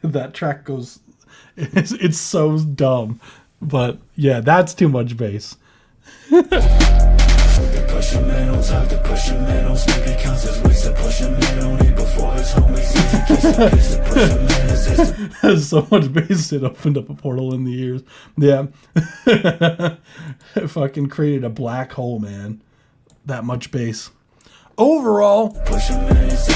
S2: That track goes, it's so dumb. But yeah, that's too much bass.
S1: push him in, don't talk to push him in, don't snap accounts as ways to push him in, only before his homies easy keys to kiss to push him in, it's
S2: There's so much bass, it opened up a portal in the ears. Yeah. It fucking created a black hole, man. That much bass. Overall,
S1: push him in, it's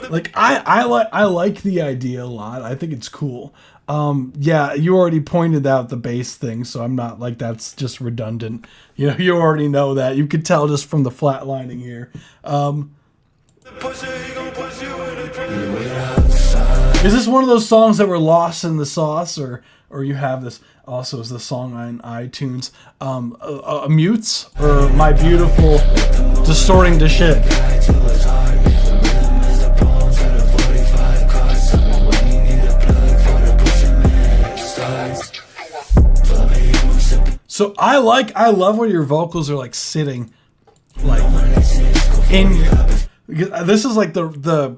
S2: like I like the idea a lot. I think it's cool. Yeah, you already pointed out the bass thing, so I'm not like that's just redundant. You know, you already know that. You could tell just from the flatlining here. Is this one of those songs that were lost in the sauce, or you have this also as the song on iTunes? Mutes or My Beautiful Distorting to Shit. So I love when your vocals are like sitting like in, because this is like the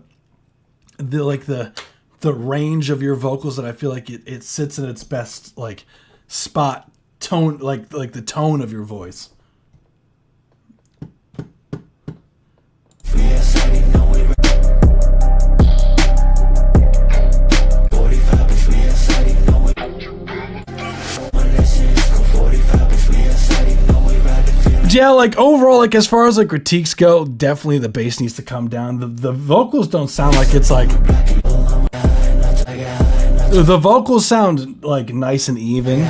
S2: range of your vocals that I feel like it sits in its best like spot tone, like the tone of your voice. Yeah, like overall, like as far as like critiques go, definitely the bass needs to come down. The vocals don't sound like it's like, the vocals sound like nice and even.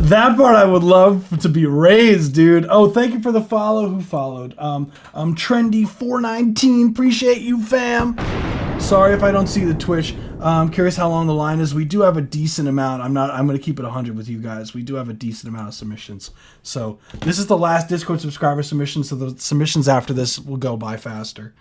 S2: That part I would love to be raised, dude. Oh, thank you for the follow. Who followed? Trendy419. Appreciate you, fam. Sorry if I don't see the Twitch. I'm curious how long the line is. We do have a decent amount. I'm going to keep it 100 with you guys. We do have a decent amount of submissions. So this is the last Discord subscriber submission. So the submissions after this will go by faster.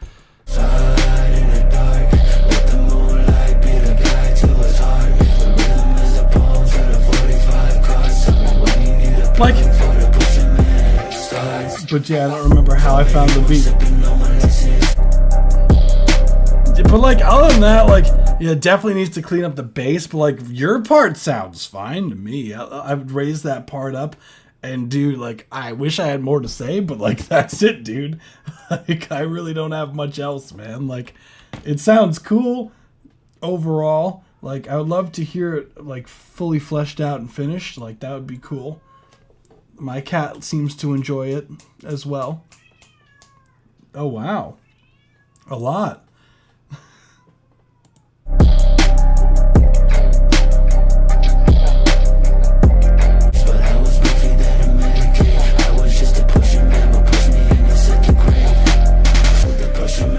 S2: Like, but yeah, I don't remember how I found the beat. But like, other than that, like, yeah, definitely needs to clean up the bass. But like, your part sounds fine to me. I would raise that part up, and dude, like, I wish I had more to say, but like, that's it, dude. Like, I really don't have much else, man. Like, it sounds cool overall. Like, I would love to hear it like fully fleshed out and finished. Like, that would be cool. My cat seems to enjoy it as well. Oh, wow. A lot.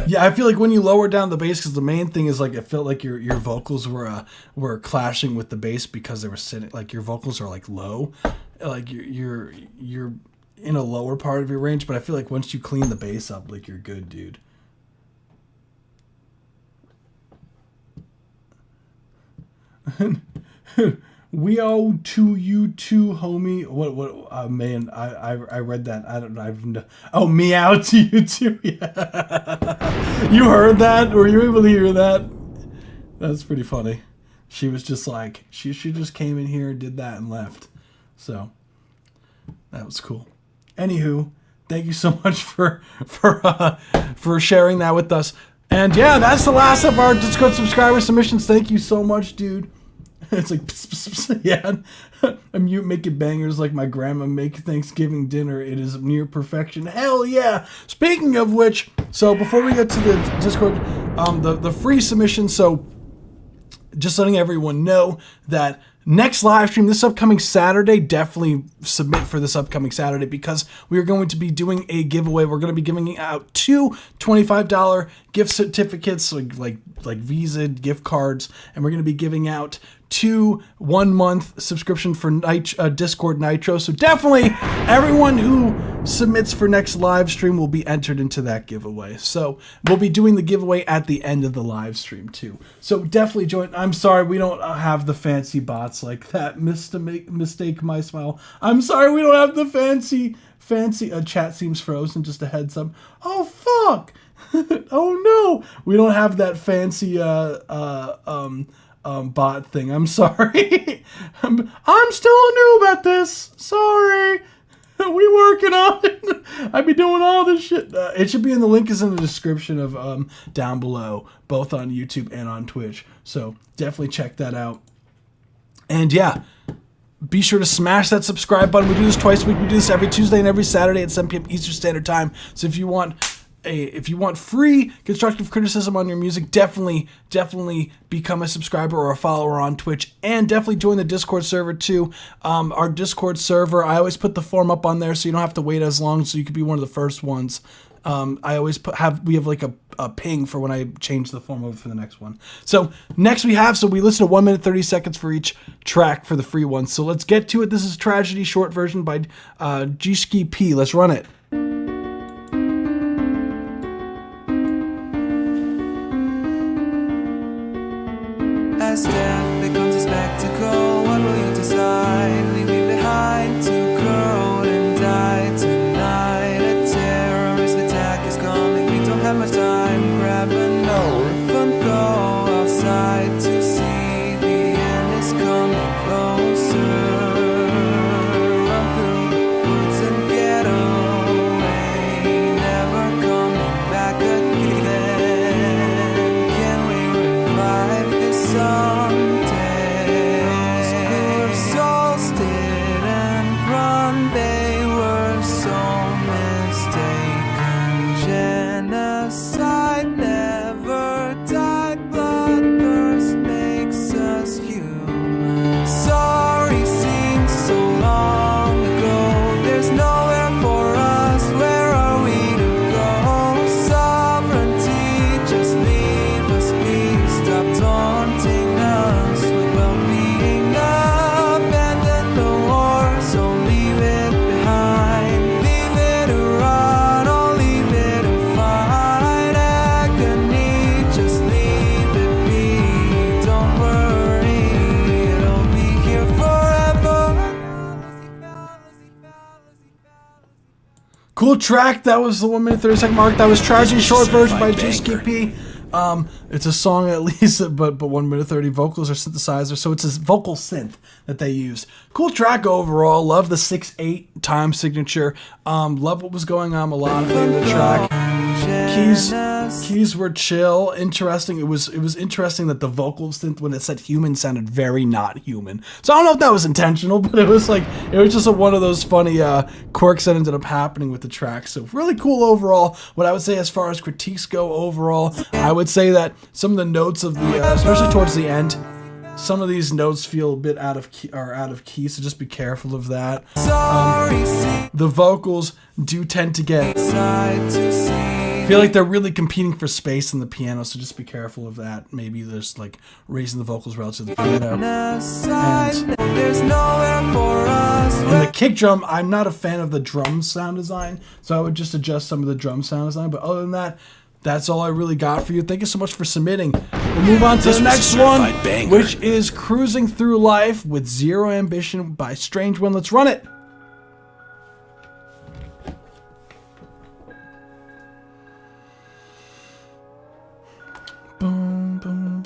S2: Yeah, I feel like when you lower down the bass, because the main thing is like it felt like your vocals were clashing with the bass because they were sitting like your vocals are like low, like you're in a lower part of your range. But I feel like once you clean the bass up, like you're good, dude. We owe to you too, homie. What? Man, I read that. I don't know. Oh, meow to you too. Yeah. You heard that? Were you able to hear that? That's pretty funny. She was just like, she just came in here, did that, and left. So that was cool. Anywho, thank you so much for sharing that with us. And yeah, that's the last of our Discord subscriber submissions. Thank you so much, dude. It's like, pss, pss, pss, yeah. I'm mute making bangers like my grandma make Thanksgiving dinner. It is near perfection. Hell yeah. Speaking of which, so before we get to the Discord, the free submission. So just letting everyone know that next live stream, this upcoming Saturday, definitely submit for this upcoming Saturday because we are going to be doing a giveaway. We're going to be giving out 2 $25 gift certificates, like Visa gift cards, and we're going to be giving out 2 1-month subscription for Discord Nitro. So definitely everyone who submits for next live stream will be entered into that giveaway. So we'll be doing the giveaway at the end of the live stream too. So definitely join. I'm sorry we don't have the fancy bots like that. Mistake my smile. I'm sorry we don't have the fancy chat seems frozen. Just a heads up. Oh fuck. Oh no, we don't have that fancy bot thing. I'm sorry. I'm still a noob at this. Sorry. We working on it. I be doing all this shit. It should be in the link is in the description of down below, both on YouTube and on Twitch. So definitely check that out. And yeah, be sure to smash that subscribe button. We do this twice a week. We do this every Tuesday and every Saturday at 7 p.m. Eastern Standard Time. So if you want free constructive criticism on your music, definitely become a subscriber or a follower on Twitch, and definitely join the Discord server too. Our Discord server, I always put the form up on there so you don't have to wait as long, so you could be one of the first ones. I always we have like a ping for when I change the form over for the next one. So next we listen to 1 minute 30 seconds for each track for the free one. So let's get to it. This is Tragedy short version by G-Ski P. Let's run it.
S4: As death becomes a spectacle, what will you decide? Leave me behind to corrode and die tonight. A terrorist attack is coming, we don't have much time. Grab a note and go outside to see the end is coming closer. Run through woods and get away, never coming back again. Can we revive this someday? Those poor souls didn't run, they were so mistaken. Genocide never died, bloodthirst makes us human. Sorry seems so long ago, there's nowhere for us, where are we to go? Sovereignty, just leave us be, stop taunting us with well-being. Abandon the war, so leave it behind. Leave it to rot, or leave it to fight. Agony, just leave it be. Don't worry, it'll be here forever.
S2: Cool track. That was the 1 minute 30 second mark. That was Tragedy short version by G-Ski P. It's a song at least, but 1 minute 30 vocals are synthesizer, so it's a vocal synth that they use. Cool track overall. Love the 6/8 time signature. Love what was going on melodically in the track. Keys were chill, interesting. It was interesting that the vocal synth when it said human sounded very not human. So I don't know if that was intentional, but it was just one of those funny quirks that ended up happening with the track. So really cool overall. What I would say as far as critiques go overall, I would say that some of the notes of the, especially towards the end, some of these notes feel a bit out of key, so just be careful of that. The vocals do tend to get, I feel like they're really competing for space in the piano, so just be careful of that. Maybe there's like raising the vocals relative to the piano. And the kick drum, I'm not a fan of the drum sound design, so I would just adjust some of the drum sound design. But other than that, that's all I really got for you. Thank you so much for submitting. We'll move on to the next one, which is Cruising Through Life with Zero Ambition by Strange One. Let's run it. Boom, boom.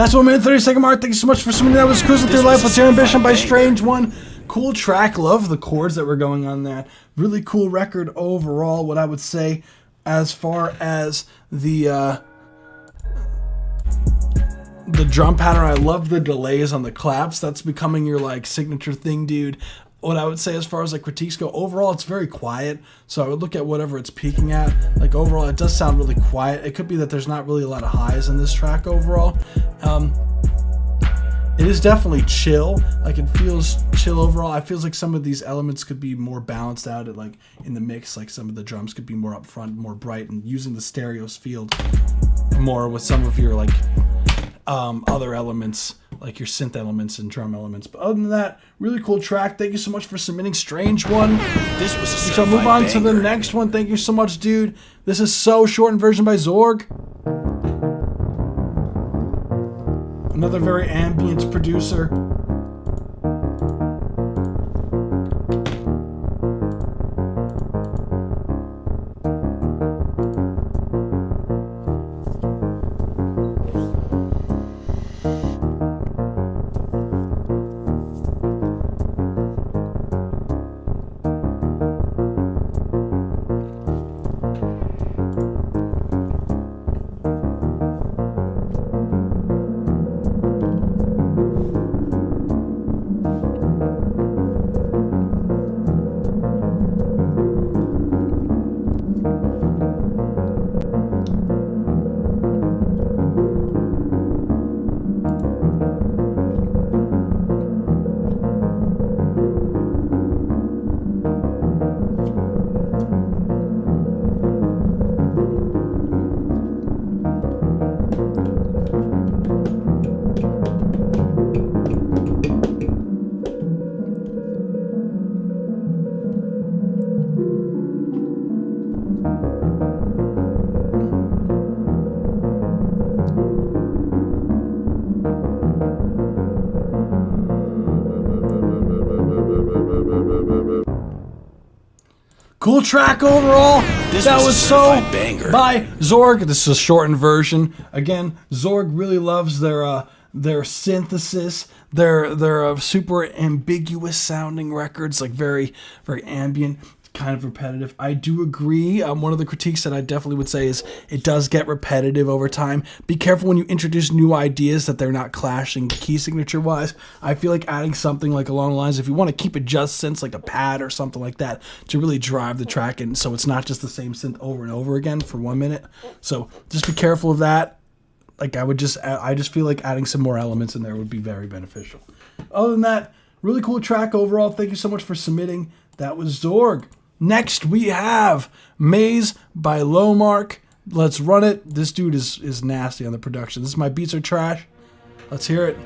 S2: That's 1 minute 30-second mark. Thank you so much for submitting. That was Cruising Through Life. What's Your Ambition by Strange One. Cool track. Love the chords that were going on that. Really cool record overall. What I would say as far as the drum pattern, I love the delays on the claps. That's becoming your like signature thing, dude. What I would say as far as like critiques go, overall it's very quiet. So I would look at whatever it's peaking at. Like overall it does sound really quiet. It could be that there's not really a lot of highs in this track overall. It is definitely chill. Like it feels chill overall. I feels like some of these elements could be more balanced out at like in the mix. Like some of the drums could be more up front, more bright, and using the stereos field more with some of your like other elements, like your synth elements and drum elements. But other than that, really cool track. Thank you so much for submitting Strange One.
S1: This was a
S2: We shall move on to the
S1: banger.
S2: next one. Thank you so much, dude. This is So Shortened Version by Zorg. Another very ambient producer. Cool track overall.
S1: This
S2: That
S1: was a
S2: was So
S1: certified banger.
S2: by Zorg. This is a shortened version. Again, Zorg really loves their synthesis, their super ambiguous sounding records, like very, very ambient, kind of repetitive. I do agree. One of the critiques that I definitely would say is it does get repetitive over time. Be careful when you introduce new ideas that they're not clashing key signature wise. I feel like adding something like along the lines, if you want to keep it just synths, like a pad or something like that, to really drive the track in, so it's not just the same synth over and over again for 1 minute. So just be careful of that. Like I just feel like adding some more elements in there would be very beneficial. Other than that, really cool track overall. Thank you so much for submitting. That was Zorg. Next we have Maze by Lowmark. Let's run it. This dude is nasty on the production. This is My Beats Are Trash. Let's hear it.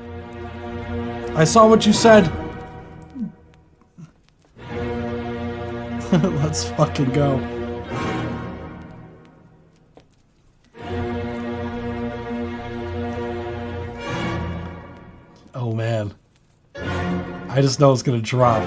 S2: I saw what you said. Let's fucking go. Oh man. I just know it's gonna drop.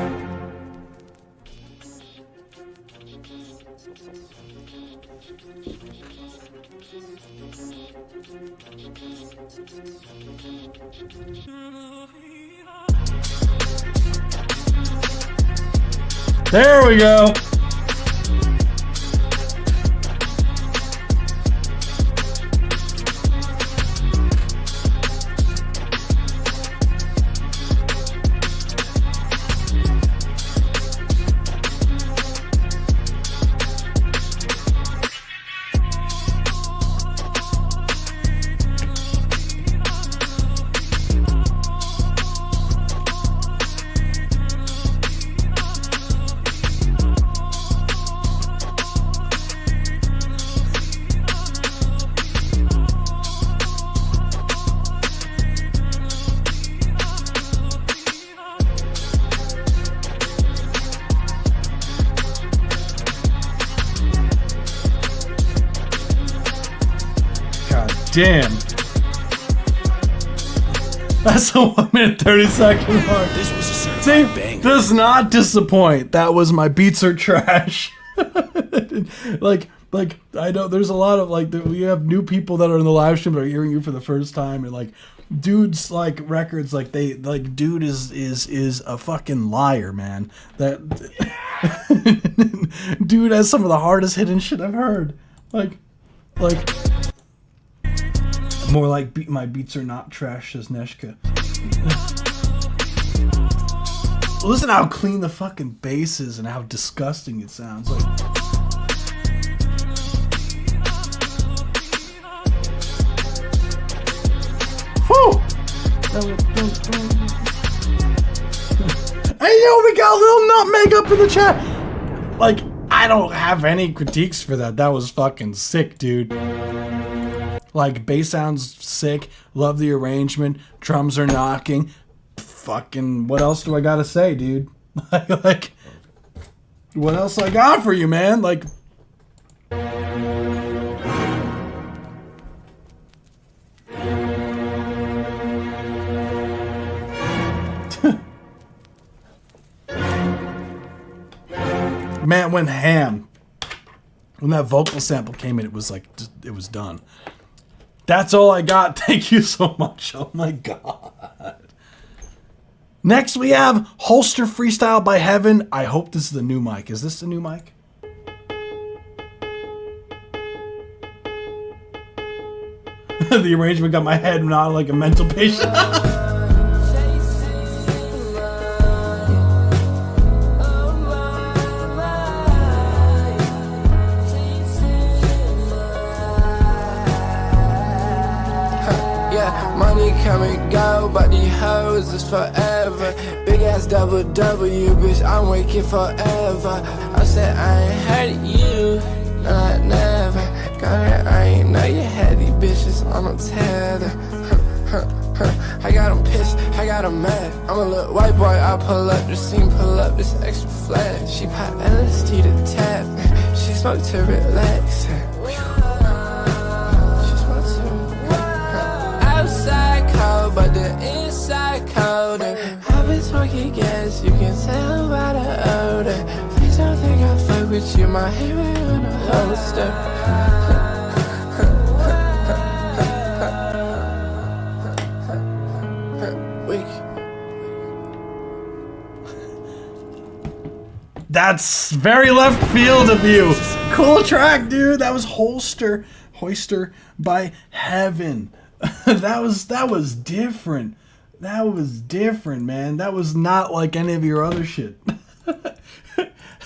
S2: There we go. Damn. That's a 1 minute 30-second mark.
S1: This was a
S2: See,
S1: certified banger.
S2: does not disappoint. That was My Beats Are Trash. like I know there's a lot of like we have new people that are in the live stream that are hearing you for the first time, and like dude's like records, like they like dude is a fucking liar, man. That dude has some of the hardest hidden shit I've heard. Like more like my beats are not trash, says Neshka. Listen how clean the fucking bass is and how disgusting it sounds. Like, whew! Hey yo, we got a little nutmeg up in the chat. Like, I don't have any critiques for that. That was fucking sick, dude. Like, bass sounds sick. Love the arrangement. Drums are knocking. Fucking, what else do I gotta say, dude? Like, what else I got for you, man? Like, man went ham. When that vocal sample came in, it was like, it was done. That's all I got. Thank you so much. Oh my god. Next we have Holster Freestyle by Heaven. I hope this is the new mic. Is this the new mic? The arrangement got my head not like a mental patient.
S4: Money come and go, but these hoes is forever. Big ass double W, bitch, I'm waking forever. I said I ain't had you, no I never. Got it, I ain't know you had these bitches on a tether. I got them pissed, I got them mad. I'm a little white boy, I pull up the scene, pull up this extra flag. She pop LSD to tap, she smoke to relax. Outside cold, but the inside colder. I've been smoking gas, you can tell by the odor. Please don't think I fuck with you, my hair on a holster.
S2: That's very left field of you. Cool track, dude. That was Hoister by Heaven. that was different. That was different, man. That was not like any of your other shit.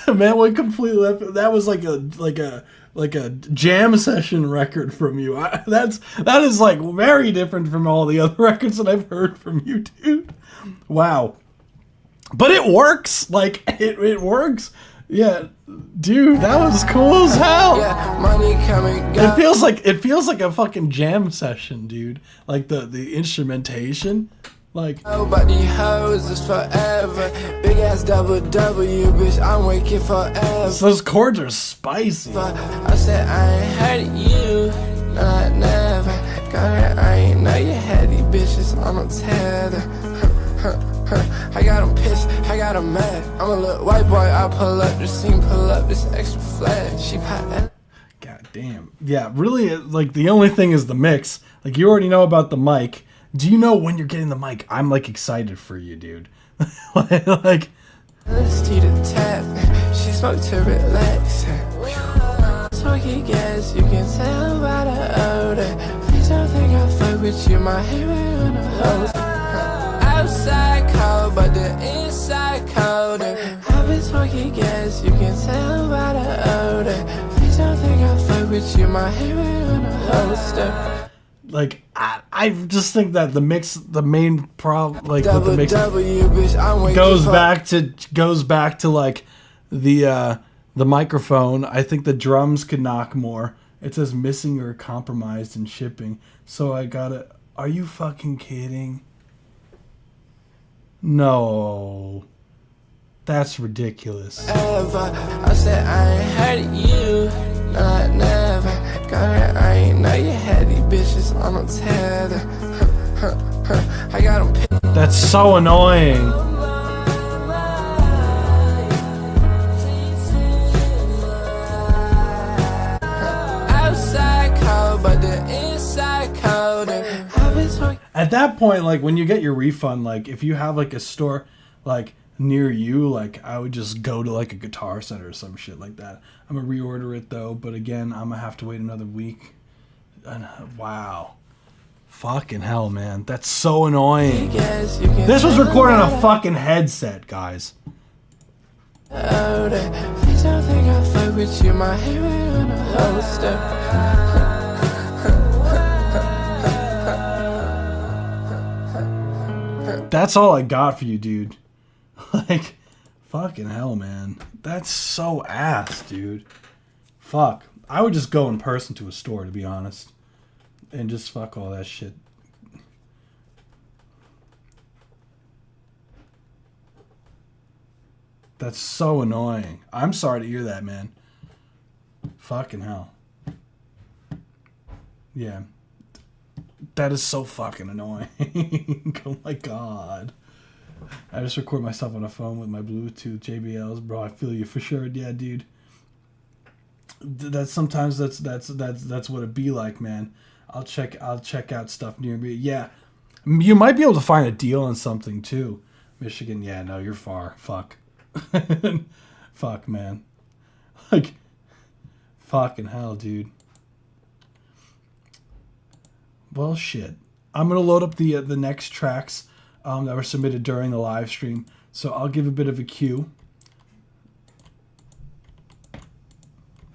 S2: Man, went completely left. That was like a jam session record from you. That is like very different from all the other records that I've heard from you, dude. Wow. But it works. Like it works. Yeah, dude, that was cool as hell.
S4: Yeah, money coming.
S2: It feels like a fucking jam session, dude. Like the instrumentation, like.
S4: Oh, but these hoes is forever. Big ass double W, bitch, I'm waking forever.
S2: Those chords are spicy.
S4: I said I ain't had you, no I never. Got it, I ain't know you had these bitches on a tether. I got them pissed, I got them mad. I'm a little white boy, I pull up the scene, pull up this extra flag. She pop.
S2: God damn. Yeah, really, like the only thing is the mix. Like you already know about the mic. Do you know when you're getting the mic? I'm like excited for you, dude. Like.
S4: Let's do the tap. She smoke to relax. Smoky gas, you can tell by the odor. Please don't think I fuck with you, my hair on a holster. Outside cold, but the inside colder. I've been smoking gas, you can tell by the odor. Please don't think I fuck with you, my hair on a holster.
S2: Like I just think that the mix, the main problem, like with the mix, goes back to like the microphone. I think the drums could knock more. It says missing or compromised in shipping. So I gotta. Are you fucking kidding? No, that's ridiculous.
S4: I said I ain't had you, no I never. Got it, I ain't know you had these bitches on a tether. I got them.
S2: That's so annoying. Outside cold, but the inside colder. At that point, like when you get your refund, like if you have like a store like near you, like I would just go to like a Guitar Center or some shit like that. I'm gonna reorder it though, but again, I'm gonna have to wait another week. Wow. Fucking hell, man. That's so annoying. This was recorded on a fucking headset, guys.
S4: Please don't think I fuck with you, my hair on a holster.
S2: That's all I got for you, dude. Like, fucking hell, man. That's so ass, dude. Fuck. I would just go in person to a store, to be honest. And just fuck all that shit. That's so annoying. I'm sorry to hear that, man. Fucking hell. Yeah. That is so fucking annoying. Oh my god. I just record myself on a phone with my Bluetooth JBLs, bro. I feel you for sure. Yeah, dude. That's sometimes that's what it be like, man. I'll check out stuff near me. Yeah. You might be able to find a deal on something too. Michigan, yeah, no, you're far. Fuck. Fuck, man. Like, fucking hell, dude. Well, shit. I'm gonna load up the next tracks that were submitted during the live stream. So I'll give a bit of a cue.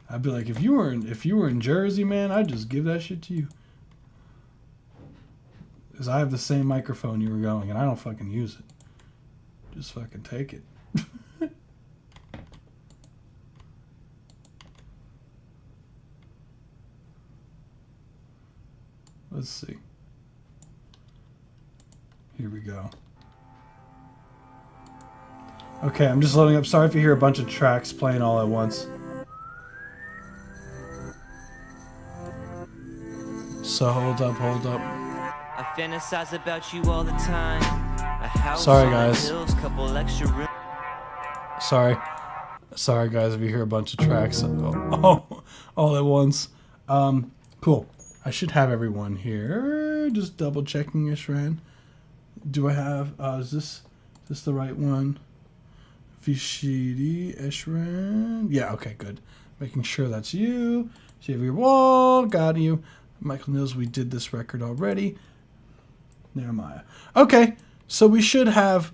S2: I'd be like, if you were in Jersey, man, I'd just give that shit to you. Because I have the same microphone you were going, and I don't fucking use it. Just fucking take it. Let's see. Here we go. Okay, I'm just loading up. Sorry if you hear a bunch of tracks playing all at once. So hold up.
S7: I fantasize about you all the time. A house
S2: Sorry,
S7: on the
S2: guys.
S7: hills, couple extra rooms.
S2: Sorry guys if you hear a bunch of tracks all at once. Cool. I should have everyone here. Just double checking Ishran. Do I have is this the right one? Vishidi Ishran. Yeah, okay, good. Making sure that's you. Xavier Wall, got you. Michael Nils, we did this record already. Nehemiah. Okay, so we should have.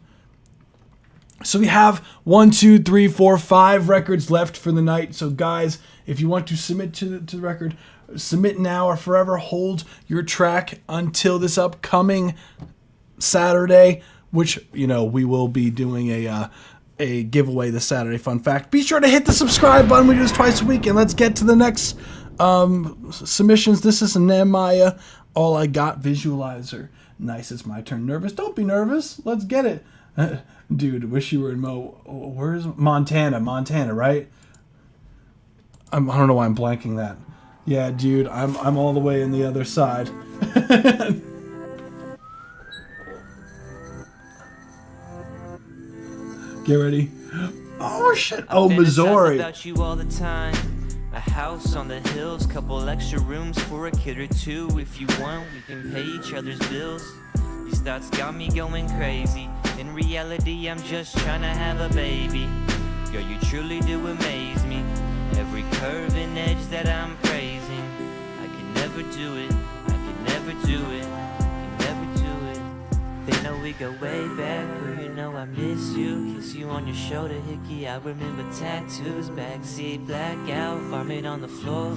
S2: So we have 1, 2, 3, 4, 5 records left for the night. So guys, if you want to submit to the record, submit now or forever hold your track until this upcoming Saturday, which, you know, we will be doing a giveaway this Saturday. Fun fact. Be sure to hit the subscribe button. We do this twice a week. And let's get to the next submissions. This is Nehemiah. All I Got Visualizer. Nice, it's my turn. Nervous? Don't be nervous. Let's get it. Dude, wish you were in where's Montana, right? I don't know why I'm blanking that. Yeah, dude, I'm all the way in the other side. Get ready. Oh shit. Oh, Missouri.
S7: About you all the time. A house on the hills, couple extra rooms for a kid or two. If you want, we can pay each other's bills. These thoughts got me going crazy. In reality, I'm just trying to have a baby. Girl, you truly do amaze me. Every curve and edge that I'm praising. I can never do it. I can never do it. I can never do it. They know we go way back, girl, you know I miss you. Kiss you on your shoulder, hickey, I remember tattoos. Backseat, blackout, vomit on the floor.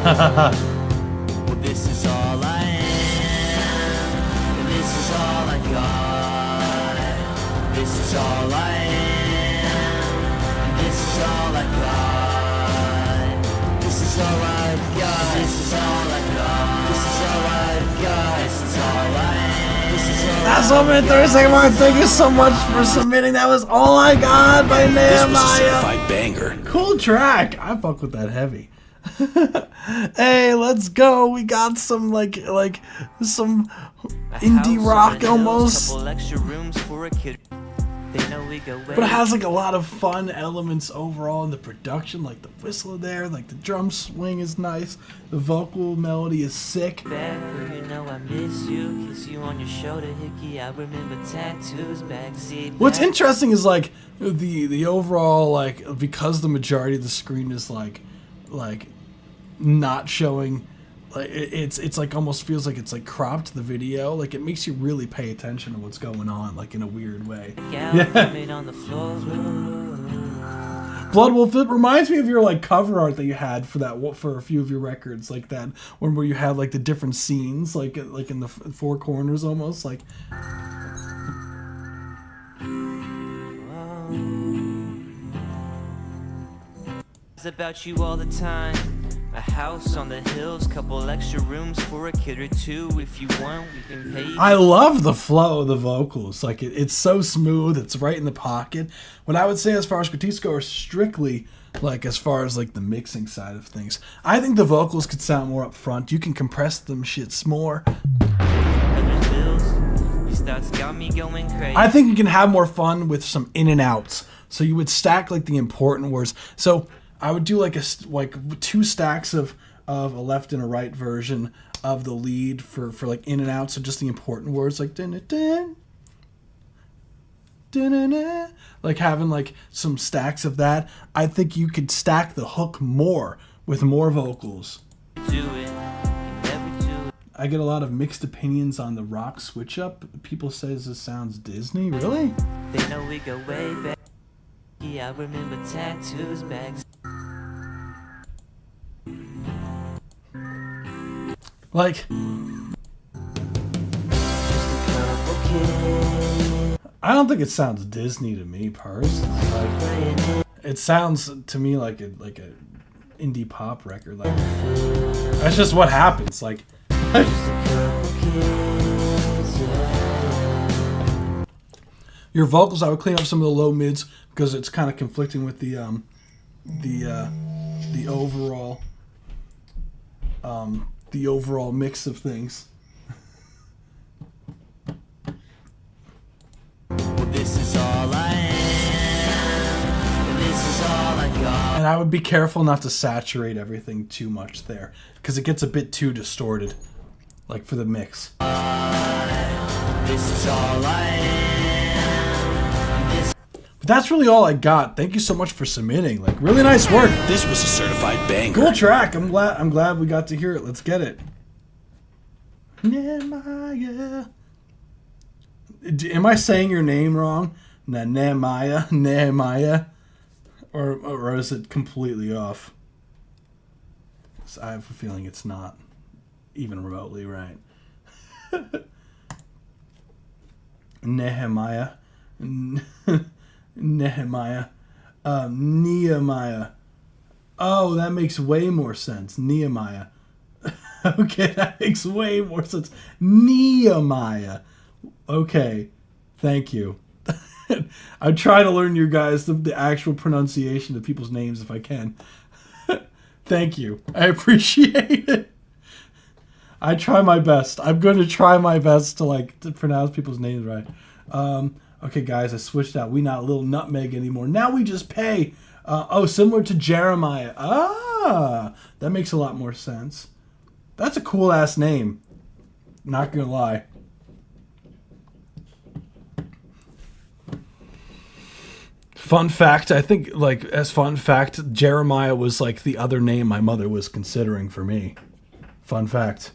S7: Well, this is all I am. This is all I got. This is all I am. This is all I got. This is all I got. This is all I got. This is all I got. This is all I am.
S2: That's what I'm Thursday, Mark. Thank you so much for submitting. That was All I Got by
S1: This was a
S2: Nehemiah.
S1: certified banger.
S2: Cool track. I fuck with that heavy. Hey, let's go. We got some like some indie rock almost.
S7: Couple extra rooms for a kid. They know we go way
S2: But it has like a lot of fun elements overall in the production, like the whistle there, like the drum swing is nice, the vocal melody is sick.
S7: back where you know I miss you. Kiss you on your shoulder, hickey. I remember tattoos, backseat.
S2: What's interesting is like the overall, like, because the majority of the screen is like not showing, like it's like almost feels like it's like cropped the video, like it makes you really pay attention to what's going on, like in a weird way.
S7: Yeah. On the floor.
S2: Blood Wolf, it reminds me of your like cover art that you had for a few of your records, like that one where you had like the different scenes, like in the four corners almost, like.
S7: It's about you all the time. A house on the hills, couple extra rooms for a kid or two. If you want, we can pay you.
S2: I love the flow of the vocals. Like it's so smooth. It's right in the pocket. What I would say as far as critiques go are strictly like as far as like the mixing side of things. I think the vocals could sound more up front. You can compress them shits more.
S7: Others' bills. These thoughts got me going crazy.
S2: I think you can have more fun with some in and outs. So you would stack like the important words. So I would do like two stacks of a left and a right version of the lead for like in and out. So just the important words like dun dun dun, like having like some stacks of that. I think you could stack the hook more with more vocals.
S7: Do it. You never do it.
S2: I get a lot of mixed opinions on the rock switch up. People say this sounds Disney. Really?
S7: They know we go way back. Yeah, I remember tattoos, bags.
S2: Like, I don't think it sounds Disney to me personally. Like, it sounds to me like a indie pop record. Like, that's just what happens. Like, your vocals, I would clean up some of the low mids because it's kind of conflicting with the overall the overall mix of things.
S7: This is all I am. This is all I got.
S2: And I would be careful not to saturate everything too much there because it gets a bit too distorted, like for the mix.
S7: This is all I am.
S2: But that's really all I got. Thank you so much for submitting. Like, really nice work.
S1: This was a certified banger.
S2: Cool track. I'm glad we got to hear it. Let's get it. Nehemiah. Am I saying your name wrong? Nehemiah, or is it completely off? I have a feeling it's not even remotely right. Nehemiah. Nehemiah. Nehemiah. Oh, that makes way more sense. Nehemiah. Okay, that makes way more sense. Nehemiah. Okay, thank you. I try to learn you guys the actual pronunciation of people's names if I can. Thank you. I appreciate it. I try my best. I'm going to try my best to pronounce people's names right. Okay, guys, I switched out. We not Little Nutmeg anymore. Now we just pay. Similar to Jeremiah. Ah, that makes a lot more sense. That's a cool ass name. Not gonna lie. Fun fact, I think, Jeremiah was like the other name my mother was considering for me. Fun fact.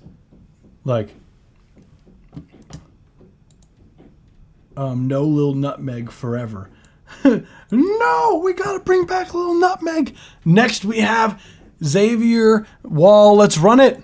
S2: No Lil Nutmeg forever. No, we gotta bring back Lil Nutmeg. Next we have Xavier Wall. Let's run it.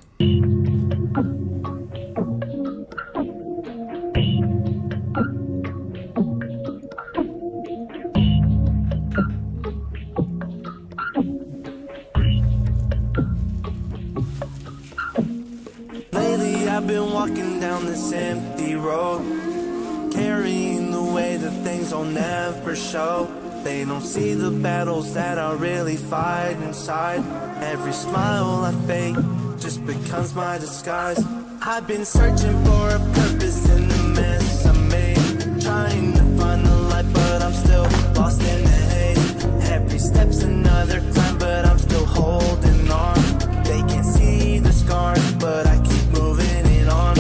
S4: Lately I've I've been walking down this empty road, carrying the weight of things I'll never show. They don't see the battles that I really fight inside. Every smile I fake just becomes my disguise. I've been searching for a purpose in the mess I made, trying to find the light, but I'm still lost in the haze. Every step's another climb, but I'm still holding on. They can't see the scars, but I keep moving it on.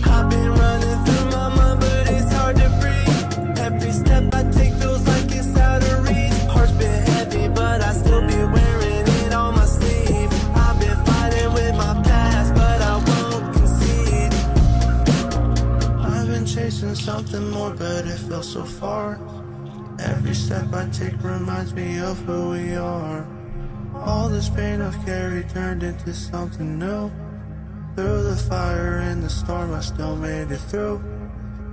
S4: I've been running through my mind, but it's hard to breathe. Every step I take feels like it's out of reach. Heart's been heavy, but I still be wearing it on my sleeve. I've been fighting with my past, but I won't concede. I've been chasing something more, but it feels so far. Every step I take reminds me of who we are. All this pain I've carried turned into something new. Through the fire and the storm, I still made it through.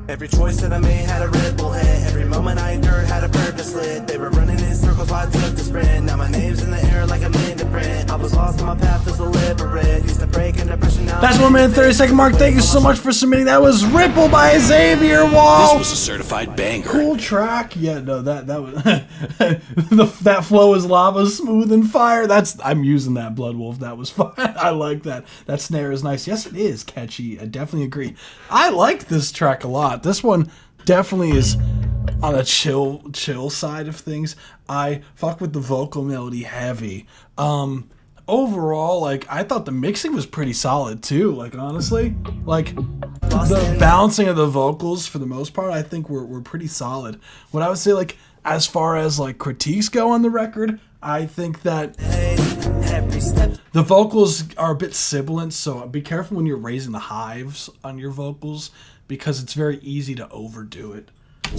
S4: Every choice that I made had a ripple hit. Every moment I endured had a purpose lit. They were running in circles while I took the sprint. Now my name's in the air like I'm in the print. I was lost on my path as a deliberate. Used to break in depression, now
S2: That's 1 minute 30-second mark. Thank you so much for submitting. That was Ripple by Xavier Wall.
S1: This was a certified banger.
S2: Cool track. Yeah, no, that was that flow is lava, smooth and fire. I'm using that, Blood Wolf. That was fun. I like that. That snare is nice. Yes, it is catchy. I definitely agree. I like this track a lot. This one definitely is on a chill side of things. I fuck with the vocal melody heavy. Overall, like, I thought the mixing was pretty solid too. Like, honestly, like the balancing of the vocals for the most part, I think were pretty solid. What I would say, like, as far as like critiques go on the record, I think that the vocals are a bit sibilant, so be careful when you're raising the hives on your vocals because it's very easy to overdo it.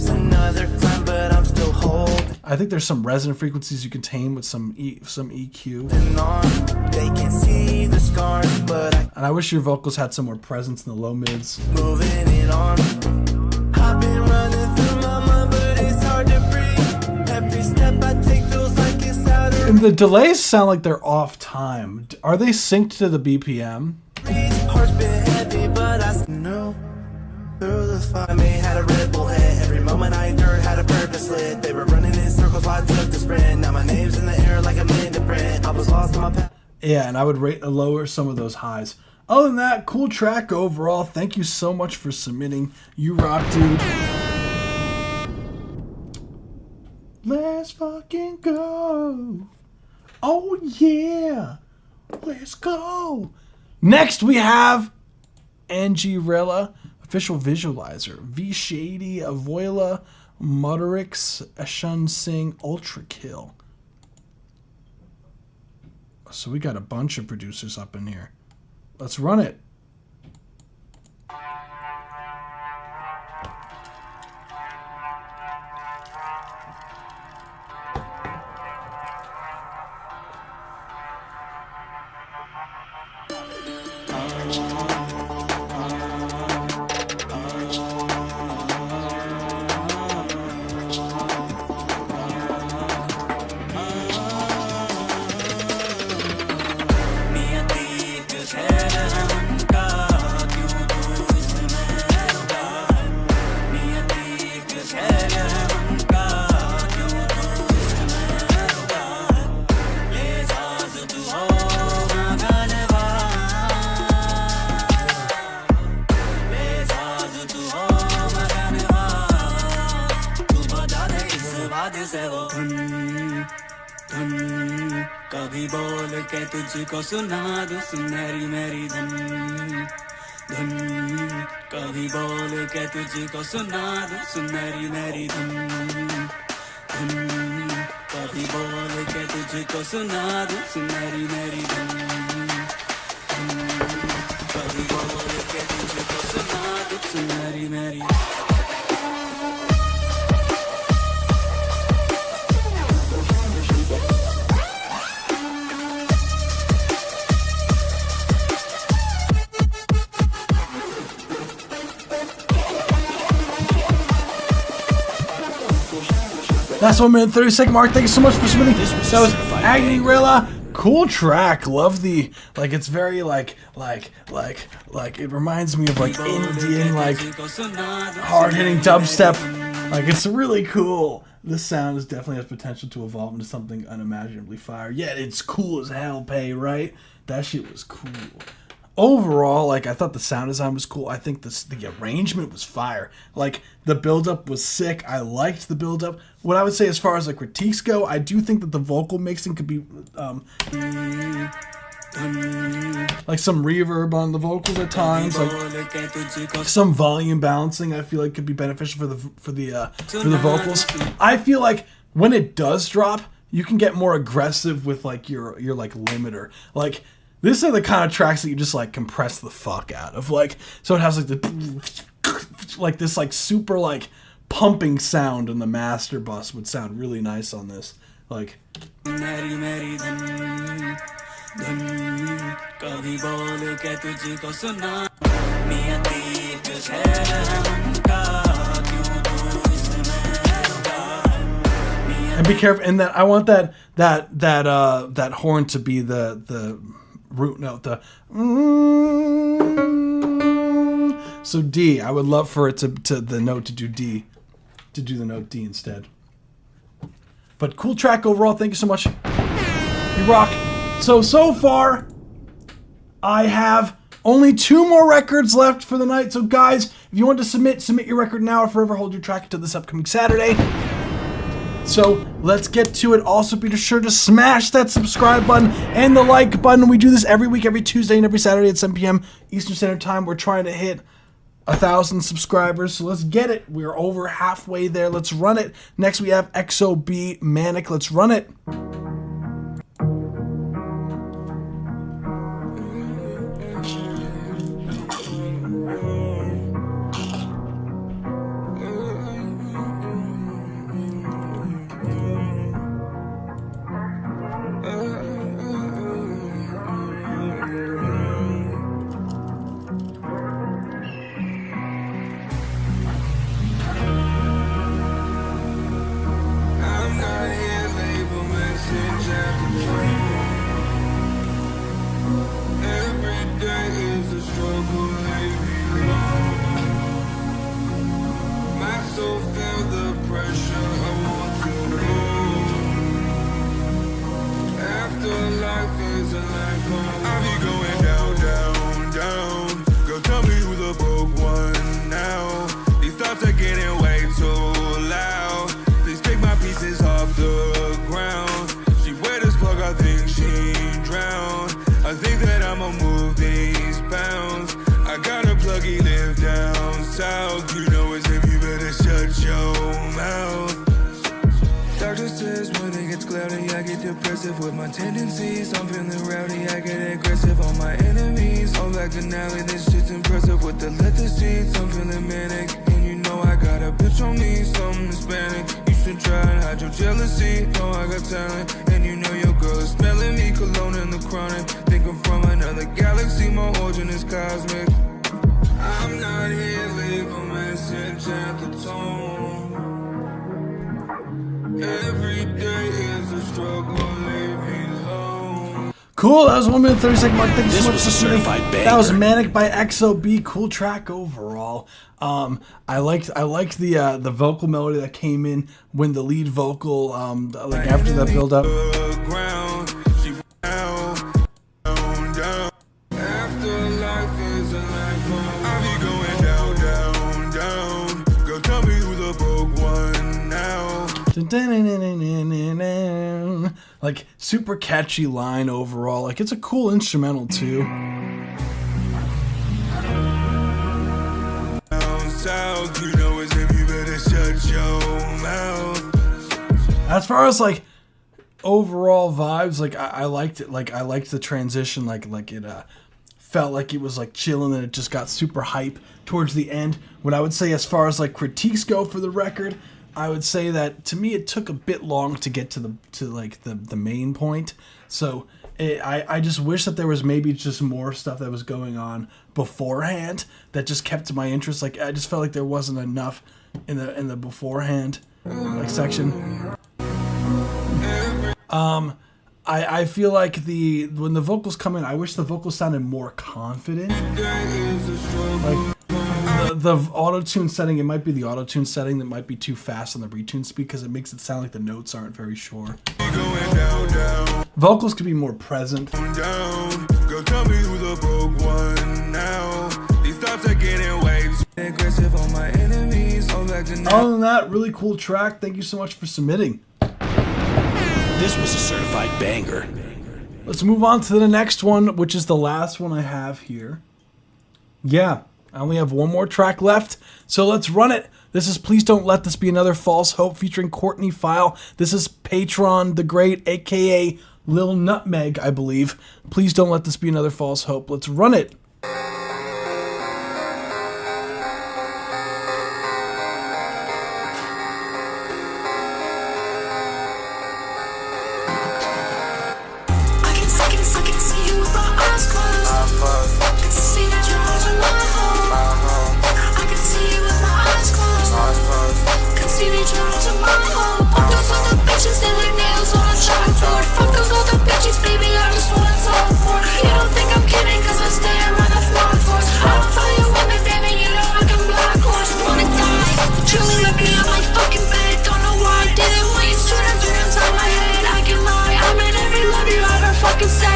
S4: another climb, but I'm still holding
S2: I think there's some resonant frequencies you can tame with some EQ.
S4: on. They can see the scars, but I
S2: And I wish your vocals had some more presence in the low mids.
S4: moving it on. I've been running through my mind, but it's hard to breathe. Every step I take feels like it's out of
S2: And the delays sound like they're off time. Are they synced to the BPM?
S4: reach. Heart's been heavy, but I know through the fire. I may had a ripple hit. Every moment I endured had a purpose lit. They were running in circles while I took the sprint. Now my name's in the air like I'm in the print. I was lost on my path.
S2: Yeah, and I would lower some of those highs. Other than that, cool track overall. Thank you so much for submitting. You rock, dude. Let's fucking go. Oh, yeah. Let's go. Next, we have Angie Rella, Official Visualizer, V Shady, Avoila, Mutterix, Ashun Singh, Ultra Kill. So we got a bunch of producers up in here. Let's run it.
S8: कभी बोल के तुझको सुना दूं सुनहरी मेरी धुन धुन कभी बोल के तुझको सुना दूं सुनहरी मेरी धुन धुन कभी बोल के तुझको सुना दूं सुनहरी मेरी धुन धुन कभी बोल के तुझको सुना दूं सुनहरी मेरी
S2: That's 1 minute 30-second mark. Thank you so much for submitting. That was Agni Rilla, Cool track. Love the like. It's very like it reminds me of like Indian like hard hitting dubstep. Like it's really cool. This sound is definitely has potential to evolve into something unimaginably fire. Yeah, it's cool as hell, Pay, right? That shit was cool. Overall, like I thought the sound design was cool. I think the arrangement was fire. Like the build-up was sick. I liked the build-up. What I would say as far as like critiques go, I do think that the vocal mixing could be like some reverb on the vocals at times, like some volume balancing. I feel like could be beneficial for the vocals. I feel like when it does drop, you can get more aggressive with like your like limiter. Like these are the kind of tracks that you just like compress the fuck out of. Like so it has like the like this like super like pumping sound, and the master bus would sound really nice on this. Like and be careful. And that I want that horn to be the root note. So D. I would love for it to the note to do D, to do the note D instead. But cool track overall. Thank you so much. You rock. So far, I have only 2 more records left for the night. So guys, if you want to submit your record now or forever hold your track until this upcoming Saturday. So let's get to it. Also, be sure to smash that subscribe button and the like button. We do this every week, every Tuesday and every Saturday at 7 p.m. Eastern Standard Time. We're trying to hit 1,000 subscribers, so let's get it. We're over halfway there. Let's run it. Next, we have XOB Manic. Let's run it.
S4: Depressive with my tendencies. I'm feeling rowdy, I get aggressive on my enemies. On back to Nally, this shit's impressive with the leather seats. I'm feeling manic, and you know I got a bitch on me, something Hispanic. You should try and hide your jealousy. Know I got talent, and you know your girl is smelling me. Cologne in the chronic. Think I'm from another galaxy, my origin is cosmic. I'm not here, leave a message at the tone. Every day is a struggle, leave me alone.
S2: Cool, that was 1 minute 30 second mark. Thank you so much
S1: was
S2: for
S1: a
S2: listening.
S1: certified banger.
S2: That was Manic by XOB. Cool track overall. I liked the vocal melody that came in when the lead vocal like after that build up. Like super catchy line overall. Like it's a cool instrumental too. As far as like overall vibes, like I liked it. Like I liked the transition. Like it felt like it was like chilling and it just got super hype towards the end. What I would say as far as like critiques go for the record, I would say that to me it took a bit long to get to the main point. So I just wish that there was maybe just more stuff that was going on beforehand that just kept my interest. Like I just felt like there wasn't enough in the beforehand like section. I feel like when the vocals come in, I wish the vocals sounded more confident. Like the auto-tune setting, it might be the auto-tune setting that might be too fast on the retune speed because it makes it sound like the notes aren't very sure. Vocals could be more present.
S9: Go tell me who the broke one now. These thoughts are getting way too aggressive on my enemies.
S2: Other than that, really cool track. Thank you so much for submitting.
S1: This was a certified banger.
S2: Let's move on to the next one, which is the last one I have here. Yeah, I only have one more track left, so let's run it. This is Please Don't Let This Be Another False Hope featuring Courtney File. This is Patron the Great, aka Lil Nutmeg, I believe. Please don't let this be another false hope. Let's run it.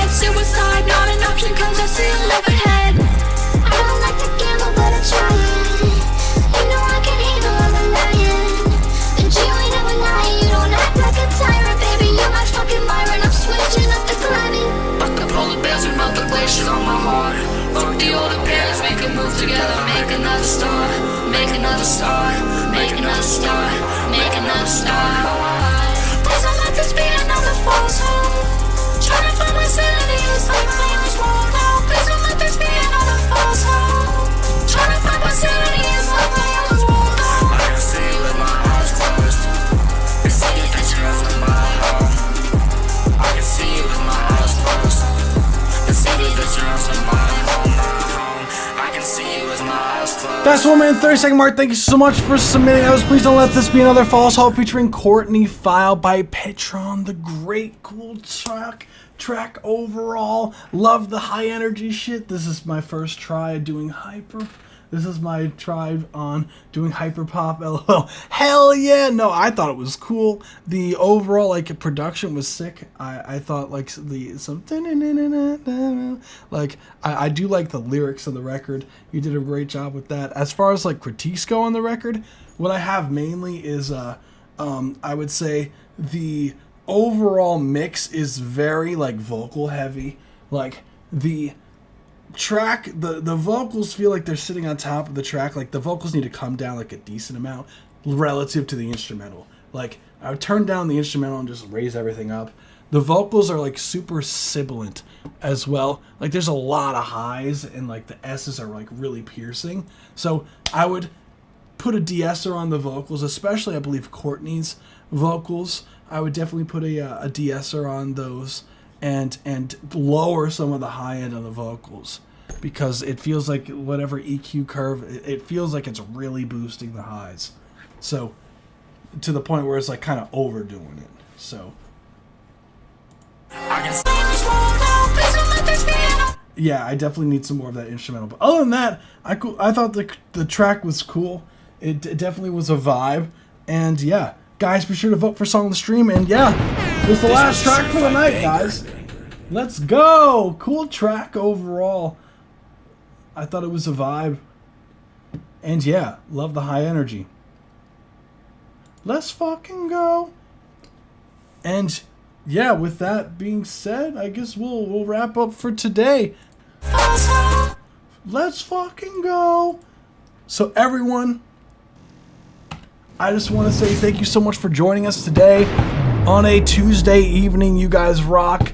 S6: Suicide, not an option, cause I see a live ahead. I don't like to gamble, but I try it. You know I can handle all the lying. And you ain't never lying, you don't act like a tyrant, baby. You're my fucking Myron, I'm switching up the climate.
S5: Fuck the polar bears and melt the glaciers on my heart. Fuck the older pairs, we can move together. Make another star, make another star, make another star, make another star.
S6: Please don't let this be another false hope. Trying to find my sanity is like flames won't out. Please don't let this be another false hope. Trying to find my sanity is like flames won't out.
S5: I can see you with my eyes closed. Can see the pictures in my home. I can see you with my eyes closed. Can see the pictures in my home. I can see you with my eyes closed.
S2: That's 1 minute 30-second mark. Thank you so much for submitting. That was Please Don't Let This Be Another False Hope featuring Courtney File by Patron the Great. Cool track overall. Love the high energy shit. This is my first try at doing This is my try on doing hyperpop. LOL. Hell yeah! No, I thought it was cool. The overall production was sick. I thought I do like the lyrics of the record. You did a great job with that. As far as critiques go on the record, what I have mainly is I would say the overall mix is very vocal heavy. The track, the vocals feel like they're sitting on top of the track. The vocals need to come down a decent amount relative to the instrumental. I would turn down the instrumental and just raise everything up. The vocals are super sibilant as well. There's a lot of highs and the S's are really piercing. So I would put a de-esser on the vocals, especially I believe Courtney's vocals. I would definitely put a de-esser on those and lower some of the high end of the vocals, because it feels like whatever EQ curve, it feels like it's really boosting the highs. So to the point where it's kind of overdoing it. So yeah, I definitely need some more of that instrumental. But other than that, I thought the track was cool. It definitely was a vibe. And yeah, guys, be sure to vote for Song of the Stream. And yeah, this is the last track for the night, guys. Let's go! Cool track overall. I thought it was a vibe. And yeah, love the high energy. Let's fucking go. And yeah, with that being said, I guess we'll wrap up for today. Let's fucking go. So everyone, I just want to say thank you so much for joining us today on a Tuesday evening. You guys rock.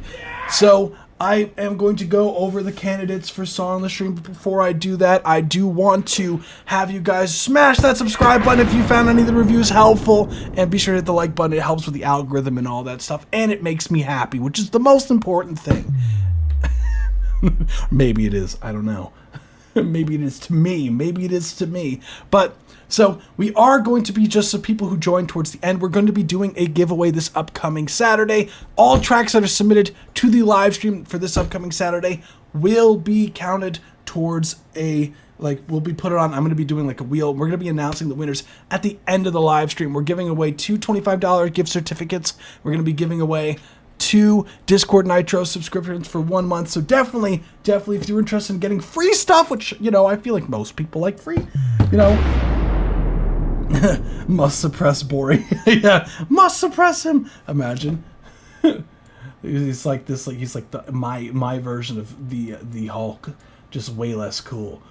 S2: So I am going to go over the candidates for Song on the Stream, but before I do that, I do want to have you guys smash that subscribe button if you found any of the reviews helpful, and be sure to hit the like button. It helps with the algorithm and all that stuff, and it makes me happy, which is the most important thing. Maybe it is, I don't know. Maybe it is to me. Maybe it is to me. But so we are going to be, just the people who join towards the end, we're going to be doing a giveaway this upcoming Saturday. All tracks that are submitted to the live stream for this upcoming Saturday will be counted towards we'll be put it on. I'm going to be doing like a wheel. We're going to be announcing the winners at the end of the live stream. We're giving away 2 $25 gift certificates. We're going to be giving away 2 Discord Nitro subscriptions for 1 month. So definitely, if you're interested in getting free stuff, which, I feel like most people like free, must suppress Bori. Yeah, must suppress him. Imagine. He's like this, he's like my version of the Hulk, just way less cool.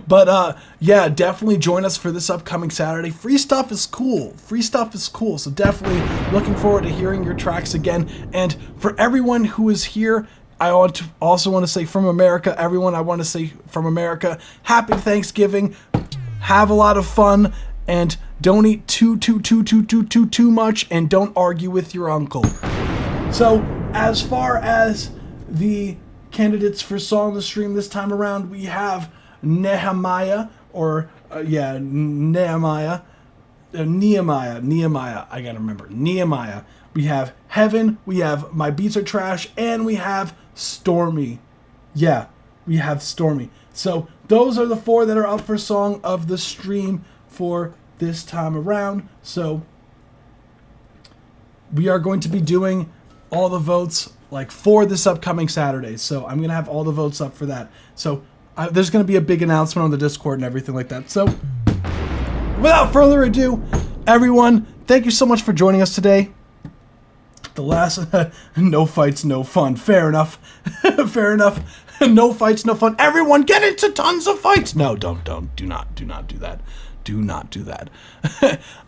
S2: But yeah, definitely join us for this upcoming Saturday. Free stuff is cool. So definitely looking forward to hearing your tracks again. And for everyone who is here, I want to say from America, everyone, I want to say from America, happy Thanksgiving. Have a lot of fun, and don't eat too much, and don't argue with your uncle. So as far as the candidates for Song of the Stream this time around, we have Nehemiah. I gotta remember. Nehemiah. We have Heaven, we have My Beats Are Trash, and we have Stormy. Yeah, we have Stormy. So those are the 4 that are up for Song of the Stream for this time around. So we are going to be doing all the votes for this upcoming Saturday. So I'm going to have all the votes up for that. So there's going to be a big announcement on the Discord and everything like that. So without further ado, everyone, thank you so much for joining us today. The last, no fights, no fun. Fair enough. Fair enough. No fights, no fun. Everyone get into tons of fights. No, do not do that. Do not do that.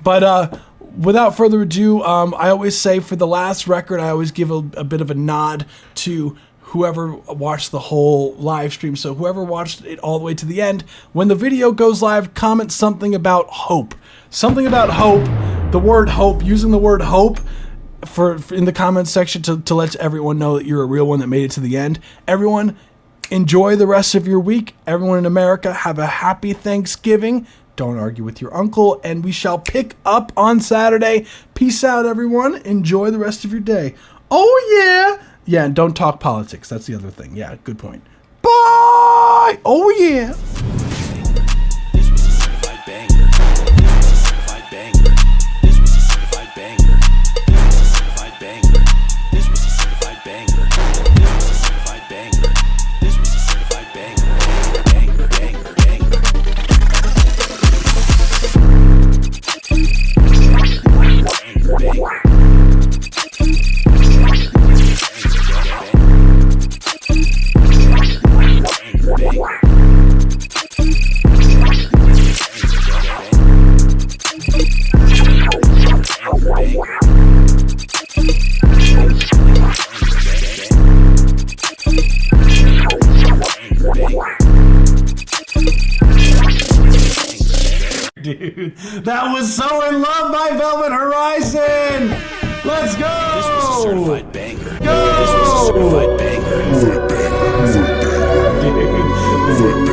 S2: But without further ado, I always say for the last record, I always give a bit of a nod to whoever watched the whole live stream. So whoever watched it all the way to the end, when the video goes live, comment something about hope. Something about hope. The word hope. Using the word hope for in the comments section to let everyone know that you're a real one that made it to the end. Everyone, enjoy the rest of your week. Everyone in America, have a happy Thanksgiving. Don't argue with your uncle, and we shall pick up on Saturday. Peace out, everyone. Enjoy the rest of your day. Oh, yeah. Yeah, and don't talk politics. That's the other thing. Yeah, good point. Bye. Oh, yeah.
S1: This was a certified banger. This was a certified banger. This was a certified banger. This was a certified banger. This was a certified banger. This was a certified banger. This was a certified banger. Banger, banger, banger. Banger, banger.
S2: Dude, that was So In Love by Velvet Horizon. Let's go.
S1: This was a certified banger.
S2: Go.
S1: This was a certified banger.
S2: Dude.